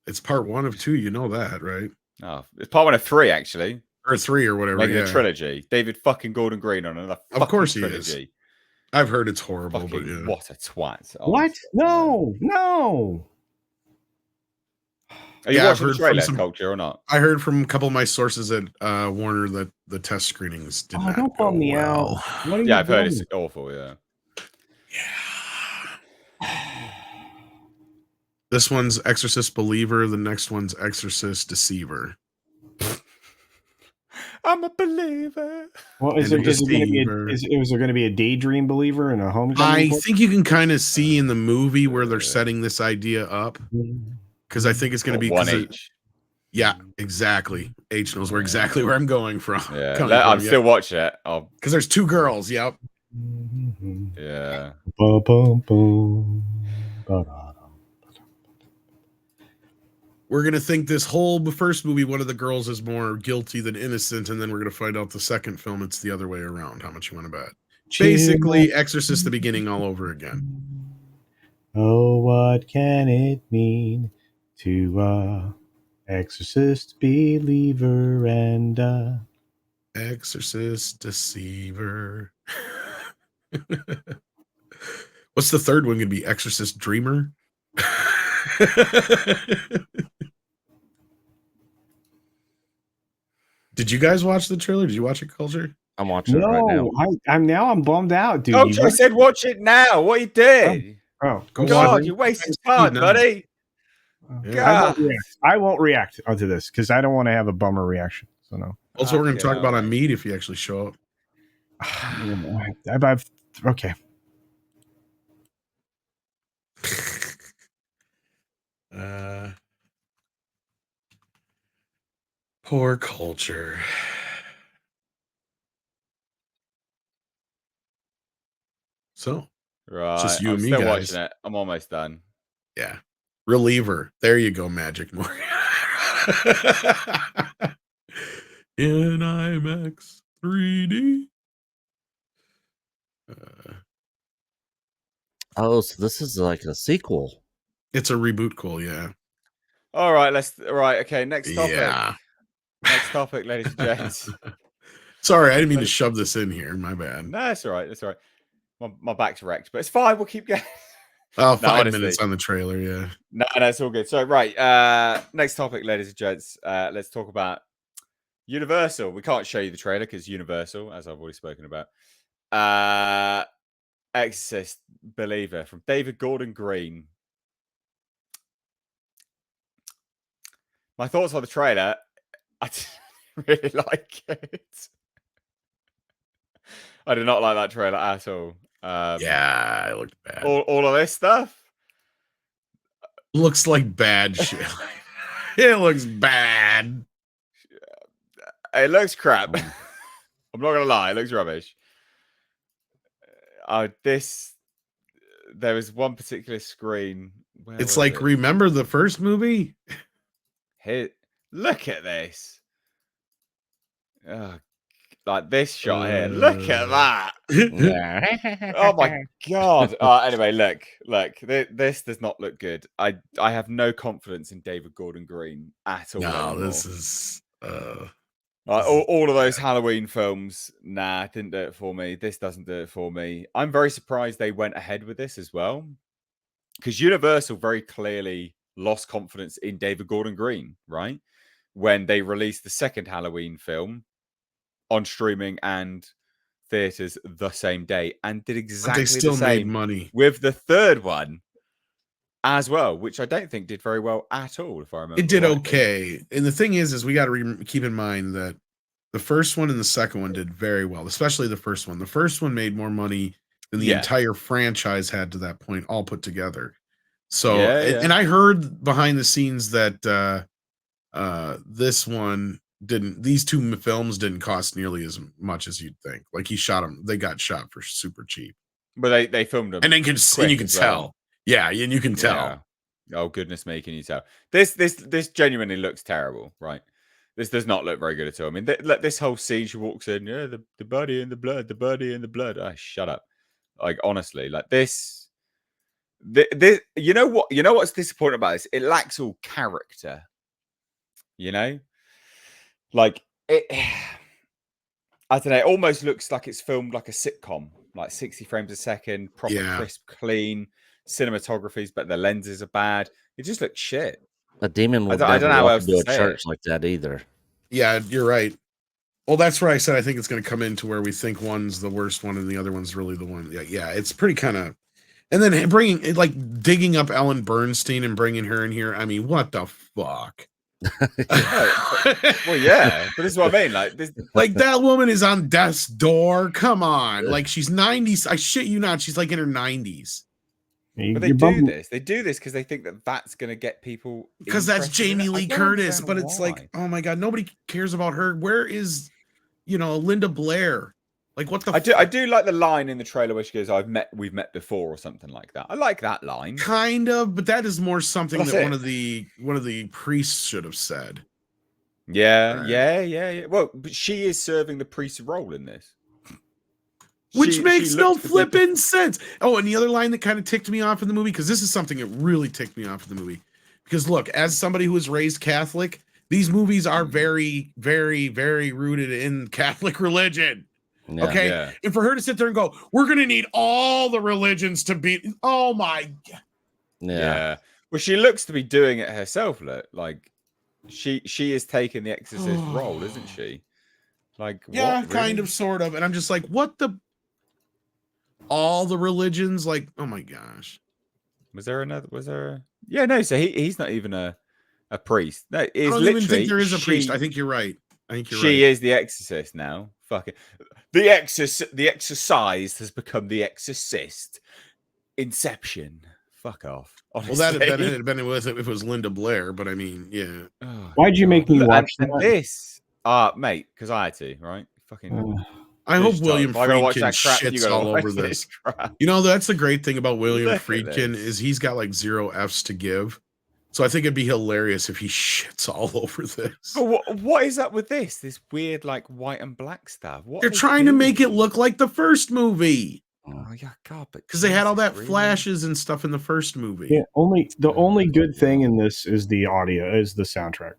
It's part 1 of 2, you know that, right? Oh, it's part 1 of 3, actually. Or 3 or whatever. Making a trilogy. David fucking Gordon Green on another Of course he trilogy. Is. I've heard it's horrible, fucking, but yeah. What a twat. Oh, what? No. Are you watching the trailer, Culture, or not? I heard from a couple of my sources at Warner that the test screenings did not don't bum me out. I've heard it's awful, yeah. This one's Exorcist Believer. The next one's Exorcist Deceiver. I'm a believer. Well, is there going to be a daydream believer and a homecoming? I think you can kind of see in the movie where they're setting this idea up. Because I think it's going to be one each. Yeah, exactly. H knows exactly where I'm going from. Yeah, I'm still watching it. Because there's two girls. Yep. Yeah. We're gonna think this whole first movie, one of the girls is more guilty than innocent, and then we're gonna find out the second film it's the other way around. How much you want to bet? Basically, Exorcist the beginning all over again. Oh, what can it mean to a exorcist believer and a Exorcist deceiver. What's the third one gonna be? Exorcist dreamer. Did you guys watch the trailer? Did you watch it, Culture? I'm watching it right now. I'm bummed out, dude. Oh, I said watch it now. What you did? Oh, Go God, watch you're it. wasting time, No. buddy. Yeah. I won't react onto this because I don't want to have a bummer reaction. So no. Also, we're going to talk about on Meat if you actually show up. Okay. Poor Culture. So, Right. just you I'm and me, still guys. watching it. I'm almost done. Yeah. Reliever. There you go, Magic Morgan. In IMAX 3D. Oh, so this is like a sequel. It's a reboot call, yeah. All right, okay, next topic. Yeah. Next topic, ladies and gents. Sorry, I didn't mean to shove this in here. My bad. No, that's all right. That's all right. My back's wrecked, but it's fine. We'll keep going. Oh, 5 minutes on the trailer, yeah. No, it's all good. So, right, next topic, ladies and gents. Let's talk about Universal. We can't show you the trailer because Universal, as I've already spoken about. Exorcist Believer from David Gordon Green. My thoughts on the trailer, I didn't really like it. I did not like that trailer at all. Yeah, it looked bad. All of this stuff looks like bad shit. It looks bad. It looks crap. I'm not gonna lie, it looks rubbish. There was one particular screen. It's like, remember the first movie? Here, look at this. Like this shot here. Look at that. Oh my God. Anyway, look. This does not look good. I have no confidence in David Gordon Green at all. No, anymore. this is all of those Halloween films, didn't do it for me. This doesn't do it for me. I'm very surprised they went ahead with this as well. Because Universal very clearly lost confidence in David Gordon Green, right? When they released the second Halloween film on streaming and theaters the same day, and did exactly but they still the same made money with the third one as well, which I don't think did very well at all. If I remember, it did rightly. Okay. And the thing is we got to keep in mind that the first one and the second one did very well, especially the first one. The first one made more money than the entire franchise had to that point, all put together. So, and I heard behind the scenes that this one didn't. These two films didn't cost nearly as much as you'd think. Like he shot them; they got shot for super cheap. But they filmed them, and then you can tell. Yeah, and you can tell. Oh goodness me, can you tell? This genuinely looks terrible, right? This does not look very good at all. I mean, this whole scene, she walks in, the body and the blood, the body and the blood. Oh, shut up! Like honestly, like this, you know what? You know what's disappointing about this? It lacks all character. You know, like it. I don't know. It almost looks like it's filmed like a sitcom, like 60 frames a second, proper crisp, clean cinematographies, but the lenses are bad. It just looks shit. A demon would I don't know how else do to a say church it. like that either. Yeah, you're right. Well, that's where I said I think it's going to come into where we think one's the worst one and the other one's really the one. Yeah, it's pretty kind of. And then bringing, like, digging up Ellen Bernstein and bringing her in here. I mean, what the fuck? Well, yeah, but this is what I mean. Like, like that woman is on death's door. Come on, like she's 90s. I shit you not. She's like in her 90s. But they do this. They do this because they think that that's going to get people. Because that's interested in Jamie it. I Lee don't Curtis, understand but it's like, why. oh my god, nobody cares about her. Where is, Linda Blair? Like, what the? I do like the line in the trailer where she goes, we've met before," or something like that. I like that line. Kind of, but that is more something That's that it. one of the priests should have said. Yeah, Right. yeah. Well, but she is serving the priest's role in this. Which makes no looks to be flipping sense. Oh, and the other line that kind of ticked me off in the movie, because this is something that really ticked me off in the movie. Because look, as somebody who was raised Catholic, these movies are very, very, very rooted in Catholic religion. Yeah. Okay. Yeah. And for her to sit there and go, we're going to need all the religions to be, oh my God. Yeah. Well, she looks to be doing it herself. Like she is taking the exorcist role, isn't she? Like, Yeah, what, kind really? of, sort of. And I'm just like, what the? All the religions, like, oh my gosh. Was there? Yeah, no. So he's not even a priest. No, I don't even think there is a priest. I think you're right. She is the exorcist now. Fuck it. The exorcised has become the exorcist. Inception. Fuck off. Honestly. Well, that'd have been if it was Linda Blair, but I mean, yeah. Oh, Why'd you make me Look, watch and that? this? Mate, because I had to, right? Fucking. I hope Dish William If I gotta watch Friedkin that crap, you shits gotta all watch over this. crap. That's the great thing about William Look at Friedkin this. is he's got like 0 F's to give. So I think it'd be hilarious if he shits all over this. But what is up with this? This weird like white and black stuff. What They're are they trying to make it doing? look like the first movie Oh yeah, God, but because they had all that Jesus, really? flashes and stuff in the first movie. Yeah, the only good thing in this is the audio, is the soundtrack.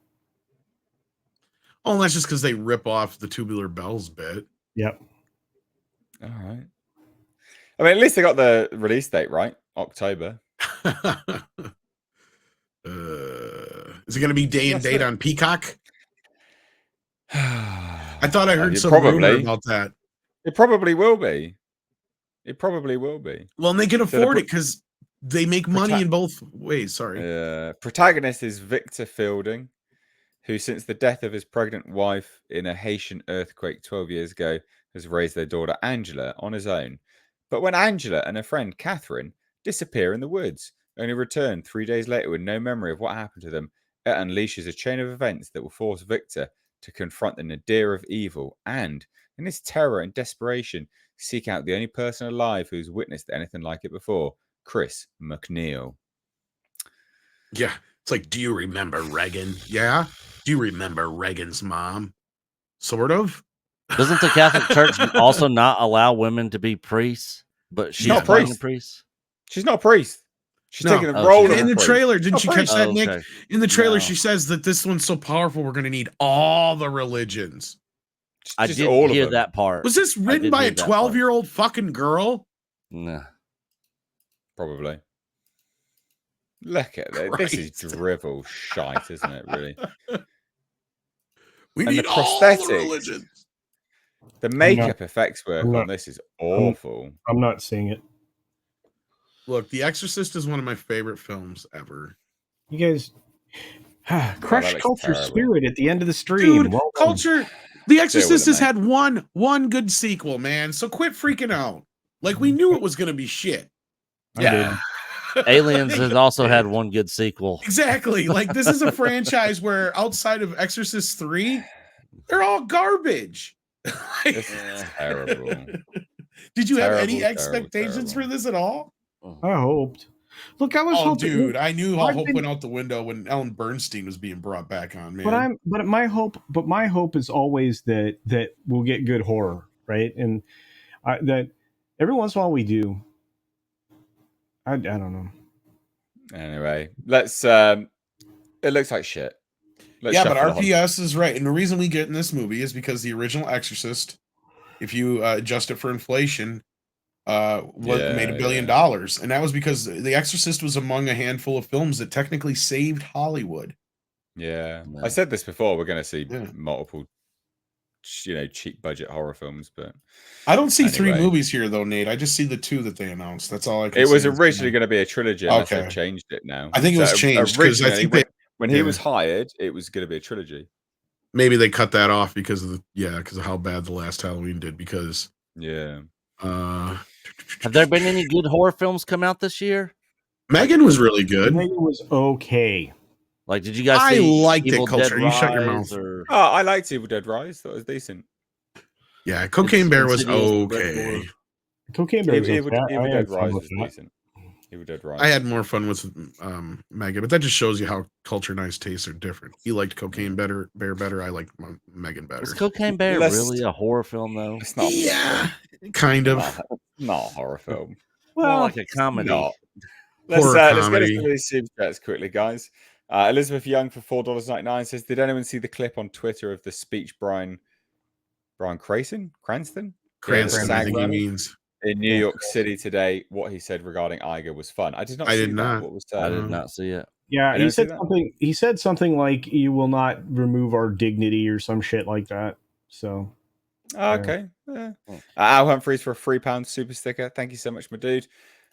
Oh, and that's just because they rip off the Tubular Bells bit. Yep. All right. I mean, at least they got the release date right, October. Is it going to be day and That's date it. on Peacock? I thought I heard It some probably. rumor about that. It probably will be. It probably will be. Well, and they can the afford it because they make money in both ways. Sorry. Protagonist is Victor Fielding, who, since the death of his pregnant wife in a Haitian earthquake 12 years ago, has raised their daughter Angela on his own. But when Angela and her friend Catherine disappear in the woods, only return 3 days later with no memory of what happened to them, it unleashes a chain of events that will force Victor to confront the nadir of evil and, in his terror and desperation, seek out the only person alive who's witnessed anything like it before, Chris McNeil. Yeah. It's like, do you remember Reagan? Yeah. Do you remember Reagan's mom? Sort of. Doesn't the Catholic Church also not allow women to be priests? But she's not playing priest. a priest. She's not a priest. She's No. taking the Oh, role she's of In a the priest. trailer, didn't you catch that, Oh, Nick? okay. In the trailer, No. she says that this one's so powerful, we're going to need all the religions. I Just did all of hear them. that part. Was this written did by a hear that part. 12-year-old fucking girl? Nah. Probably. Look at that. This is Christ. drivel shite, isn't it, really? We And need the all the prosthetics. religions. The makeup effects work I'm on not- this is awful. I'm not seeing it. Look, The Exorcist is one of my favorite films ever. You guys, crush looks culture terrible. spirit at the end of the stream. Dude, Well done. culture. The Exorcist it, has mate. had one good sequel, man. So quit freaking out. Like we knew it was going to be shit. I did. Aliens has also had one good sequel. Exactly. Like this is a franchise where outside of Exorcist 3, they're all garbage. Like, This is terrible. did you have any Terrible, expectations terrible. for this at all? I hoped. Look, I was Oh, hoping, dude, I knew all I've hope been- went out the window when Ellen Bernstein was being brought back on, man. but my hope is always that we'll get good horror, right? And that every once in a while we do. I don't know. Anyway, let's it looks like shit. Let's Yeah, but shuffle on. RPS is right. And the reason we get in this movie is because the original Exorcist, if you adjust it for inflation, made $1 billion. And that was because The Exorcist was among a handful of films that technically saved Hollywood. Yeah. No. I said this before, we're gonna see Yeah. multiple cheap budget horror films, but I don't see 3 Anyway. movies here, though, Nate. I just see the 2 that they announced. That's all I can it was say. originally going to be a trilogy, unless Okay. they've changed it now. I think it was changed, 'cause I originally, think they- when he yeah. was hired, it was going to be a trilogy. Maybe they cut that off because of how bad the last Halloween did. Because Yeah. Have there been any good horror films come out this year? Megan was really good. Megan was okay. Like, did you guys I see liked it, Evil Culture. Dead You shut your Rise mouth. or Oh, I liked Evil Dead Rise. Thought it was decent. Yeah, Cocaine Bear was Insidious, okay. Red Cocaine Bear was okay. Evil I Dead had fun Rise with was that. decent. Evil Dead Rise. I had more fun with Megan, but that just shows you how Culture and I's tastes are different. He liked Cocaine Bear better. I liked Megan better. Was Cocaine Bear Let's- really a horror film though? It's not. Yeah, kind of. Not a horror film. More Well, like a comedy. Not. Let's Horror get into comedy. some of these super chats quickly, guys. Elizabeth Young for $4.99 says, "Did anyone see the clip on Twitter of the speech Brian Cranston? Cranston, Yeah, I think he SAG means. in New York City today. What he said regarding Iger was fun. I did not. I see did that. not. What was I said? did not see it. Yeah, I he didn't see said that. something. He said something like, "You will not remove our dignity" or some shit like that. So Oh, okay. Yeah. Al Humphreys for a £3 super sticker. Thank you so much, my dude.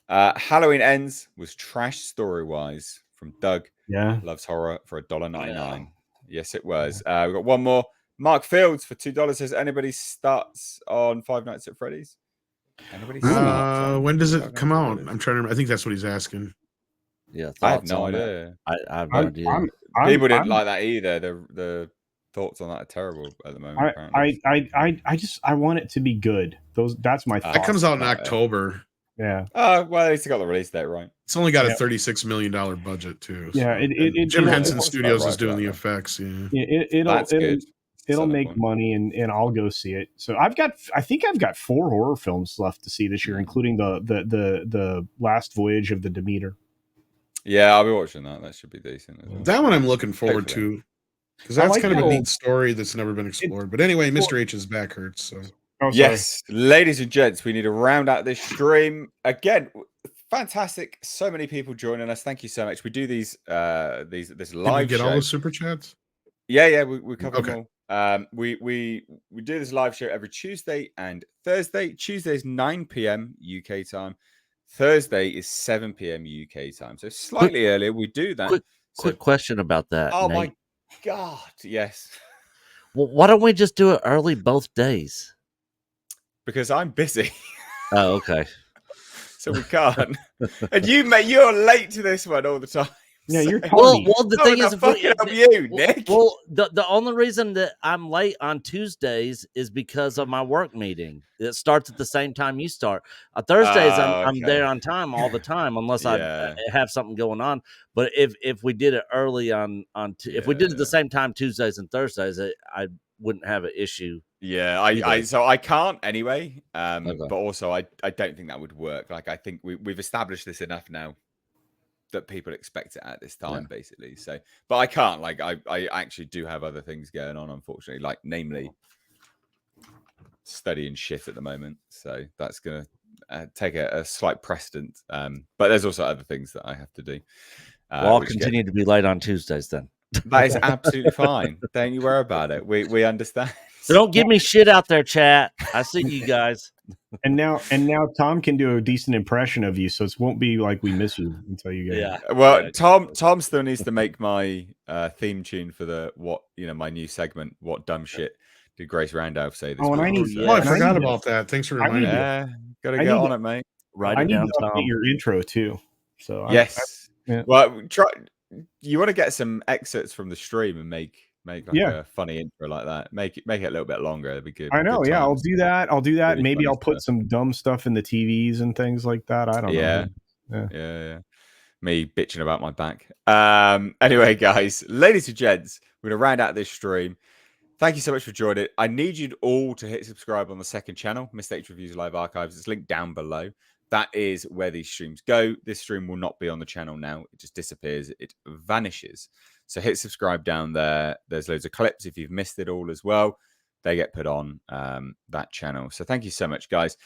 Halloween Ends was trash story wise from Doug. yeah, Loves horror for $1.99. Yes, it was. We've got one more. Mark Fields for $2 says, "Anybody starts on Five Nights at Freddy's?" Anybody starts on When does Five it Nights come at out? Freddy's? I'm trying to remember. I think that's what he's asking. Yeah, I have thoughts no on it? idea. I have no I'm, idea. I'm, People didn't I'm- like that either. The thoughts on that are terrible at the moment. apparently. I want it to be good. That's my That thought. That comes out in about it. October. Yeah, Well, at least they got the release date right. It's only got a Yeah. $36 million budget too. Yeah, so- it- and Jim it'll- Henson it'll- Studios right is doing for the that, effects. Yeah. That's good. It'll Selling make point. money, and I'll go see it. So I think I've got 4 horror films left to see this year, including the Last Voyage of the Demeter. Yeah, I'll be watching that. That should be decent. As well. That one I'm looking forward Hopefully. to because that's like kind of the a old- neat story that's never been explored. But anyway, Mr. H's back hurts. So Oh, sorry. Yes, ladies and gents, we need to round out this stream again. Fantastic! So many people joining us. Thank you so much. We do this did we live get show. all the super chats? Yeah, we cover Okay. them all. We do this live show every Tuesday and Thursday. Tuesday is 9 p.m. UK time. Thursday is 7 p.m. UK time. So slightly earlier. We do that. Quick So- Quick question about that. Oh Nate. my God! Yes, Well, why don't we just do it early both days? because I'm busy, Oh, okay. so we can't. And you're late to this one all the time. Yeah, you're So- tardy. Well, the Oh, thing no, is, if fucking help you, Nick. Well, the only reason that I'm late on Tuesdays is because of my work meeting. It starts at the same time you start. Thursdays, I'm okay. there on time all the time, unless Yeah. I have something going on. But if we did it early if we did it at the same time Tuesdays and Thursdays, I wouldn't have an issue. Yeah, Either. so I can't anyway. Okay. But also I don't think that would work. Like I think we've established this enough now that people expect it at this time, basically. So, but I can't. Like I actually do have other things going on, unfortunately. Like namely studying shit at the moment. So that's gonna take a slight precedent. But there's also other things that I have to do. Well, I'll which continue to be late on Tuesdays then. that is absolutely fine. Don't you worry about it. We understand. So don't give me shit out there, chat. I see you guys. And now Tom can do a decent impression of you, so it won't be like we miss you until you get Yeah. Well, Yeah. Tom still needs to make my theme tune for my new segment. What dumb shit did Grace Randolph say this Oh, and week? I need- So- Oh, I and I forgot need to- about that. Thanks for I need reminding me. yeah, gotta I get need on to- it, mate. Write I it need down, to update Tom. your intro too. So Yes. yeah. Well, you want to get some excerpts from the stream and make like Yeah. a funny intro like that. Make it a little bit longer. That'd be good. I know. good Yeah, I'll times. do that. Really Maybe funny I'll put stuff. some dumb stuff in the TVs and things like that. I don't Yeah. know. Yeah. Me bitching about my back. Anyway, guys, ladies and gents, we're gonna round out this stream. Thank you so much for joining it. I need you all to hit subscribe on the second channel, Mistakes Reviews Live Archives. It's linked down below. That is where these streams go. This stream will not be on the channel now. It just disappears. It vanishes. So hit subscribe down there. There's loads of clips if you've missed it all as well. They get put on that channel. So thank you so much, guys.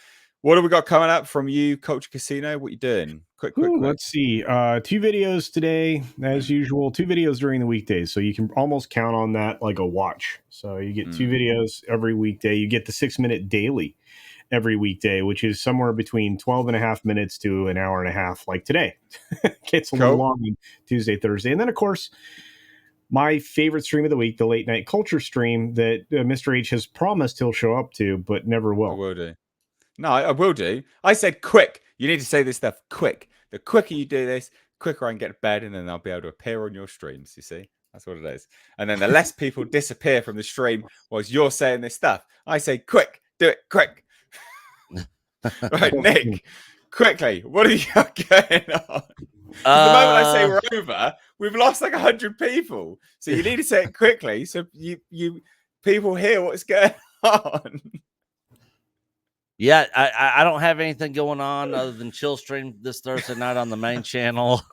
What have we got coming up from you, Culture Casino? What you doing? Quick. Let's see. 2 videos today, as usual. 2 videos during the weekdays, so you can almost count on that like a watch. So you get 2 videos every weekday. You get the 6-minute daily every weekday, which is somewhere between 12 and a half minutes to an hour and a half, like today. Gets a little long on Tuesday, Thursday. And then, of course, my favorite stream of the week, the late night culture stream that Mr. H has promised he'll show up to, but never I will. will do. No, I will do. I said quick. You need to say this stuff quick. The quicker you do this, quicker I can get to bed, and then I'll be able to appear on your streams. You see, that's what it is. And then the less people disappear from the stream whilst you're saying this stuff, I say, quick, do it, quick. Right, Nick, quickly, what are you got going on? The moment I say we're over, we've lost like 100 people. So you need to say it quickly so you people hear what's going on. Yeah, I don't have anything going on other than chill stream this Thursday night on the main channel.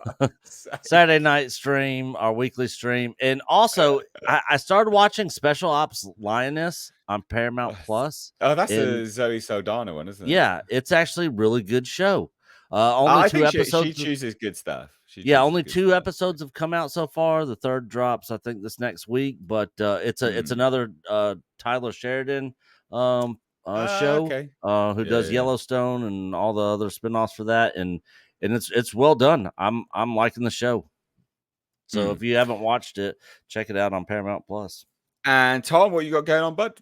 Saturday night stream, our weekly stream. And also, I started watching Special Ops Lioness on Paramount Plus. Oh, that's a Zoe Saldana one, isn't it? Yeah, it's actually a really good show. Only 2 episodes. She chooses good stuff. Only 2 episodes have come out so far. The third drops, I think, this next week. But it's another Tyler Sheridan show, okay. Who does Yellowstone and all the other spinoffs for that, and it's well done. I'm liking the show. So if you haven't watched it, check it out on Paramount Plus. And Tom, what you got going on, bud?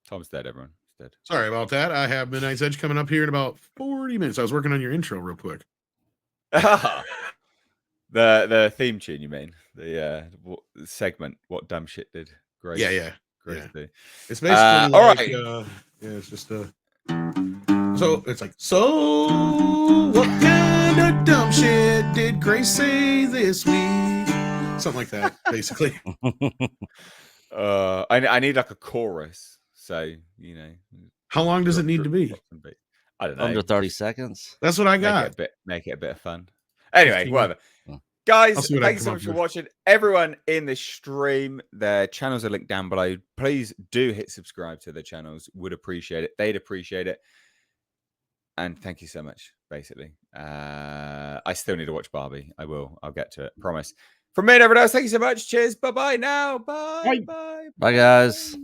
Tom's dead, everyone. He's dead. Sorry about that. I have Midnight's Edge coming up here in about 40 minutes. I was working on your intro real quick. The theme tune, you mean? The segment, What Dumb Shit Did Grace. Yeah. It's basically all right. It's just so it's like, so what kind of dumb shit did Grace say this week? Something like that, basically. I need like a chorus, so how long does it need to be? I don't know, under 30 seconds. That's what I got. Make it a bit of fun. Anyway, whatever. Guys, thanks so much for watching. Everyone in the stream, their channels are linked down below. Please do hit subscribe to their channels. Would appreciate it. They'd appreciate it. And thank you so much, basically. I still need to watch Barbie. I will. I'll get to it. Promise. From me and everyone else, thank you so much. Cheers. Bye-bye now. Bye. Bye, guys.